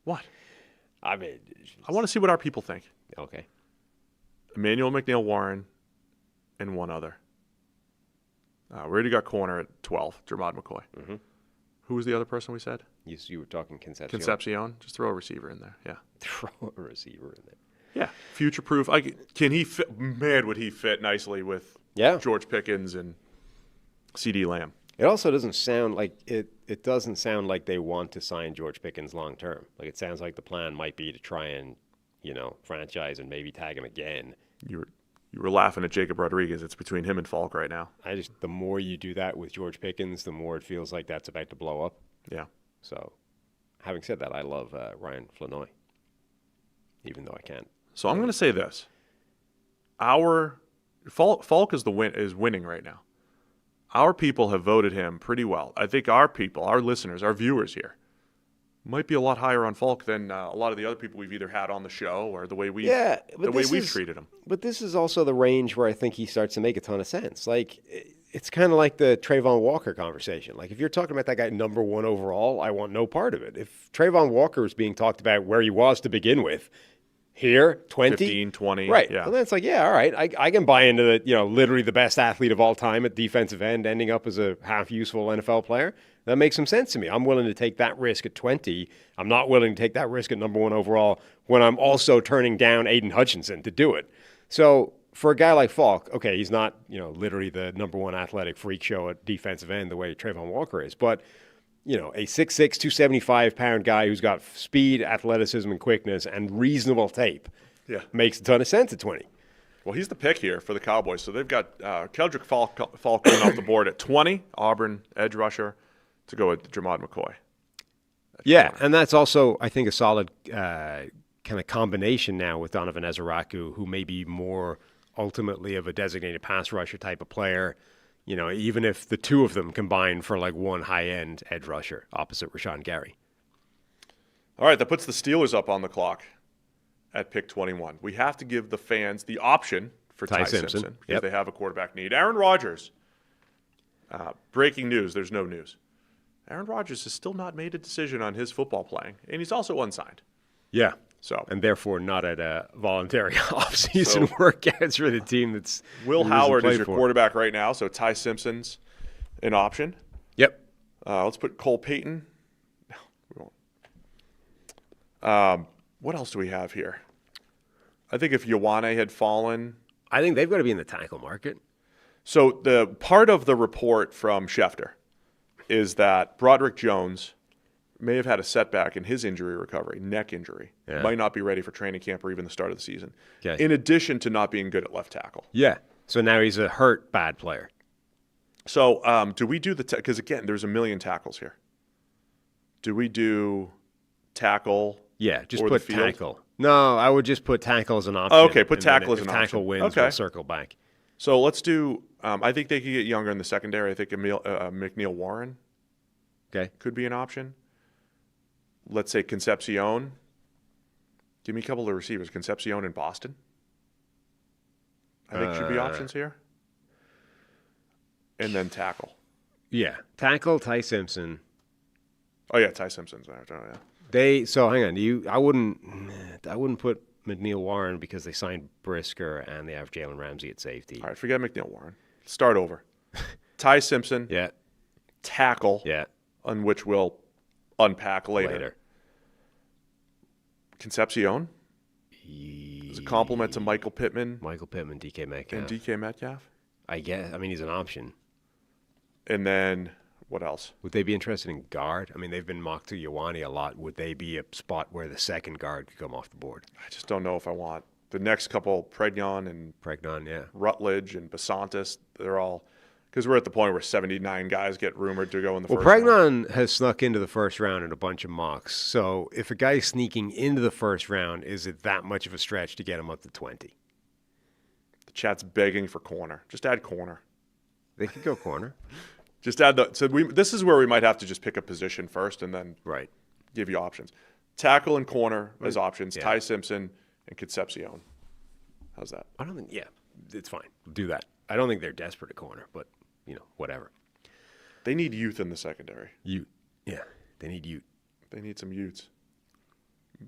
Speaker 1: What?
Speaker 2: I mean,
Speaker 1: I want to see what our people think.
Speaker 2: Okay.
Speaker 1: Emmanuel McNeil-Warren and one other. We already got corner at 12, Jermod McCoy.
Speaker 2: Mm-hmm.
Speaker 1: Who was the other person we said?
Speaker 2: You were talking Concepcion.
Speaker 1: Concepcion. Just throw a receiver in there. Yeah.
Speaker 2: Throw a receiver in there.
Speaker 1: Yeah. Future-proof. Can he fit? Man, would he fit nicely with George Pickens and CeeDee Lamb.
Speaker 2: It also doesn't sound like it doesn't sound like they want to sign George Pickens long term. Like, it sounds like the plan might be to try and, franchise and maybe tag him again.
Speaker 1: You were laughing at Jacob Rodriguez. It's between him and Falk right now.
Speaker 2: The more you do that with George Pickens, the more it feels like that's about to blow up.
Speaker 1: Yeah.
Speaker 2: So, having said that, I love Ryan Flanoy, even though I can't.
Speaker 1: So I'm going to say this: Falk is winning right now. Our people have voted him pretty well. I think our people, our listeners, our viewers here, might be a lot higher on Falk than a lot of the other people we've either had on the show or the way we've treated him.
Speaker 2: But this is also the range where I think he starts to make a ton of sense. Like, it's kind of like the Trayvon Walker conversation. Like, if you're talking about that guy number 1 overall, I want no part of it. If Trayvon Walker was being talked about where he was to begin with, here, 20?
Speaker 1: 15, 20.
Speaker 2: Right.
Speaker 1: Yeah.
Speaker 2: Well, then it's like, yeah, all right. I can buy into the, literally the best athlete of all time at defensive end, ending up as a half-useful NFL player. That makes some sense to me. I'm willing to take that risk at 20. I'm not willing to take that risk at number 1 overall when I'm also turning down Aiden Hutchinson to do it. So for a guy like Falk, okay, he's not, literally the number 1 athletic freak show at defensive end the way Trayvon Walker is, but a 6'6", 275-pound guy who's got speed, athleticism, and quickness and reasonable tape makes a ton of sense at 20.
Speaker 1: Well, he's the pick here for the Cowboys. So they've got Keldrick Falk coming off the board at 20, Auburn edge rusher, to go with Jermod McCoy.
Speaker 2: Yeah, and that's also, I think, a solid kind of combination now with Donovan Ezeraku, who may be more ultimately of a designated pass rusher type of player. Even if the two of them combine for like one high-end edge rusher opposite Rashawn Gary.
Speaker 1: All right, that puts the Steelers up on the clock at pick 21. We have to give the fans the option for Ty Simpson because they have a quarterback need. Aaron Rodgers. Breaking news, there's no news. Aaron Rodgers has still not made a decision on his football playing, and he's also unsigned.
Speaker 2: Yeah.
Speaker 1: So,
Speaker 2: and therefore not at a voluntary off-season workouts for the team that's
Speaker 1: Will Howard is your quarterback right now, so Ty Simpson's an option.
Speaker 2: Yep.
Speaker 1: Let's put Cole Payton. No, we won't. What else do we have here? I think if Ioane had fallen.
Speaker 2: I think they've got to be in the tackle market.
Speaker 1: So the part of the report from Schefter is that Broderick Jones may have had a setback in his injury recovery, neck injury. Yeah. Might not be ready for training camp or even the start of the season. Okay. In addition to not being good at left tackle.
Speaker 2: Yeah. So now he's a hurt bad player.
Speaker 1: So do we do because again, there's a million tackles here. Do we do tackle?
Speaker 2: Yeah, just put tackle. No, I would just put tackle as an option.
Speaker 1: Oh, okay, put tackle as an option.
Speaker 2: If tackle wins, we'll circle back.
Speaker 1: So let's do, I think they could get younger in the secondary. I think McNeil-Warren could be an option. Let's say Concepcion. Give me a couple of receivers. Concepcion in Boston. I think should be options here. And then tackle.
Speaker 2: Yeah. Tackle, Ty Simpson.
Speaker 1: Oh, yeah, Ty Simpson's there. Oh, yeah.
Speaker 2: Hang on. I wouldn't put McNeil-Warren because they signed Brisker and they have Jalen Ramsey at safety.
Speaker 1: All right, forget McNeil-Warren. Start over. Ty Simpson.
Speaker 2: Yeah.
Speaker 1: Tackle.
Speaker 2: Yeah.
Speaker 1: On which we'll unpack later. Concepcion. As a compliment to Michael Pittman.
Speaker 2: DK Metcalf.
Speaker 1: And DK Metcalf.
Speaker 2: I guess. I mean, he's an option.
Speaker 1: And then what else?
Speaker 2: Would they be interested in guard? I mean, they've been mocked to Ioane a lot. Would they be a spot where the second guard could come off the board?
Speaker 1: I just don't know if I want the next couple. Pregnon,
Speaker 2: yeah.
Speaker 1: Rutledge and Basantis. They're all because we're at the point where 79 guys get rumored to go in the first
Speaker 2: round.
Speaker 1: Well,
Speaker 2: Pregnon has snuck into the first round in a bunch of mocks. So if a guy's sneaking into the first round, is it that much of a stretch to get him up to 20?
Speaker 1: The chat's begging for corner. Just add corner.
Speaker 2: They could go corner.
Speaker 1: Just add this is where we might have to just pick a position first and then give you options. Tackle and corner as options. Yeah. Ty Simpson and Concepcion. How's that?
Speaker 2: I don't think. Yeah, it's fine. We'll do that. I don't think they're desperate at corner, but whatever.
Speaker 1: They need youth in the secondary.
Speaker 2: Yeah, they need youth.
Speaker 1: They need some youths.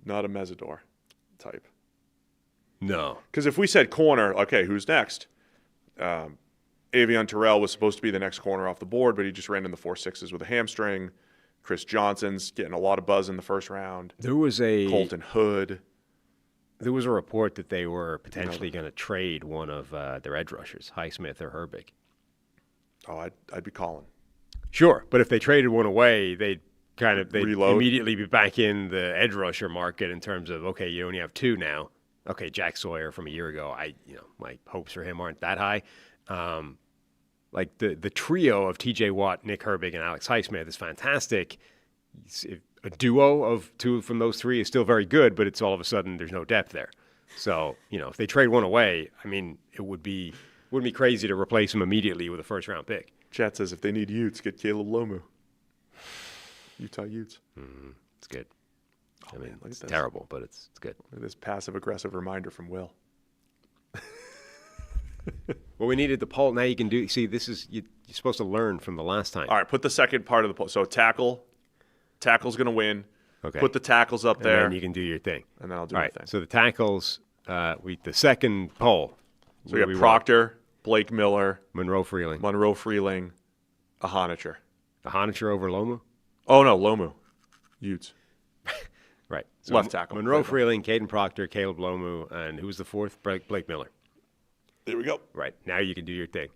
Speaker 1: Not a Mesidor type.
Speaker 2: No.
Speaker 1: Because if we said corner, okay, who's next? Avion Terrell was supposed to be the next corner off the board, but he just ran in the 4.6s with a hamstring. Chris Johnson's getting a lot of buzz in the first round.
Speaker 2: There was a
Speaker 1: Colton Hood.
Speaker 2: There was a report that they were potentially going to trade one of their edge rushers, Highsmith or Herbig.
Speaker 1: Oh, I'd be calling.
Speaker 2: Sure, but if they traded one away, they'd
Speaker 1: Reload.
Speaker 2: immediately be back in the edge rusher market in terms of, okay, you only have two now. Okay, Jack Sawyer from a year ago, my hopes for him aren't that high. Like the trio of T.J. Watt, Nick Herbig, and Alex Highsmith is fantastic. A duo of two from those three is still very good, but it's all of a sudden there's no depth there. So, if they trade one away, I mean, wouldn't be crazy to replace him immediately with a first-round pick.
Speaker 1: Chat says if they need Utes, get Caleb Lomu. Utah Utes.
Speaker 2: It's good.
Speaker 1: Oh, man,
Speaker 2: it's terrible, but it's good.
Speaker 1: Look at this passive-aggressive reminder from Will.
Speaker 2: Well, we needed the poll. Now you can do. See, this is you're supposed to learn from the last time.
Speaker 1: All right, put the second part of the poll. So tackle's going to win.
Speaker 2: Okay.
Speaker 1: Put the tackles up there,
Speaker 2: and then you can do your thing.
Speaker 1: And then I'll do
Speaker 2: my
Speaker 1: my thing.
Speaker 2: So the tackles, the second poll.
Speaker 1: So we got Proctor, Blake Miller,
Speaker 2: Monroe Freeling,
Speaker 1: Ahanicher.
Speaker 2: Ahanicher over Lomu.
Speaker 1: Oh no, Lomu, Utes.
Speaker 2: Right. So
Speaker 1: Left tackle.
Speaker 2: Monroe Freeling, Caden Proctor, Caleb Lomu, and who was the fourth? Blake Miller.
Speaker 1: There we go.
Speaker 2: Right. Now you can do your thing.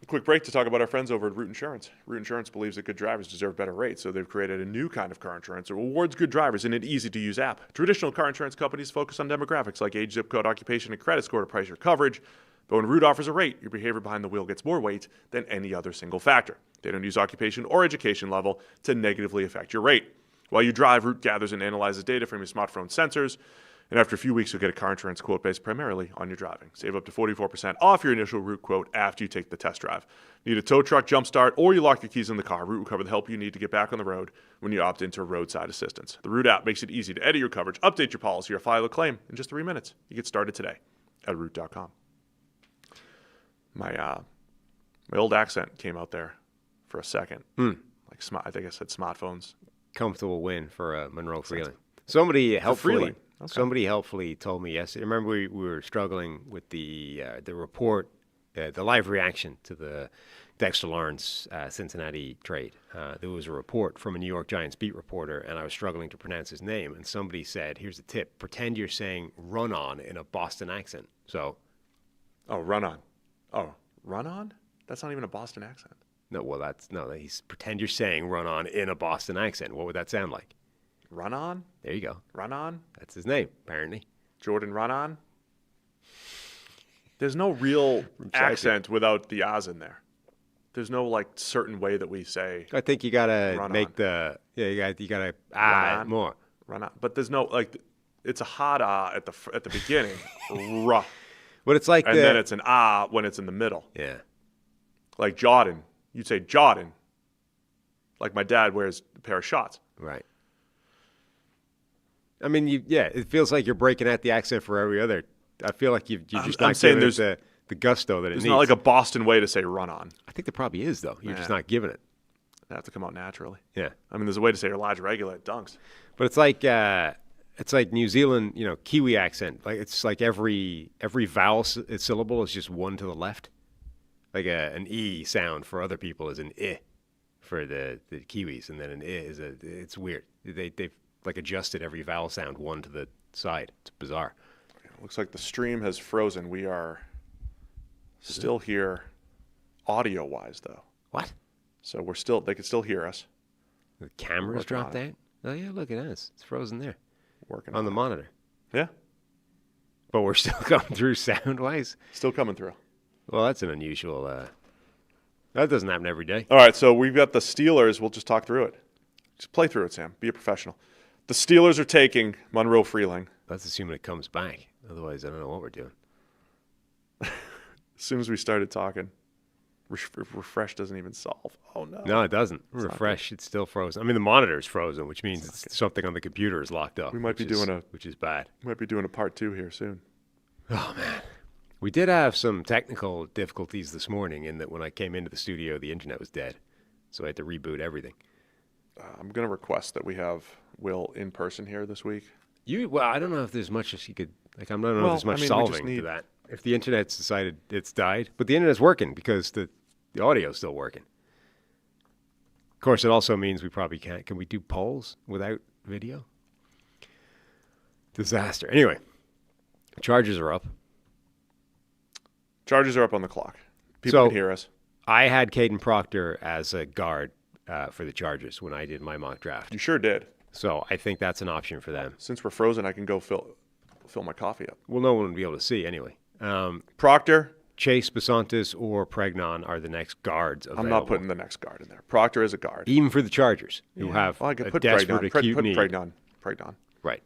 Speaker 1: A quick break to talk about our friends over at Root Insurance. Root Insurance believes that good drivers deserve better rates, so they've created a new kind of car insurance that rewards good drivers in an easy-to-use app. Traditional car insurance companies focus on demographics like age, zip code, occupation, and credit score to price your coverage. But when Root offers a rate, your behavior behind the wheel gets more weight than any other single factor. They don't use occupation or education level to negatively affect your rate. While you drive, Root gathers and analyzes data from your smartphone sensors, and after a few weeks, you'll get a car insurance quote based primarily on your driving. Save up to 44% off your initial Root quote after you take the test drive. Need a tow truck, jump start, or you lock your keys in the car, Root will cover the help you need to get back on the road when you opt into roadside assistance. The Root app makes it easy to edit your coverage, update your policy, or file a claim in just 3 minutes. You get started today at Root.com. My old accent came out there for a second. I think I said smartphones.
Speaker 2: Comfortable win for Monroe Freeling. Somebody helpfully told me yesterday. Remember we were struggling with the report, the live reaction to the Dexter Lawrence Cincinnati trade. There was a report from a New York Giants beat reporter, and I was struggling to pronounce his name. And somebody said, "Here's a tip: pretend you're saying run on in a Boston accent." So,
Speaker 1: run on. Oh, run on? That's not even a Boston accent.
Speaker 2: No, well, he's pretend you're saying run on in a Boston accent. What would that sound like?
Speaker 1: Run on?
Speaker 2: There you go.
Speaker 1: Run on?
Speaker 2: That's his name, apparently.
Speaker 1: Jordan Run on? There's no real accent without the Oz in there. There's no certain way that we say.
Speaker 2: I think you gotta make on. You gotta more.
Speaker 1: Run on, but there's no it's a hard at the beginning, ruh.
Speaker 2: But it's like,
Speaker 1: and then it's an when it's in the middle.
Speaker 2: Yeah.
Speaker 1: Like Jordan, you'd say Jordan. Like my dad wears a pair of shorts.
Speaker 2: Right. I mean, it feels like you're breaking out the accent for every other. I feel like you're just not giving it the gusto that it needs.
Speaker 1: There's not like a Boston way to say run on.
Speaker 2: I think there probably is, though. You're just not giving it.
Speaker 1: They have to come out naturally.
Speaker 2: Yeah.
Speaker 1: I mean, there's a way to say Elijah Regular at Dunks.
Speaker 2: But it's like New Zealand, Kiwi accent. Like it's like every vowel syllable is just one to the left. Like an E sound for other people is an I for the Kiwis, and then an I is it's weird. They've adjusted every vowel sound one to the side. It's bizarre.
Speaker 1: It looks like the stream has frozen. We are still here audio-wise, though.
Speaker 2: What?
Speaker 1: So they can still hear us.
Speaker 2: The camera's dropped out? Oh, yeah, look at this. It's frozen there.
Speaker 1: Working
Speaker 2: on the monitor.
Speaker 1: Yeah.
Speaker 2: But we're still coming through sound-wise?
Speaker 1: Still coming through.
Speaker 2: Well, that's an unusual... that doesn't happen every day.
Speaker 1: All right, so we've got the Steelers. We'll just talk through it. Just play through it, Sam. Be a professional. The Steelers are taking Monroe Freeling.
Speaker 2: Let's assume it comes back. Otherwise, I don't know what we're doing.
Speaker 1: As soon as we started talking, refresh doesn't even solve. Oh, no.
Speaker 2: No, it doesn't. Refresh, it's still frozen. I mean, the monitor's frozen, which means something on the computer is locked up.
Speaker 1: We might be
Speaker 2: which is bad.
Speaker 1: We might be doing a part 2 here soon.
Speaker 2: Oh, man. We did have some technical difficulties this morning in that when I came into the studio, the internet was dead. So I had to reboot everything.
Speaker 1: I'm going to request that we have Will in person here this week.
Speaker 2: Well, I don't know if there's much you could like. I don't know if there's much solving to that. If the internet's decided it's died, but the internet's working because the audio's still working. Of course, it also means we probably can't. Can we do polls without video? Disaster. Anyway, Chargers are up.
Speaker 1: Chargers are up on the clock. People can hear us.
Speaker 2: I had Caden Proctor as a guard for the Chargers when I did my mock draft.
Speaker 1: You sure did.
Speaker 2: So I think that's an option for them.
Speaker 1: Since we're frozen, I can go fill my coffee up.
Speaker 2: Well, no one will be able to see anyway.
Speaker 1: Proctor,
Speaker 2: Chase, Basantis, or Pregnon are the next guards available.
Speaker 1: I'm not putting the next guard in there. Proctor is a guard.
Speaker 2: Even for the Chargers, who have
Speaker 1: I could
Speaker 2: a
Speaker 1: put
Speaker 2: desperate acute need.
Speaker 1: Pregnon.
Speaker 2: Right.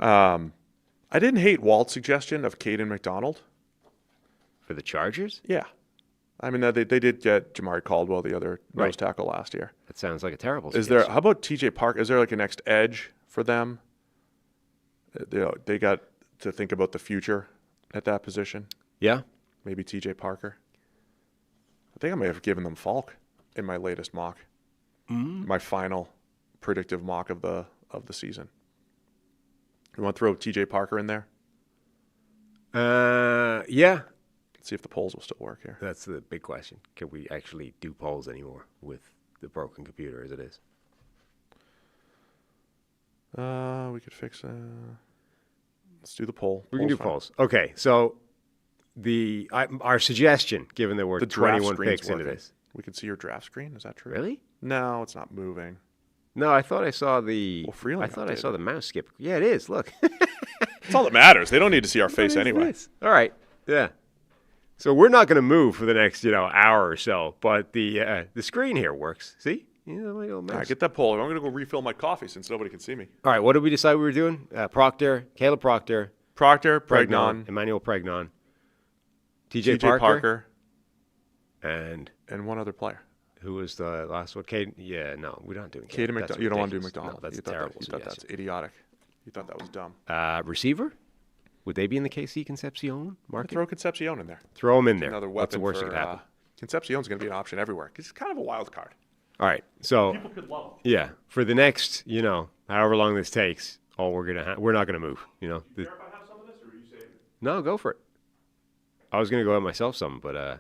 Speaker 1: I didn't hate Walt's suggestion of Caden McDonald.
Speaker 2: For the Chargers?
Speaker 1: Yeah. I mean, they did get Jamari Caldwell, the other nose tackle, last year.
Speaker 2: That sounds like a terrible
Speaker 1: suggestion. How about TJ Parker? Is there like a next edge for them? They got to think about the future at that position.
Speaker 2: Yeah.
Speaker 1: Maybe TJ Parker. I think I may have given them Falk in my latest mock. Mm-hmm. My final predictive mock of the season. You want to throw TJ Parker in there?
Speaker 2: Yeah.
Speaker 1: Let's see if the polls will still work here.
Speaker 2: That's the big question. Can we actually do polls anymore with the broken computer as it is?
Speaker 1: We could fix let's do the poll.
Speaker 2: We can do polls. Okay, so our suggestion, given that we're 21 picks into this.
Speaker 1: We can see your draft screen. Is that true?
Speaker 2: Really?
Speaker 1: No, it's not moving.
Speaker 2: No, I thought I saw the.
Speaker 1: Well,
Speaker 2: I thought I saw the mouse skip. Yeah, it is. Look.
Speaker 1: That's all that matters. They don't need to see our face anyway.
Speaker 2: This? All right. Yeah. So we're not going to move for the next, hour or so, but the screen here works. See? My little mouse.
Speaker 1: All right, get that poll. I'm going to go refill my coffee since nobody can see me.
Speaker 2: All right, what did we decide we were doing? Proctor, Caleb Proctor,
Speaker 1: Pregnon,
Speaker 2: Emmanuel Pregnon,
Speaker 1: TJ Parker,
Speaker 2: and
Speaker 1: one other player.
Speaker 2: Who was the last one? Caden? Yeah, no, we're not doing
Speaker 1: Caden McDonald. You don't want to do McDonald.
Speaker 2: No, that's terrible.
Speaker 1: You thought that's idiotic. You thought that was dumb.
Speaker 2: Receiver? Would they be in the KC Concepcion market?
Speaker 1: Throw Concepcion in there.
Speaker 2: Throw him in there.
Speaker 1: Another weapon.
Speaker 2: What's the worst that could happen?
Speaker 1: Concepcion's going to be an option everywhere because it's kind of a wild card.
Speaker 2: All right, so
Speaker 1: people could love him.
Speaker 2: Yeah, for the next, however long this takes, we're not gonna move.
Speaker 1: Do you care if I have some of this, or are you saving it?
Speaker 2: No, go for it. I was gonna go have myself some, but I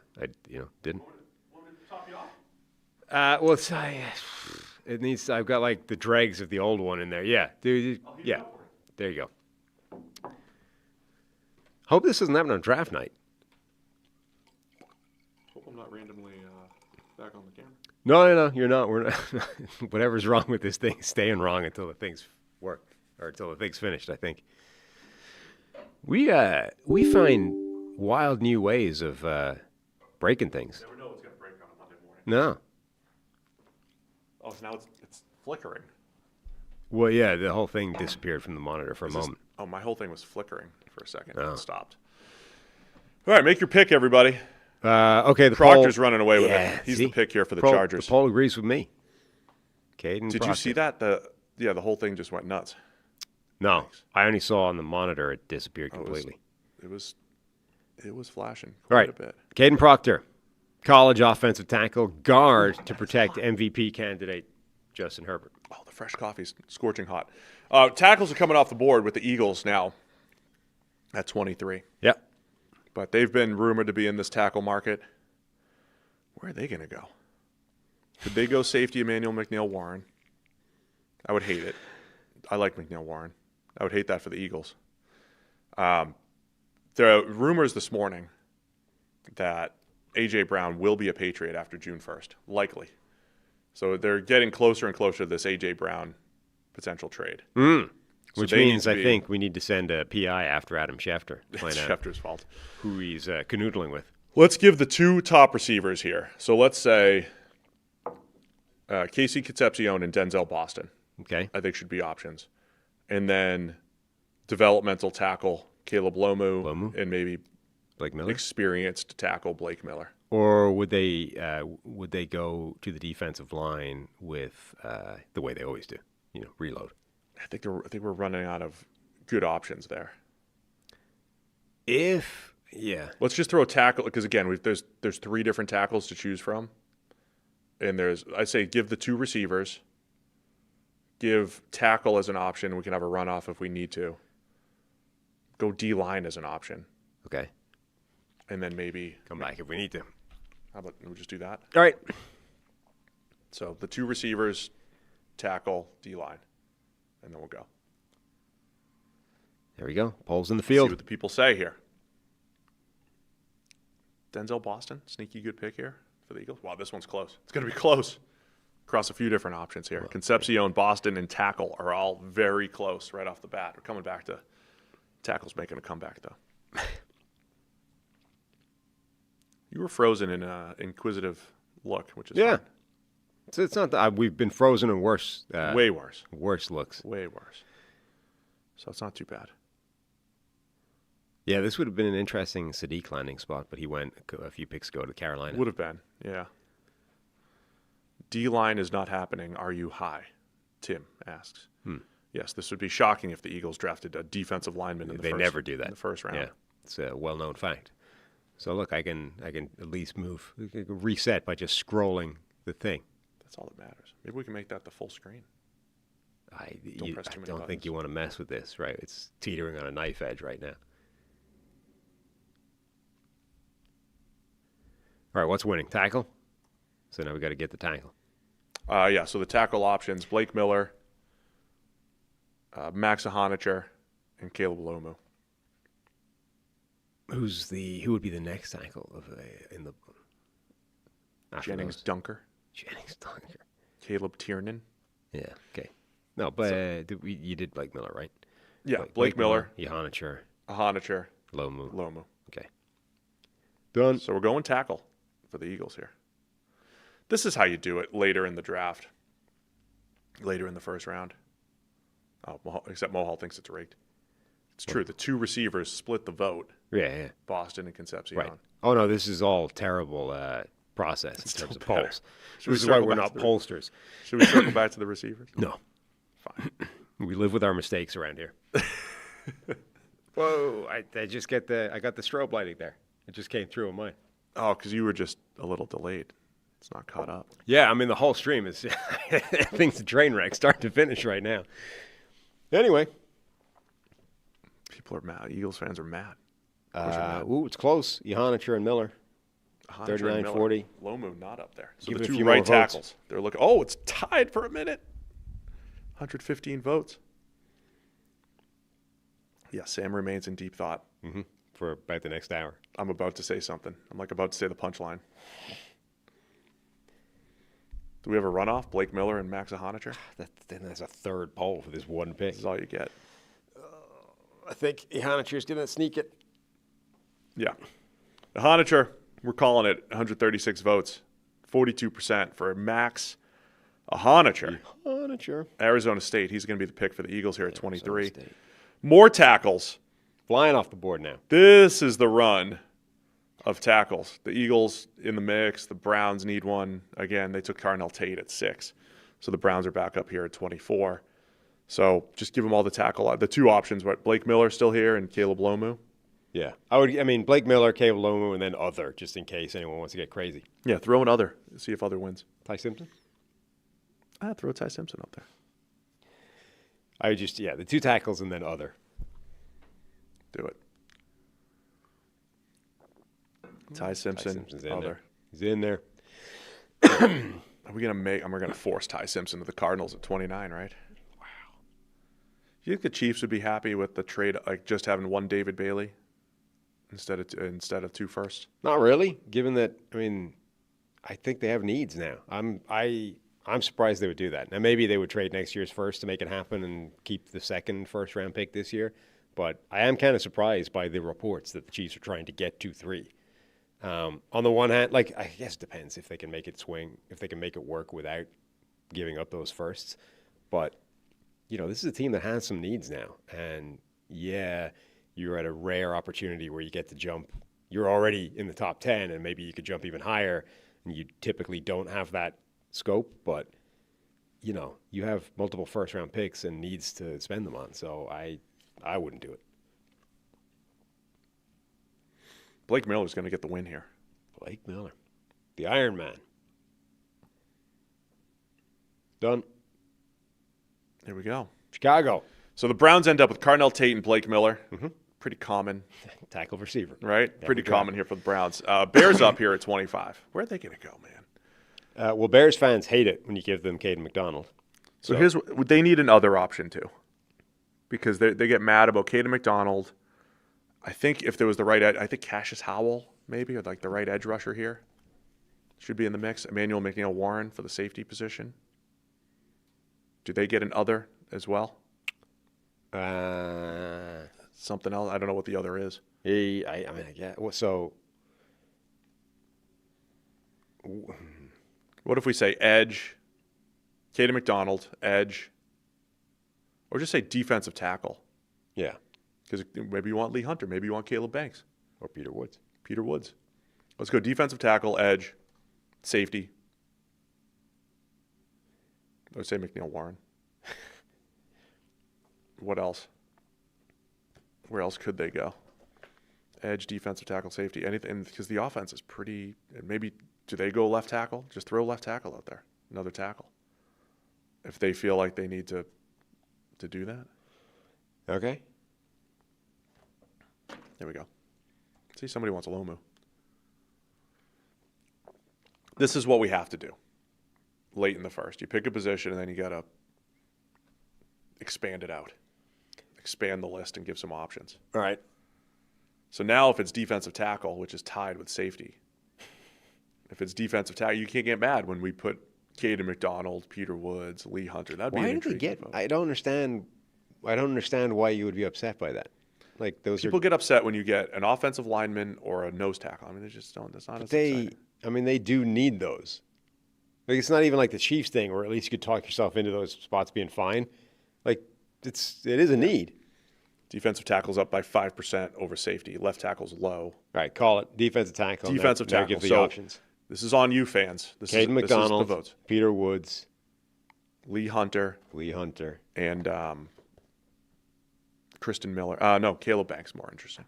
Speaker 2: didn't.
Speaker 1: Want me to top you off?
Speaker 2: Well, it needs. I've got like the dregs of the old one in there. Yeah, dude. Yeah, there you go. Hope this doesn't happen on draft night.
Speaker 1: Hope I'm not randomly back on the camera.
Speaker 2: No, you're not. We're not. Whatever's wrong with this thing is staying wrong until the thing's worked or until the thing's finished, I think. We find wild new ways of breaking things.
Speaker 1: You never know what's going to break on a Monday morning.
Speaker 2: No.
Speaker 1: Oh, so now it's flickering.
Speaker 2: Well, yeah, the whole thing disappeared from the monitor for a moment.
Speaker 1: My whole thing was flickering for a second.
Speaker 2: Oh.
Speaker 1: It stopped. All right, make your pick, everybody.
Speaker 2: Okay, the
Speaker 1: Proctor's running away with it. He's the pick here for the Chargers.
Speaker 2: The poll agrees with me. Caden
Speaker 1: Did
Speaker 2: Proctor.
Speaker 1: you see that? The whole thing just went nuts.
Speaker 2: No, I only saw on the monitor it disappeared completely.
Speaker 1: It was flashing
Speaker 2: quite
Speaker 1: right. A bit.
Speaker 2: Caden Proctor, college offensive tackle, guard to protect MVP candidate Justin Herbert.
Speaker 1: Oh, the fresh coffee's scorching hot. Tackles are coming off the board with the Eagles now at 23.
Speaker 2: Yep.
Speaker 1: But they've been rumored to be in this tackle market. Where are they going to go? Could they go safety Emmanuel McNeil-Warren? I would hate it. I like McNeil-Warren. I would hate that for the Eagles. There are rumors this morning that A.J. Brown will be a Patriot after June 1st, likely. So they're getting closer and closer to this A.J. Brown potential trade.
Speaker 2: Which means I think we need to send a PI after Adam Schefter.
Speaker 1: It's Schefter's fault.
Speaker 2: Who he's canoodling with.
Speaker 1: Let's give the two top receivers here. So let's say Casey Concepcion and Denzel Boston.
Speaker 2: Okay.
Speaker 1: I think should be options. And then developmental tackle Caleb Lomu. And maybe
Speaker 2: Blake Miller?
Speaker 1: Experienced tackle Blake Miller.
Speaker 2: Or would they go to the defensive line with the way they always do, reload?
Speaker 1: I think we're running out of good options there.
Speaker 2: Let's
Speaker 1: just throw a tackle because again, there's three different tackles to choose from, and I say give the two receivers, give tackle as an option. We can have a runoff if we need to. Go D-line as an option.
Speaker 2: Okay.
Speaker 1: And then maybe
Speaker 2: come back if we need to.
Speaker 1: How about we just do that?
Speaker 2: All right.
Speaker 1: So the 2 receivers, tackle, D-line, and then we'll go.
Speaker 2: There we go. Polls in the field.
Speaker 1: See what the people say here. Denzel Boston, sneaky good pick here for the Eagles. Wow, this one's close. It's going to be close across a few different options here. Concepcion, Boston, and tackle are all very close right off the bat. We're coming back to tackle's making a comeback, though. You were frozen in an inquisitive look, which is fine.
Speaker 2: So it's not that we've been frozen in worse.
Speaker 1: Way worse.
Speaker 2: Worse looks.
Speaker 1: Way worse. So it's not too bad.
Speaker 2: Yeah, this would have been an interesting Sadiq landing spot, but he went a few picks ago to Carolina.
Speaker 1: Would have been, yeah. D-line is not happening. Are you high? Tim asks. Yes, this would be shocking if the Eagles drafted a defensive lineman in the first.
Speaker 2: They never do that.
Speaker 1: In the first round.
Speaker 2: Yeah, it's a well-known fact. So look, I can at least move, reset by just scrolling the thing.
Speaker 1: That's all that matters. Maybe we can make that the full screen.
Speaker 2: I
Speaker 1: don't
Speaker 2: don't think you want to mess with this, right? It's teetering on a knife edge right now. All right, what's winning? Tackle? So now we got to get the tackle.
Speaker 1: Yeah, so the tackle options, Blake Miller, Max Ahanicher, and Caleb Lomu.
Speaker 2: Who would be the next tackle in the
Speaker 1: Jennings Dunker.
Speaker 2: Jennings Dunker.
Speaker 1: Caleb Tiernan.
Speaker 2: Yeah, okay. No, but you did Blake Miller, right?
Speaker 1: Yeah, Blake Miller.
Speaker 2: Ahanicher.
Speaker 1: Lomu.
Speaker 2: Okay. Done.
Speaker 1: So we're going tackle for the Eagles here. This is how you do it later in the draft. Later in the first round. Oh, except Mohall thinks it's rigged. It's true. The 2 receivers split the vote.
Speaker 2: Yeah.
Speaker 1: Boston and Concepcion.
Speaker 2: Right. Oh, no, this is all terrible process in terms of polls.
Speaker 1: This
Speaker 2: is why we're not pollsters.
Speaker 1: Should we circle back to the receivers?
Speaker 2: No.
Speaker 1: Fine.
Speaker 2: We live with our mistakes around here. Whoa, I got the strobe lighting there. It just came through on mine.
Speaker 1: Oh, because you were just a little delayed. It's not caught up.
Speaker 2: Yeah, I mean, the whole stream is, things a train wreck, start to finish right now. Anyway.
Speaker 1: People are mad. Eagles fans are mad.
Speaker 2: It's close. Ahanicher and Miller. 39-40.
Speaker 1: Lomu not up there. So
Speaker 2: Give
Speaker 1: the
Speaker 2: it a
Speaker 1: 2
Speaker 2: few
Speaker 1: right
Speaker 2: more
Speaker 1: tackles.
Speaker 2: votes.
Speaker 1: They're looking. Oh, it's tied for a minute. 115 votes. Yeah, Sam remains in deep thought.
Speaker 2: Mm-hmm. For about the next hour.
Speaker 1: I'm about to say something. I'm about to say the punchline. Do we have a runoff? Blake Miller and Max Ahanicher?
Speaker 2: Then that's a third poll for this one pick.
Speaker 1: This is all you get.
Speaker 2: I think Ahanicher's going to sneak it.
Speaker 1: Yeah. Ahanicher, we're calling it 136 votes. 42% for Max Ahanicher. Arizona State. He's going to be the pick for the Eagles here at 23. More tackles.
Speaker 2: Flying off the board now.
Speaker 1: This is the run of tackles. The Eagles in the mix. The Browns need one. Again, they took Carnell Tate at 6. So the Browns are back up here at 24. So just give them all the tackle. The 2 options, what, Blake Miller still here and Caleb Lomu?
Speaker 2: Yeah. Blake Miller, Caleb Lomu, and then other, just in case anyone wants to get crazy.
Speaker 1: Yeah, throw in other. See if other wins.
Speaker 2: Ty Simpson?
Speaker 1: Throw Ty Simpson up there.
Speaker 2: The 2 tackles and then other.
Speaker 1: Do it. Ty Simpson, other.
Speaker 2: He's in there.
Speaker 1: Are we we're gonna force Ty Simpson to the Cardinals at 29, right? Wow. Do you think the Chiefs would be happy with the trade, like just having 1 David Bailey instead of 2 firsts?
Speaker 2: Not really, given that, I think they have needs now. I'm surprised they would do that. Now, maybe they would trade next year's first to make it happen and keep the second first-round pick this year. But I am kind of surprised by the reports that the Chiefs are trying to get 2-3. On the one hand, I guess it depends if they can make it swing, if they can make it work without giving up those firsts. But, this is a team that has some needs now. And, yeah, you're at a rare opportunity where you get to jump. You're already in the top 10, and maybe you could jump even higher. And you typically don't have that scope, but, you have multiple first-round picks and needs to spend them on. So I wouldn't do it.
Speaker 1: Blake Miller's going to get the win here.
Speaker 2: Blake Miller. The Iron Man. Done.
Speaker 1: There we go.
Speaker 2: Chicago.
Speaker 1: So the Browns end up with Cardinal Tate and Blake Miller. Mm-hmm. Pretty common.
Speaker 2: Tackle receiver.
Speaker 1: Right? Pretty common here for the Browns. Bears up here at 25. Where are they going to go, man?
Speaker 2: Well, Bears fans hate it when you give them Caden McDonald.
Speaker 1: So here's what they need another option too. Because they get mad about Caden McDonald. I think if there was the right edge, I think Cassius Howell maybe, or like the right edge rusher here, should be in the mix. Emmanuel McNeil-Warren for the safety position. Do they get an other as well? Something else. I don't know what the other is.
Speaker 2: I get. So,
Speaker 1: what if we say edge, Caden McDonald, edge, or just say defensive tackle?
Speaker 2: Yeah.
Speaker 1: Because maybe you want Lee Hunter, maybe you want Caleb Banks.
Speaker 2: Or Peter Woods.
Speaker 1: Peter Woods. Let's go defensive tackle, edge, safety. Let's say McNeil-Warren. What else? Where else could they go? Edge, defensive tackle, safety, anything. Because the offense is pretty. Maybe do they go left tackle? Just throw left tackle out there, another tackle. If they feel like they need to do that.
Speaker 2: Okay.
Speaker 1: There we go. See, somebody wants Lomu. This is what we have to do. Late in the first, you pick a position and then you gotta expand it out. Expand the list and give some options.
Speaker 2: All right.
Speaker 1: So now if it's defensive tackle, which is tied with safety, if it's defensive tackle, you can't get mad when we put Caden McDonald, Peter Woods, Lee Hunter. That'd be
Speaker 2: why did they get? I don't understand why you would be upset by that. Like those
Speaker 1: people get upset when you get an offensive lineman or a nose tackle. I mean, they just don't. That's not as exciting.
Speaker 2: I mean, they do need those. Like it's not even like the Chiefs thing, where at least you could talk yourself into those spots being fine. Like it is a need.
Speaker 1: Defensive tackle's up by 5% over safety. Left tackle's low.
Speaker 2: All right, call it defensive tackle.
Speaker 1: Defensive tackle.
Speaker 2: Give the
Speaker 1: so
Speaker 2: options.
Speaker 1: This is on you, fans.
Speaker 2: Caden McDonald,
Speaker 1: the votes.
Speaker 2: Peter Woods,
Speaker 1: Lee Hunter,
Speaker 2: and
Speaker 1: Kristen Miller. No, Caleb Banks more interesting.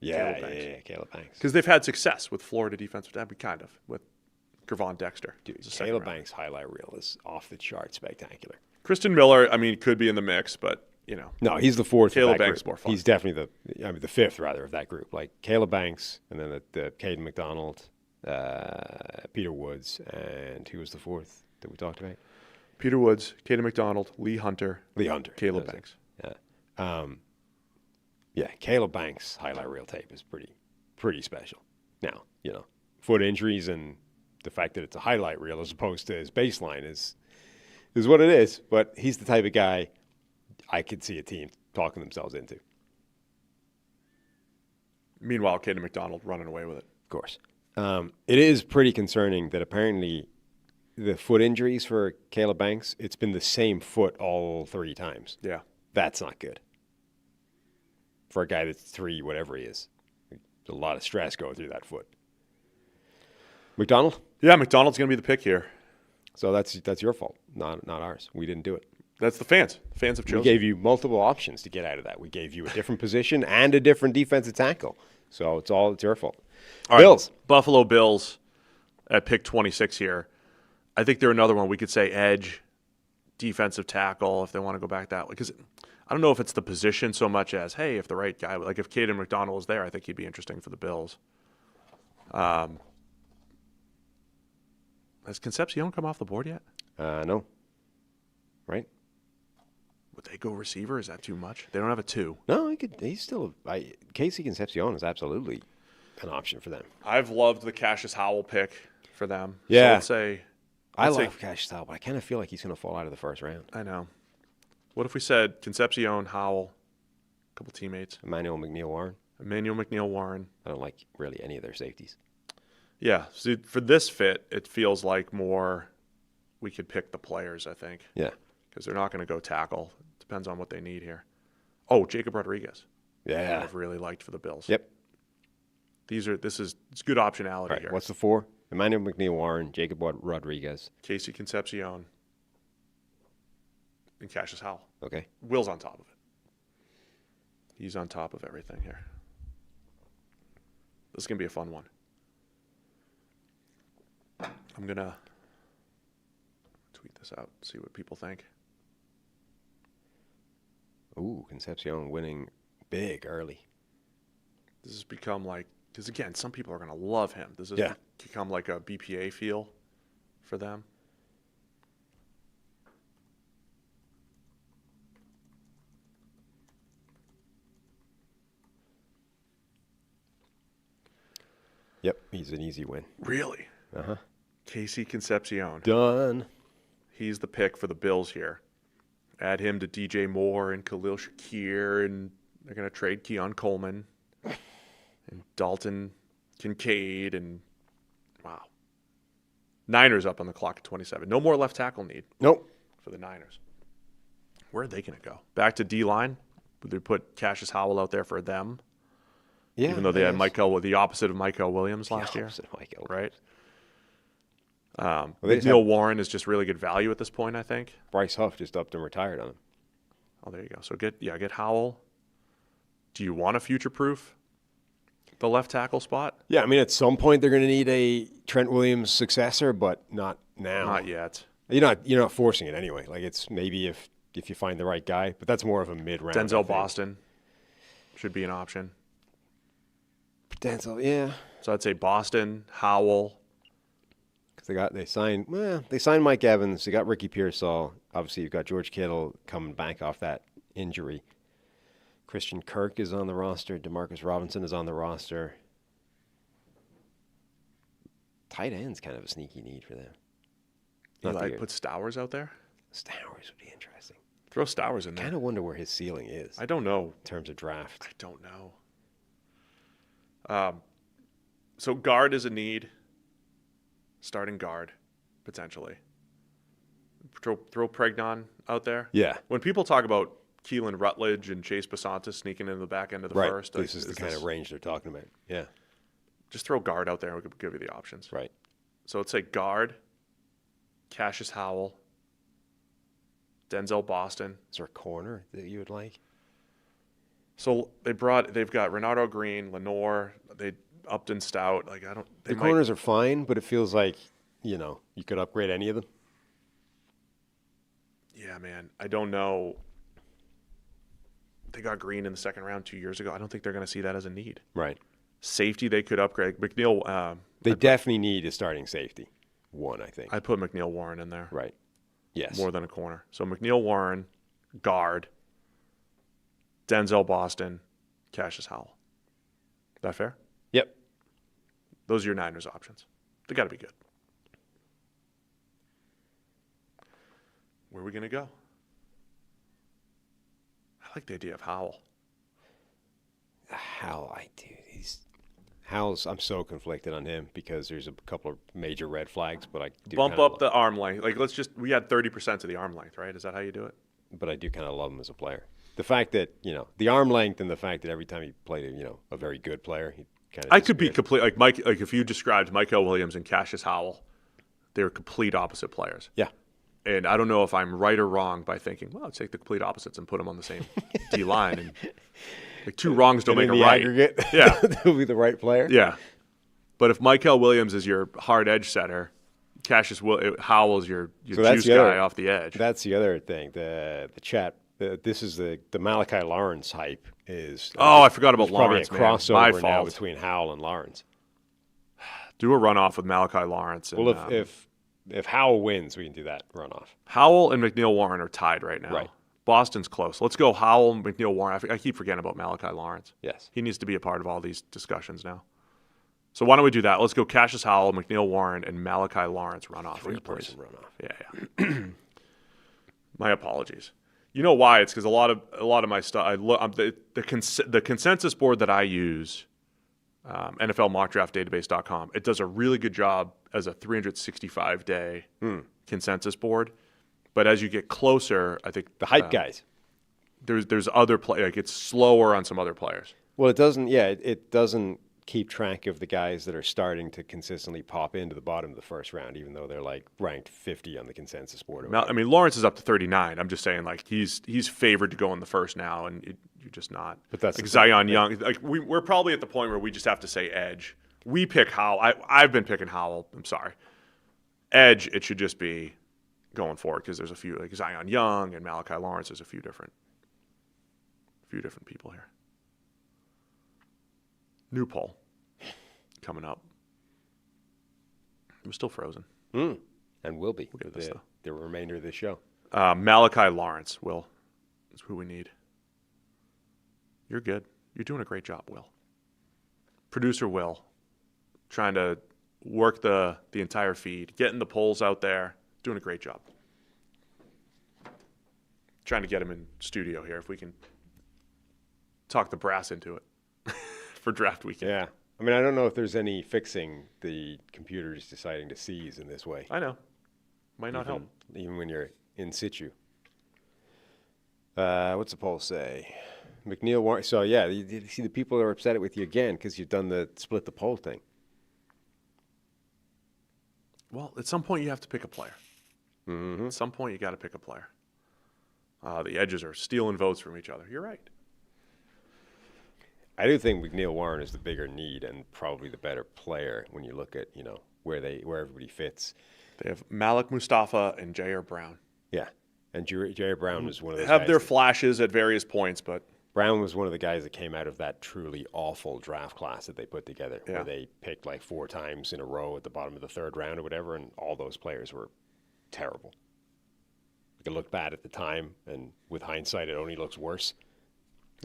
Speaker 2: Yeah, Caleb Banks.
Speaker 1: Because they've had success with Florida defensive tackle, kind of with Post-Dexter.
Speaker 2: Dude, Caleb Banks' highlight reel is off the chart spectacular.
Speaker 1: Kristen Miller, I mean, could be in the mix, but you know.
Speaker 2: No, he's the fourth.
Speaker 1: Caleb Banks more fun.
Speaker 2: He's definitely the fifth rather of that group. Like Caleb Banks, and then the Caden McDonald, Peter Woods, and who was the fourth that we talked about?
Speaker 1: Peter Woods, Caden McDonald, Lee Hunter, Caleb Banks.
Speaker 2: Yeah, Caleb Banks' highlight reel tape is pretty special. Now, foot injuries and the fact that it's a highlight reel as opposed to his baseline is what it is. But he's the type of guy I could see a team talking themselves into.
Speaker 1: Meanwhile, Caden McDonald running away with it.
Speaker 2: Of course. It is pretty concerning that apparently the foot injuries for Caleb Banks, it's been the same foot all 3 times.
Speaker 1: Yeah.
Speaker 2: That's not good. For a guy that's 3, whatever he is. There's a lot of stress going through that foot. McDonald?
Speaker 1: Yeah, McDonald's going to be the pick here.
Speaker 2: So that's your fault, not ours. We didn't do it.
Speaker 1: That's the fans. The fans have chosen.
Speaker 2: We gave you multiple options to get out of that. We gave you a different position and a different defensive tackle. So it's your fault.
Speaker 1: All
Speaker 2: Bills.
Speaker 1: Right, Buffalo Bills at pick 26 here. I think they're another one. We could say edge, defensive tackle if they want to go back that way. Because I don't know if it's the position so much as, hey, if the right guy, like if Caden McDonald was there, I think he'd be interesting for the Bills. Has Concepcion come off the board yet?
Speaker 2: No. Right?
Speaker 1: Would they go receiver? Is that too much? They don't have a 2.
Speaker 2: No, he's still. Casey Concepcion is absolutely an option for them.
Speaker 1: I've loved the Cassius Howell pick for them.
Speaker 2: Yeah.
Speaker 1: So let's say.
Speaker 2: I love Cassius Howell, but I kind of feel like he's going to fall out of the first round.
Speaker 1: I know. What if we said Concepcion, Howell, a couple teammates?
Speaker 2: Emmanuel McNeil-Warren.
Speaker 1: I
Speaker 2: don't like really any of their safeties.
Speaker 1: Yeah. So for this fit, it feels like more we could pick the players, I think.
Speaker 2: Yeah.
Speaker 1: Because they're not going to go tackle. Depends on what they need here. Oh, Jacob Rodriguez.
Speaker 2: Yeah.
Speaker 1: I've really liked for the Bills.
Speaker 2: Yep.
Speaker 1: It's good optionality here.
Speaker 2: What's the 4? Emmanuel McNeil-Warren, Jacob Rodriguez.
Speaker 1: Casey Concepcion, and Cassius Howell.
Speaker 2: Okay.
Speaker 1: Will's on top of it. He's on top of everything here. This is going to be a fun one. I'm going to tweet this out, see what people think.
Speaker 2: Ooh, Concepcion winning big early.
Speaker 1: This has become like, because again, some people are going to love him. This has become like a BPA feel for them.
Speaker 2: Yep, he's an easy win.
Speaker 1: Really?
Speaker 2: Uh-huh.
Speaker 1: Casey Concepcion.
Speaker 2: Done.
Speaker 1: He's the pick for the Bills here. Add him to DJ Moore and Khalil Shakir, and they're going to trade Keon Coleman and Dalton Kincaid, and wow. Niners up on the clock at 27. No more left tackle need.
Speaker 2: Nope.
Speaker 1: For the Niners. Where are they going to go? Back to D-line? Would they put Cassius Howell out there for them?
Speaker 2: Yeah.
Speaker 1: Even though they had the opposite of Michael Williams last year.
Speaker 2: Michael.
Speaker 1: Right? Neil Warren is just really good value at this point, I think.
Speaker 2: Bryce Huff just upped and retired on him.
Speaker 1: Oh, there you go. So get Howell. Do you want to future-proof the left tackle spot?
Speaker 2: Yeah, I mean, at some point they're going to need a Trent Williams successor, but not now.
Speaker 1: Not yet.
Speaker 2: You're not forcing it anyway. Like, it's maybe if you find the right guy, but that's more of a mid-round.
Speaker 1: Denzel Boston should be an option.
Speaker 2: Denzel, yeah.
Speaker 1: So I'd say Boston, Howell.
Speaker 2: Because they signed Mike Evans. They got Ricky Pearsall. Obviously, you've got George Kittle coming back off that injury. Christian Kirk is on the roster. Demarcus Robinson is on the roster. Tight end's kind of a sneaky need for them.
Speaker 1: Put Stowers out there?
Speaker 2: Stowers would be interesting.
Speaker 1: Throw Stowers in there.
Speaker 2: I kind of wonder where his ceiling is.
Speaker 1: I don't know.
Speaker 2: In terms of draft.
Speaker 1: I don't know. So guard is a need. Starting guard, potentially. Throw Pregnon out there.
Speaker 2: Yeah.
Speaker 1: When people talk about Keelan Rutledge and Chase Basanta sneaking into the back end of the first.
Speaker 2: This is the kind of range they're talking about. Yeah.
Speaker 1: Just throw guard out there and we could give you the options.
Speaker 2: Right.
Speaker 1: So let's say guard, Cassius Howell, Denzel Boston.
Speaker 2: Is there a corner that you would like?
Speaker 1: So they've got Renardo Green, Lenore, Upton Stout.
Speaker 2: The corners are fine, but it feels like, you could upgrade any of them.
Speaker 1: Yeah, man. I don't know. They got Green in the second round 2 years ago. I don't think they're going to see that as a need.
Speaker 2: Right.
Speaker 1: Safety, they could upgrade. McNeil.
Speaker 2: They definitely need a starting safety. One, I think.
Speaker 1: I put McNeil Warren in there.
Speaker 2: Right. Yes.
Speaker 1: More than a corner. So McNeil Warren, guard, Denzel Boston, Cassius Howell. That fair?
Speaker 2: Yep.
Speaker 1: Those are your Niners options. They got to be good. Where are we going to go? I like the idea of Howell.
Speaker 2: Howell's, I'm so conflicted on him because there's a couple of major red flags, but I do
Speaker 1: bump up the arm length. We had 30% of the arm length, right? Is that how you do it?
Speaker 2: But I do kind of love him as a player. The fact that, the arm length and the fact that every time he played, a very good player, he kind of.
Speaker 1: I could be complete, if you described Michael Williams and Cassius Howell, they're complete opposite players.
Speaker 2: Yeah.
Speaker 1: And I don't know if I'm right or wrong by thinking, well, let's take the complete opposites and put them on the same D line. And two wrongs don't make a right.
Speaker 2: Aggregate,
Speaker 1: yeah.
Speaker 2: They'll be the right player.
Speaker 1: Yeah. But if Michael Williams is your hard edge setter, Cassius Howell is your juice guy off the edge.
Speaker 2: That's the other thing. The chat. This is the Malachi Lawrence hype is.
Speaker 1: I forgot about Lawrence.
Speaker 2: Probably a crossover now between Howell and Lawrence.
Speaker 1: Do a runoff with Malachi Lawrence. And,
Speaker 2: well, if Howell wins, we can do that runoff.
Speaker 1: Howell and McNeil Warren are tied right now.
Speaker 2: Right.
Speaker 1: Boston's close. Let's go Howell and McNeil Warren. I keep forgetting about Malachi Lawrence.
Speaker 2: Yes.
Speaker 1: He needs to be a part of all these discussions now. So why don't we do that? Let's go Cassius Howell, McNeil Warren, and Malachi Lawrence runoff.
Speaker 2: Three-person runoff.
Speaker 1: Yeah. My apologies. You know why? It's because a lot of my stuff. The consensus board that I use, NFLMockDraftDatabase.com. It does a really good job as a 365-day consensus board. But as you get closer, I think
Speaker 2: the hype guys.
Speaker 1: There's other it's slower on some other players.
Speaker 2: Well, it doesn't. Yeah, it doesn't keep track of the guys that are starting to consistently pop into the bottom of the first round, even though they're ranked 50 on the consensus board.
Speaker 1: Now, Lawrence is up to 39. I'm just saying, he's favored to go in the first now, and you're just not.
Speaker 2: But that's
Speaker 1: Zion Young. We're probably at the point where we just have to say edge. We pick Howell. I've been picking Howell. I'm sorry. Edge. It should just be going forward because there's a few Zion Young and Malachi Lawrence. There's a few different few different people here. New poll coming up. I'm still frozen.
Speaker 2: And will be
Speaker 1: We'll get
Speaker 2: for
Speaker 1: this,
Speaker 2: the remainder of the show.
Speaker 1: Malachi Lawrence, Will, is who we need. You're good. You're doing a great job, Will. Producer Will, trying to work the entire feed, getting the polls out there, doing a great job. Trying to get him in studio here if we can talk the brass into it for draft weekend.
Speaker 2: Yeah. I mean, I don't know if there's any fixing the computers deciding to seize in this way.
Speaker 1: I know. Might not help.
Speaker 2: Even when you're in situ. What's the poll say? McNeil Warren. So, yeah, you see the people are upset with you again because you've done the split the poll thing.
Speaker 1: Well, at some point you have to pick a player.
Speaker 2: Mm-hmm.
Speaker 1: At some point you got to pick a player. The edges are stealing votes from each other. You're right.
Speaker 2: I do think McNeil Warren is the bigger need and probably the better player when you look at, where everybody fits.
Speaker 1: They have Malik Mustafa and Jair Brown.
Speaker 2: Yeah. And Jair Brown was one of those
Speaker 1: have
Speaker 2: guys
Speaker 1: their flashes at various points, but
Speaker 2: Brown was one of the guys that came out of that truly awful draft class that they put together,
Speaker 1: Yeah.
Speaker 2: where they picked like 4 times in a row at the bottom of the 3rd round or whatever, and all those players were terrible. It looked bad at the time, and with hindsight, it only looks worse.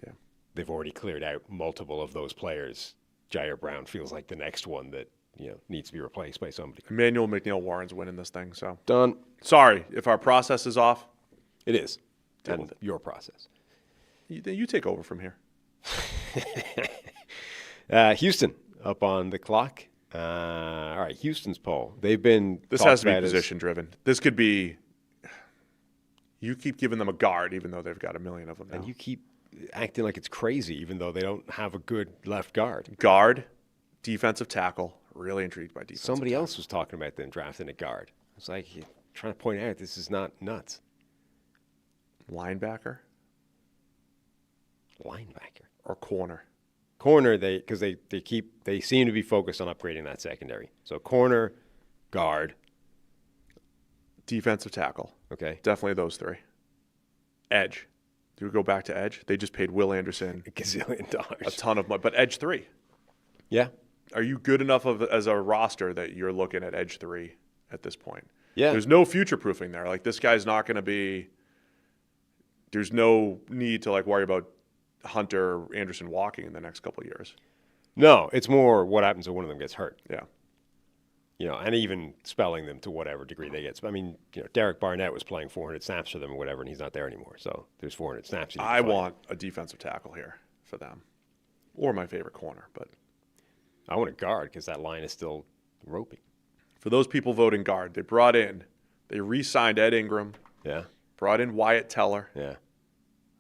Speaker 1: Yeah.
Speaker 2: They've already cleared out multiple of those players. Jair Brown feels like the next one that needs to be replaced by somebody.
Speaker 1: Emmanuel McNeil Warren's winning this thing. So
Speaker 2: Done.
Speaker 1: sorry if our process is off.
Speaker 2: It is.
Speaker 1: Deal
Speaker 2: And
Speaker 1: with it.
Speaker 2: your process.
Speaker 1: You take over from here.
Speaker 2: Houston up on the clock. All right, Houston's poll. They've been.
Speaker 1: This has to be position driven. This could be. You keep giving them a guard, even though they've got a million of them now.
Speaker 2: And you keep acting like it's crazy, even though they don't have a good left guard.
Speaker 1: Guard, defensive tackle. Really intrigued by defense.
Speaker 2: Somebody else was talking about them drafting a guard. It's like you're trying to point out this is not nuts.
Speaker 1: Linebacker or corner.
Speaker 2: Corner, because they seem to be focused on upgrading that secondary. So corner, guard,
Speaker 1: defensive tackle.
Speaker 2: Okay,
Speaker 1: Definitely those 3. Edge. Do we go back to edge? They just paid Will Anderson
Speaker 2: $1 gazillion.
Speaker 1: a ton of money, but edge 3.
Speaker 2: Yeah.
Speaker 1: Are you good enough as a roster that you're looking at edge 3 at this point?
Speaker 2: Yeah.
Speaker 1: There's no future proofing there. Like, this guy's not going to be. There's no need to worry about Hunter or Anderson walking in the next couple of years.
Speaker 2: No, it's more what happens when one of them gets hurt.
Speaker 1: Yeah.
Speaker 2: And even spelling them to whatever degree they get. I mean, Derek Barnett was playing 400 snaps for them or whatever, and he's not there anymore. So there's 400 snaps.
Speaker 1: I want a defensive tackle here for them, or my favorite corner. But
Speaker 2: I want a guard because that line is still ropey.
Speaker 1: For those people voting guard, they re-signed Ed Ingram.
Speaker 2: Yeah.
Speaker 1: Brought in Wyatt Teller.
Speaker 2: Yeah.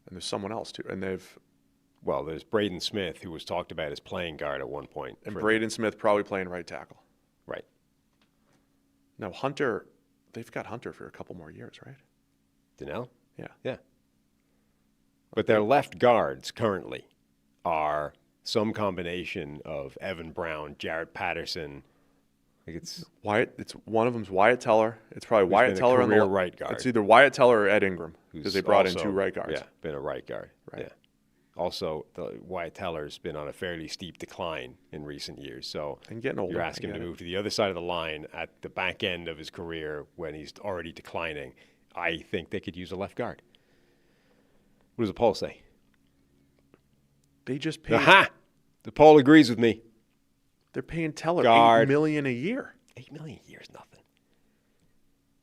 Speaker 1: And there's someone else too. And
Speaker 2: there's Braden Smith, who was talked about as playing guard at one point.
Speaker 1: And Braden Smith probably playing right tackle.
Speaker 2: Right.
Speaker 1: Now, Hunter, they've got Hunter for a couple more years, right?
Speaker 2: Donnell?
Speaker 1: Yeah.
Speaker 2: Yeah. But their left guards currently are some combination of Evan Brown, Jared Patterson. It's
Speaker 1: one of them's Wyatt Teller. It's probably Wyatt Teller on the
Speaker 2: right guard.
Speaker 1: It's either Wyatt Teller or Ed Ingram because they brought in 2 right guards.
Speaker 2: Yeah, been a right guard.
Speaker 1: Right.
Speaker 2: Yeah. Also, Wyatt Teller's been on a fairly steep decline in recent years. So
Speaker 1: and getting older.
Speaker 2: You're asking him to move to the other side of the line at the back end of his career when he's already declining. I think they could use a left guard. What does the poll say?
Speaker 1: They just paid.
Speaker 2: Aha! The poll agrees with me.
Speaker 1: They're paying Teller
Speaker 2: Guard.
Speaker 1: $8 million a year.
Speaker 2: $8 million a year is nothing.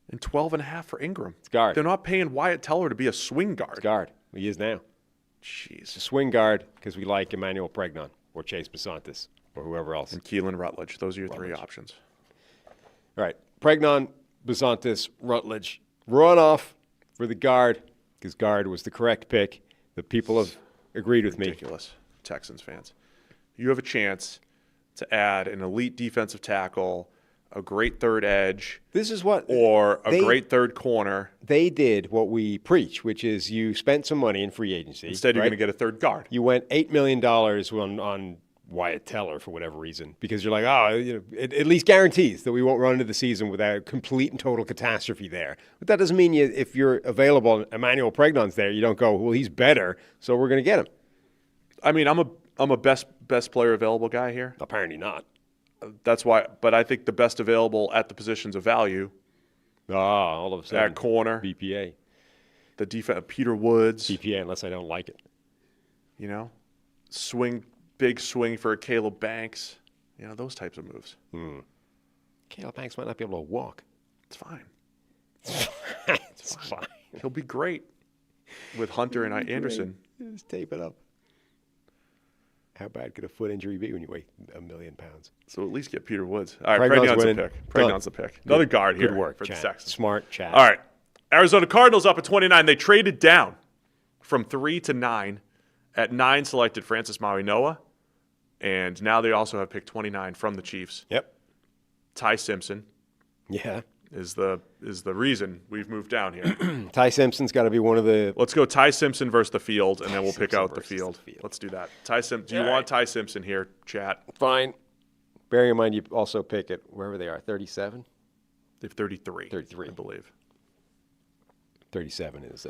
Speaker 1: And $12.5 million for Ingram.
Speaker 2: It's guard.
Speaker 1: They're not paying Wyatt Teller to be a swing guard.
Speaker 2: It's guard. He is now.
Speaker 1: Jeez.
Speaker 2: It's a swing guard because we like Emmanuel Pregnon or Chase Basantis or whoever else.
Speaker 1: And Keelan Rutledge. Those are your 3 options.
Speaker 2: All right. Pregnon, Basantis, Rutledge. Run off for the guard because guard was the correct pick. The people have agreed with me.
Speaker 1: Ridiculous. Texans fans. You have a chance to add an elite defensive tackle, a great third edge,
Speaker 2: This is what
Speaker 1: or a great third corner.
Speaker 2: they did. What we preach, which is you spent some money in free agency.
Speaker 1: Instead, you're
Speaker 2: right?
Speaker 1: going to get a third guard.
Speaker 2: You went $8 million on Wyatt Teller for whatever reason because you're like, it at least guarantees that we won't run into the season without complete and total catastrophe there. But that doesn't mean if you're available, Emmanuel Pregnon's there, you don't go, well, he's better, so we're going to get him.
Speaker 1: I mean, I'm a best player available guy here.
Speaker 2: Apparently not.
Speaker 1: That's why. But I think the best available at the positions of value.
Speaker 2: All of a sudden.
Speaker 1: At corner.
Speaker 2: BPA.
Speaker 1: The defense, Peter Woods.
Speaker 2: BPA, unless I don't like it.
Speaker 1: You know, big swing for Caleb Banks. You know, those types of moves.
Speaker 2: Caleb Banks might not be able to walk.
Speaker 1: It's fine.
Speaker 2: It's fine.
Speaker 1: He'll be great with Hunter and Anderson.
Speaker 2: Just tape it up. How bad could a foot injury be when you weigh 1 million pounds?
Speaker 1: So at least get Peter Woods. All right, Pregnon's a pick. Pregnon's a pick. Another guard here.
Speaker 2: Good work,
Speaker 1: for
Speaker 2: Chad.
Speaker 1: the Texans.
Speaker 2: Smart, Chad.
Speaker 1: All right. Arizona Cardinals up at 29. They traded down from 3 to 9. At 9, selected Francis Maui-Noah. And now they also have pick 29 from the Chiefs.
Speaker 2: Yep.
Speaker 1: Ty Simpson.
Speaker 2: Yeah.
Speaker 1: Is the reason we've moved down here.
Speaker 2: Ty Simpson's got to be one of the...
Speaker 1: Let's go Ty Simpson versus the field, and then we'll pick out the field. Let's do that. Do you want Ty Simpson here, chat?
Speaker 2: Fine. Bearing in mind you also pick it wherever they are, 37?
Speaker 1: They have 33.
Speaker 2: 33.
Speaker 1: I believe.
Speaker 2: 37 is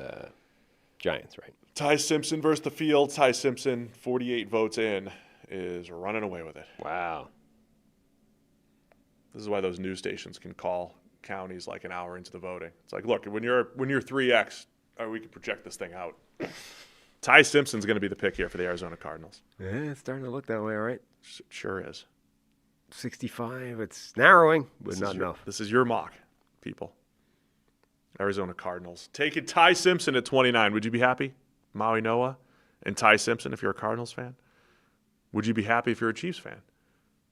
Speaker 2: Giants, right?
Speaker 1: Ty Simpson versus the field. Ty Simpson, 48 votes in, is running away with it.
Speaker 2: Wow.
Speaker 1: This is why those news stations can call counties like an hour into the voting. It's like, look, when you're 3X, we can project this thing out. Ty Simpson's going to be the pick here for the Arizona Cardinals.
Speaker 2: Yeah, it's starting to look that way, all right.
Speaker 1: It sure is.
Speaker 2: 65, it's narrowing, but not enough.
Speaker 1: This is your mock, people. Arizona Cardinals. Taking Ty Simpson at 29. Would you be happy? Maui-Noah and Ty Simpson if you're a Cardinals fan? Would you be happy if you're a Chiefs fan?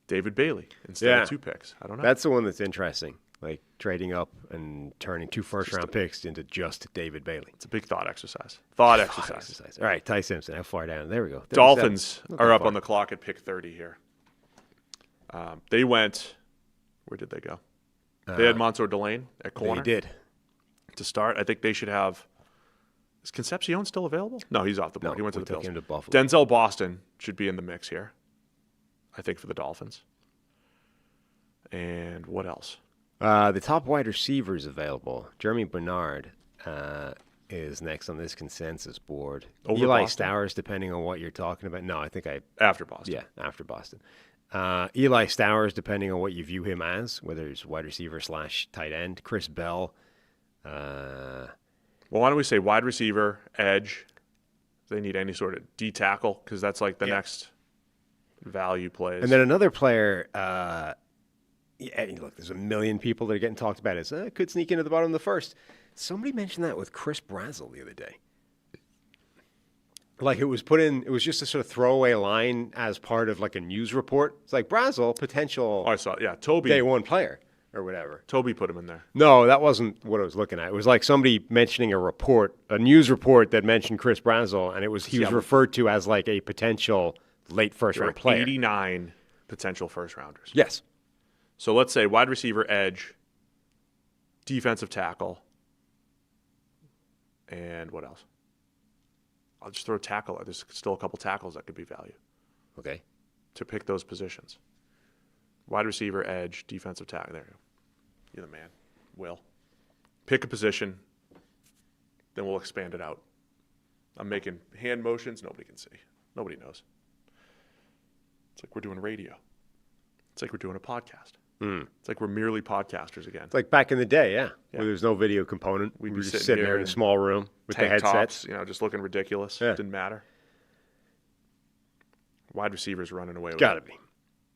Speaker 1: David Bailey instead of 2 picks. I don't know.
Speaker 2: That's the one that's interesting. Like trading up and turning 2 first-round picks into just David Bailey.
Speaker 1: It's a big thought exercise. Thought exercise.
Speaker 2: All right, Ty Simpson. How far down? There we go. 37.
Speaker 1: Dolphins are up on the clock at pick 30 here. They went. Where did they go? They had Monsoor Delane at corner.
Speaker 2: They did.
Speaker 1: To start, I think they should have. Is Concepcion still available? No, he's off the board.
Speaker 2: No,
Speaker 1: he went to the
Speaker 2: took
Speaker 1: Bills.
Speaker 2: him to Buffalo.
Speaker 1: Denzel Boston should be in the mix here. I think for the Dolphins. And what else?
Speaker 2: The top wide receivers available. Jeremy Bernard is next on this consensus board.
Speaker 1: Over
Speaker 2: Eli
Speaker 1: Boston?
Speaker 2: Stowers, depending on what you're talking about. No, I think
Speaker 1: After Boston.
Speaker 2: Yeah, after Boston. Eli Stowers, depending on what you view him as, whether it's wide receiver / tight end. Chris Bell.
Speaker 1: Well, why don't we say wide receiver, edge? They need any sort of D tackle because that's like the next value plays.
Speaker 2: And then another player. Look, there's a million people that are getting talked about. Could sneak into the bottom of the first. Somebody mentioned that with Chris Brazzell the other day. Like it was put in. It was just a sort of throwaway line as part of like a news report. It's like Brazzell, potential.
Speaker 1: Oh, I saw it. Yeah, Toby.
Speaker 2: Day 1 player. Or whatever.
Speaker 1: Toby put him in there.
Speaker 2: No, that wasn't what I was looking at. It was like somebody mentioning a news report that mentioned Chris Brazzell, and he was referred to as like a potential late first-round player.
Speaker 1: 89 potential first-rounders.
Speaker 2: Yes.
Speaker 1: So let's say wide receiver, edge, defensive tackle, and what else? I'll just throw tackle. There's still a couple tackles that could be value.
Speaker 2: Okay.
Speaker 1: To pick those positions. Wide receiver, edge, defensive tackle. There you go. You're the man. Will. Pick a position, then we'll expand it out. I'm making hand motions nobody can see. Nobody knows. It's like we're doing radio. It's like we're doing a podcast. It's like we're merely podcasters again.
Speaker 2: It's like back in the day, where there's no video component. We were just sitting there in a small room with the headsets.
Speaker 1: Tops, just looking ridiculous.
Speaker 2: Yeah.
Speaker 1: Didn't matter. Wide receivers running away with
Speaker 2: Gotta be.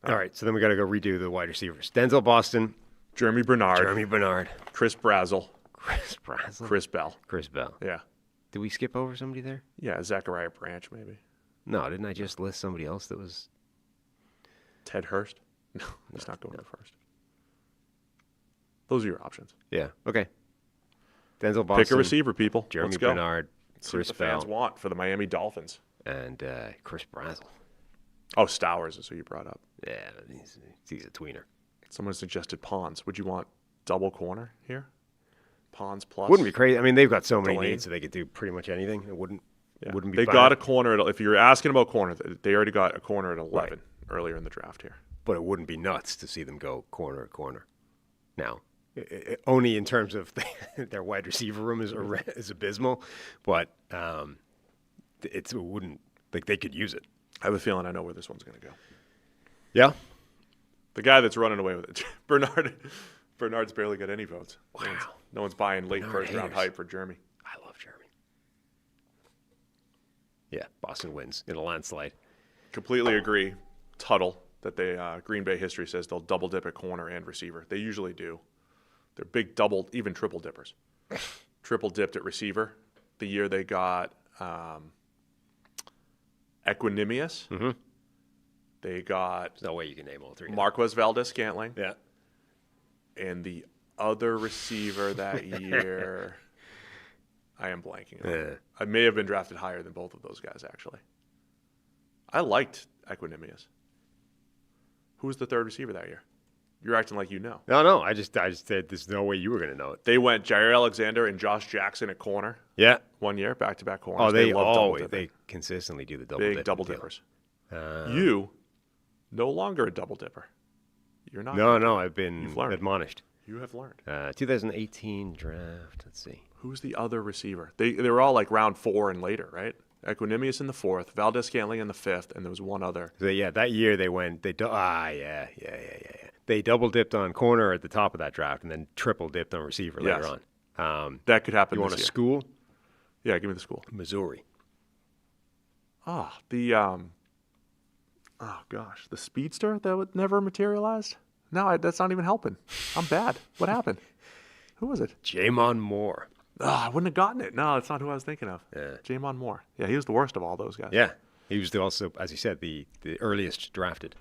Speaker 2: All right, so then we got to go redo the wide receivers. Denzel Boston.
Speaker 1: Jeremy Bernard. Chris Brazzell. Chris Bell. Yeah.
Speaker 2: Did we skip over somebody there?
Speaker 1: Yeah, Zachariah Branch maybe.
Speaker 2: No, didn't I just list somebody else that was...
Speaker 1: Ted Hurst? No, he's not going to first. Those are your options.
Speaker 2: Yeah, okay. Denzel Boston.
Speaker 1: Pick a receiver, people.
Speaker 2: Jeremy
Speaker 1: Let's go.
Speaker 2: Bernard.
Speaker 1: Chris Bell. Fans want for the Miami Dolphins.
Speaker 2: And Chris Brazzell.
Speaker 1: Oh, Stowers is who you brought up.
Speaker 2: Yeah, he's a tweener.
Speaker 1: Someone suggested Pons. Would you want double corner here? Pons plus.
Speaker 2: Wouldn't be crazy. I mean, they've got so many needs, so they could do pretty much anything. It wouldn't be
Speaker 1: They
Speaker 2: bad.
Speaker 1: got a corner. If you're asking about corner, they already got a corner at 11 earlier in the draft here.
Speaker 2: But it wouldn't be nuts to see them go corner to corner. Now, only in terms of their wide receiver room is abysmal, but it wouldn't Like, they could use it.
Speaker 1: I have a feeling I know where this one's going to go.
Speaker 2: Yeah?
Speaker 1: The guy that's running away with it, Bernard's barely got any votes.
Speaker 2: Wow.
Speaker 1: No one's buying late
Speaker 2: Bernard
Speaker 1: first-round
Speaker 2: haters.
Speaker 1: hype for Jeremy.
Speaker 2: I love Jeremy. Yeah, Boston wins in a landslide.
Speaker 1: Completely agree. Tuttle, that they Green Bay history says they'll double dip at corner and receiver. They usually do. They're big double, even triple dippers. Triple dipped at receiver the year they got Equinemius.
Speaker 2: Mm-hmm.
Speaker 1: They got
Speaker 2: There's no way you can name all three.
Speaker 1: Marquez Valdez-Scantling.
Speaker 2: Yeah.
Speaker 1: And the other receiver that year, I am blanking on.
Speaker 2: Yeah.
Speaker 1: I may have been drafted higher than both of those guys, actually. I liked Equinemius. Who was the third receiver that year? You're acting like you know.
Speaker 2: No. I just said there's no way you were going to know it.
Speaker 1: They went Jair Alexander and Josh Jackson at corner.
Speaker 2: Yeah.
Speaker 1: 1 year, back-to-back corners.
Speaker 2: Oh, they
Speaker 1: love double
Speaker 2: always
Speaker 1: dipping.
Speaker 2: they consistently do the double
Speaker 1: Big
Speaker 2: dip
Speaker 1: double
Speaker 2: deal.
Speaker 1: dippers. You, no longer a double dipper. You're not.
Speaker 2: No, I've been
Speaker 1: You've learned.
Speaker 2: admonished.
Speaker 1: You have learned.
Speaker 2: 2018 draft. Let's see.
Speaker 1: Who's the other receiver? They were all like round 4 and later, right? Equinemius in the 4th, Valdez-Scantling in the 5th, and there was one other.
Speaker 2: So, yeah, that year they went. They double dipped on corner at the top of that draft, and then triple dipped on receiver later on.
Speaker 1: That could happen
Speaker 2: You
Speaker 1: this
Speaker 2: want a
Speaker 1: year.
Speaker 2: school?
Speaker 1: Yeah, give me the school.
Speaker 2: Missouri.
Speaker 1: The speedster that would never materialized? No, that's not even helping. I'm bad. What happened? Who was it?
Speaker 2: Jamon Moore.
Speaker 1: I wouldn't have gotten it. No, that's not who I was thinking of.
Speaker 2: Yeah.
Speaker 1: Jamon Moore. Yeah, he was the worst of all those guys.
Speaker 2: Yeah, he was also, as you said, the earliest drafted.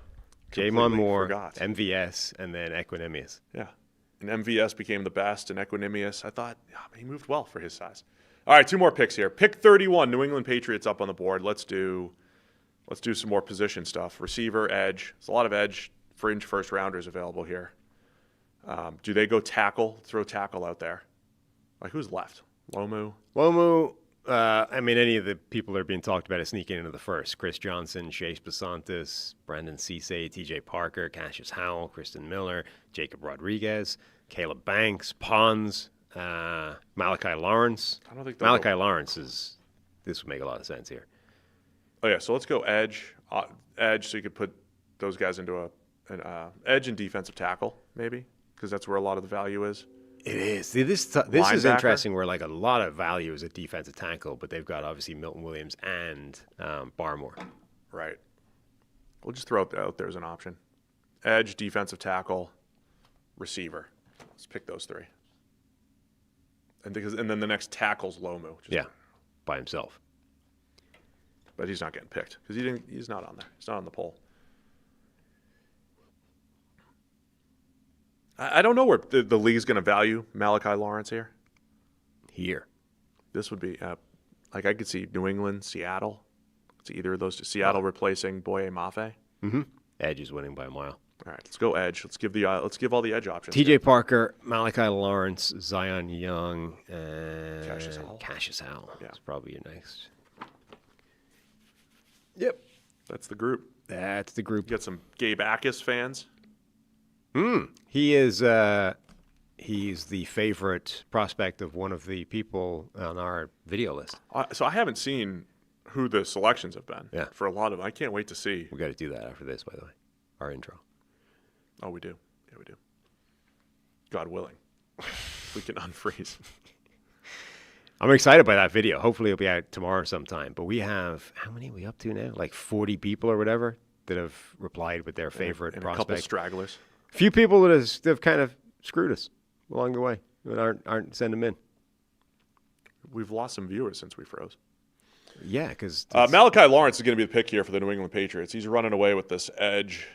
Speaker 1: Completely
Speaker 2: Jamon Moore,
Speaker 1: forgot.
Speaker 2: MVS, and then Equinemius.
Speaker 1: Yeah. And MVS became the best, and Equinemius, I thought, he moved well for his size. All right, 2 more picks here. Pick 31, New England Patriots up on the board. Let's do some more position stuff. Receiver, edge. There's a lot of edge, fringe first-rounders available here. Do they go tackle, throw tackle out there? Like, who's left? Lomu?
Speaker 2: Any of the people that are being talked about are sneaking into the first. Chris Johnson, Chase Basantis, Brandon Cisse, TJ Parker, Cassius Howell, Kristen Miller, Jacob Rodriguez, Caleb Banks, Pons, Malachi Lawrence.
Speaker 1: I don't think
Speaker 2: Malachi Lawrence is. This would make a lot of sense here.
Speaker 1: Oh, yeah, so let's go edge, so you could put those guys into an edge and defensive tackle, maybe, because that's where a lot of the value is.
Speaker 2: It is. See, this is interesting where, like, a lot of value is at defensive tackle, but they've got, obviously, Milton Williams and Barmore.
Speaker 1: Right. We'll just throw it out there as an option. Edge, defensive tackle, receiver. Let's pick those 3. And then the next tackle's Lomu.
Speaker 2: By himself.
Speaker 1: But he's not getting picked because he's not on there. He's not on the poll. I don't know where the league's going to value Malachi Lawrence here.
Speaker 2: Here.
Speaker 1: This would be, I could see New England, Seattle. It's either of those two. Seattle replacing Boye Mafe.
Speaker 2: Mm-hmm. Edge is winning by a mile.
Speaker 1: All right, let's go edge. Let's give all the edge options.
Speaker 2: TJ Parker, Malachi Lawrence, Zion Young, and
Speaker 1: Cassius Howell.
Speaker 2: Yeah. That's probably your next.
Speaker 1: Yep. That's the group.
Speaker 2: That's the group.
Speaker 1: You got some Gabe Akis fans.
Speaker 2: He is. He's the favorite prospect of one of the people on our video list.
Speaker 1: So I haven't seen who the selections have been.
Speaker 2: Yeah.
Speaker 1: For a lot of them. I can't wait to see.
Speaker 2: We got to do that after this, by the way. Our intro.
Speaker 1: Oh, we do. Yeah, we do. God willing. We can unfreeze.
Speaker 2: I'm excited by that video. Hopefully it'll be out tomorrow sometime. But we have, how many are we up to now? Like 40 people or whatever that have replied with their favorite
Speaker 1: and
Speaker 2: prospect.
Speaker 1: a couple stragglers.
Speaker 2: A few people that have kind of screwed us along the way that aren't sending them in.
Speaker 1: We've lost some viewers since we froze.
Speaker 2: Yeah, because
Speaker 1: Malachi Lawrence is going to be the pick here for the New England Patriots. He's running away with this edge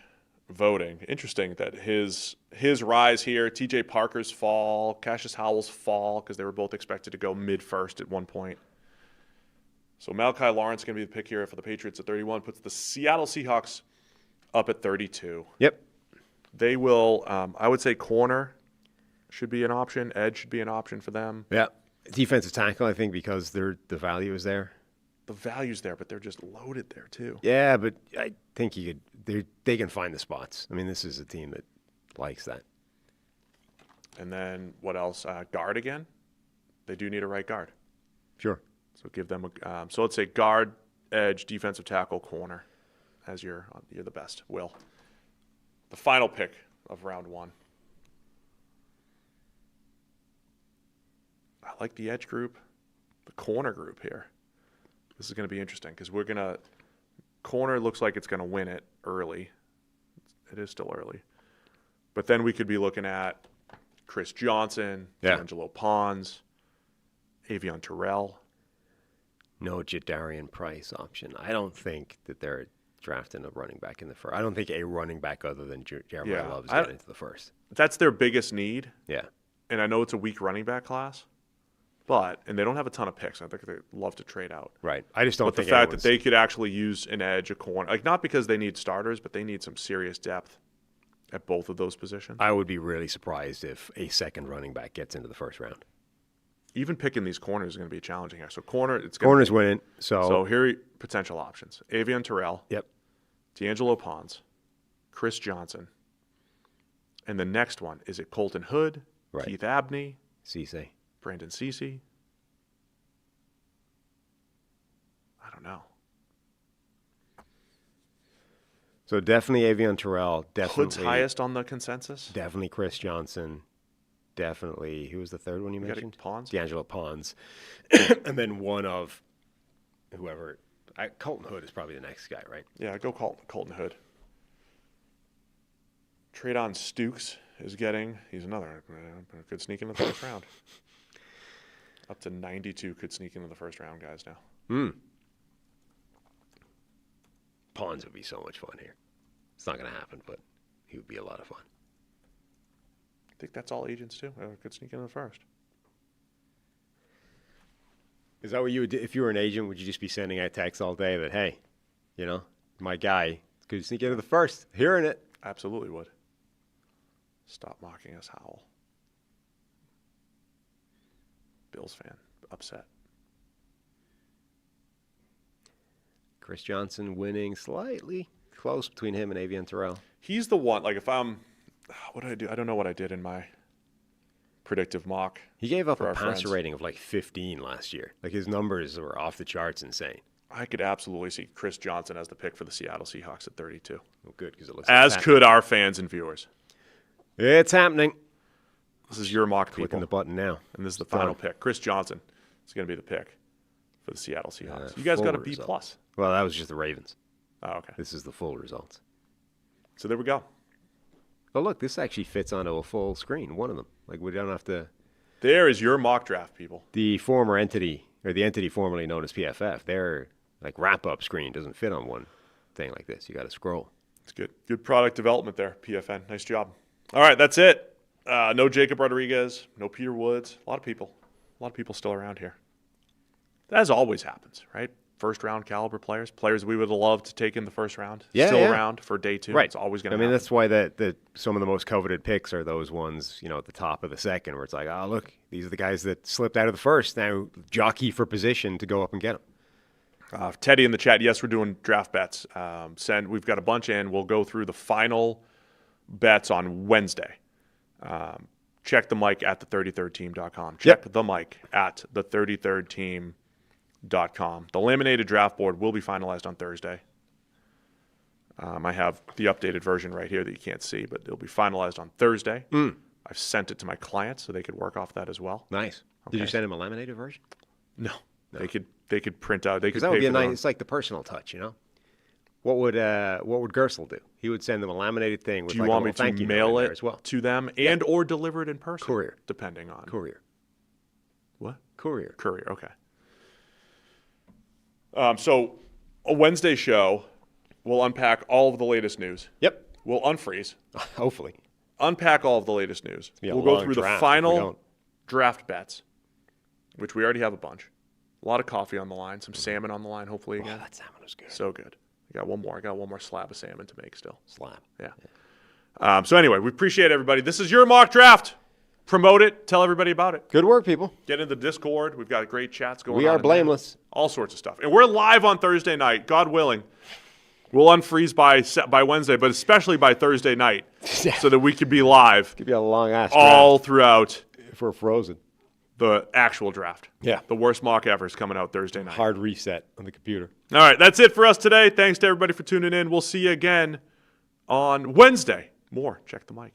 Speaker 1: voting. Interesting that his rise here, TJ Parker's fall, Cassius Howell's fall, because they were both expected to go mid-first at one point. So Malachi Lawrence is going to be the pick here for the Patriots at 31, puts the Seattle Seahawks up at 32.
Speaker 2: Yep.
Speaker 1: They will, I would say corner should be an option. Edge should be an option for them.
Speaker 2: Yeah. Defensive tackle, I think, because the value is there.
Speaker 1: The value's there, but they're just loaded there too.
Speaker 2: Yeah, but I think they can find the spots. I mean, this is a team that likes that.
Speaker 1: And then what else? Guard again. They do need a right guard.
Speaker 2: Sure.
Speaker 1: So give them so let's say guard, edge, defensive tackle, corner as you're the best. Will. The final pick of round 1. I like the edge group, the corner group here. This is going to be interesting because corner looks like it's going to win it early. It is still early. But then we could be looking at Chris Johnson, D'Angelo Pons, Avion Terrell.
Speaker 2: No Jadarian Price option. I don't think that they're drafting a running back in the first. I don't think a running back other than Jeremiah Love's getting into the first.
Speaker 1: That's their biggest need.
Speaker 2: Yeah.
Speaker 1: And I know it's a weak running back class, and they don't have a ton of picks. I think they love to trade out.
Speaker 2: Right. I just don't think
Speaker 1: the fact that they could actually use an edge, a corner, like not because they need starters, but they need some serious depth at both of those positions.
Speaker 2: I would be really surprised if a second running back gets into the first round.
Speaker 1: Even picking these corners is going to be challenging here. So
Speaker 2: corner's winning. So
Speaker 1: here are potential options: Avion Terrell,
Speaker 2: yep,
Speaker 1: D'Angelo Pons, Chris Johnson, and the next one is it Colton Hood,
Speaker 2: right.
Speaker 1: Keith Abney,
Speaker 2: Cisse,
Speaker 1: Brandon Cisse. I don't know.
Speaker 2: So definitely Avion Terrell. Definitely
Speaker 1: Hood's highest on the consensus.
Speaker 2: Definitely Chris Johnson. Definitely. Who was the third one you mentioned?
Speaker 1: Pons.
Speaker 2: D'Angelo Pons. And then one of whoever. Colton Hood is probably the next guy, right?
Speaker 1: Yeah, go Colton Hood. Treydon Stukes is he's another. Could sneak in the first round. Up to 92 could sneak into the first round, guys, now.
Speaker 2: Pons would be so much fun here. It's not going to happen, but he would be a lot of fun.
Speaker 1: I think that's all agents too. Could sneak into the first.
Speaker 2: Is that what you would do? If you were an agent, would you just be sending out texts all day that, hey, my guy could sneak into the first? Hearing it.
Speaker 1: Absolutely would. Stop mocking us, Howell. Bills fan. Upset.
Speaker 2: Chris Johnson winning slightly close between him and Avion Terrell.
Speaker 1: He's the one, like if I'm, what did I do? I don't know what I did in my predictive mock.
Speaker 2: He gave up a passer rating of like 15 last year. Like his numbers were off the charts insane.
Speaker 1: I could absolutely see Chris Johnson as the pick for the Seattle Seahawks at 32.
Speaker 2: Well, good, because it looks
Speaker 1: as could our fans and viewers.
Speaker 2: It's happening.
Speaker 1: This is your mock, people.
Speaker 2: Clicking the button now.
Speaker 1: And this is the final pick. Chris Johnson is going to be the pick for the Seattle Seahawks. You guys got a B+.
Speaker 2: Well, that was just the Ravens.
Speaker 1: Oh, okay.
Speaker 2: This is the full results.
Speaker 1: So there we go.
Speaker 2: Oh, look, this actually fits onto a full screen, one of them. Like, we don't have to...
Speaker 1: There is your mock draft, people.
Speaker 2: The former entity, or the entity formerly known as PFF, their like wrap-up screen doesn't fit on one thing like this. You got to scroll.
Speaker 1: It's good. Good product development there, PFN. Nice job. All right, that's it. No Jacob Rodriguez, no Peter Woods. A lot of people still around here. As always happens, right? First-round caliber players we would have loved to take in the first round, around for day 2.
Speaker 2: Right.
Speaker 1: It's always going to happen.
Speaker 2: I mean, that's why that some of the most coveted picks are those ones, at the top of the second, where it's like, oh, look, these are the guys that slipped out of the first. Now jockey for position to go up and get them.
Speaker 1: Teddy in the chat, yes, we're doing draft bets. We've got a bunch in. We'll go through the final bets on Wednesday. Check the mic at the33rdteam.com. Check the mic at the33rdteam.com. The laminated draft board will be finalized on Thursday. I have the updated version right here that you can't see, but it'll be finalized on Thursday. I've sent it to my clients so they could work off that as well.
Speaker 2: Nice. Okay. Did you send them a laminated version?
Speaker 1: No. They could print out. They could
Speaker 2: that would
Speaker 1: pay
Speaker 2: be
Speaker 1: for
Speaker 2: nice. It's like the personal touch, What would Gersel do? He would send them a laminated thing with
Speaker 1: do you want me to mail it
Speaker 2: as well
Speaker 1: to them and or deliver it in person?
Speaker 2: Courier,
Speaker 1: depending on
Speaker 2: courier.
Speaker 1: What?
Speaker 2: Courier.
Speaker 1: Okay. So a Wednesday show, we'll unpack all of the latest news.
Speaker 2: Yep.
Speaker 1: We'll unfreeze.
Speaker 2: Hopefully.
Speaker 1: Unpack all of the latest news. We'll go through the final draft bets, which we already have a bunch. A lot of coffee on the line, some salmon on the line, hopefully again.
Speaker 2: That salmon was good.
Speaker 1: So good. I got one more slab of salmon to make still.
Speaker 2: Slab.
Speaker 1: Yeah. So anyway, we appreciate everybody. This is your mock draft. Promote it. Tell everybody about it.
Speaker 2: Good work, people.
Speaker 1: Get into the Discord. We've got great chats going on.
Speaker 2: We are blameless.
Speaker 1: All sorts of stuff. And we're live on Thursday night, God willing. We'll unfreeze by Wednesday, but especially by Thursday night so that we can be live.
Speaker 2: Could be a long ass
Speaker 1: all throughout
Speaker 2: if we're frozen.
Speaker 1: the actual draft.
Speaker 2: Yeah.
Speaker 1: The worst mock ever is coming out Thursday night.
Speaker 2: Hard reset on the computer.
Speaker 1: All right, that's it for us today. Thanks to everybody for tuning in. We'll see you again on Wednesday. More. Check the mic.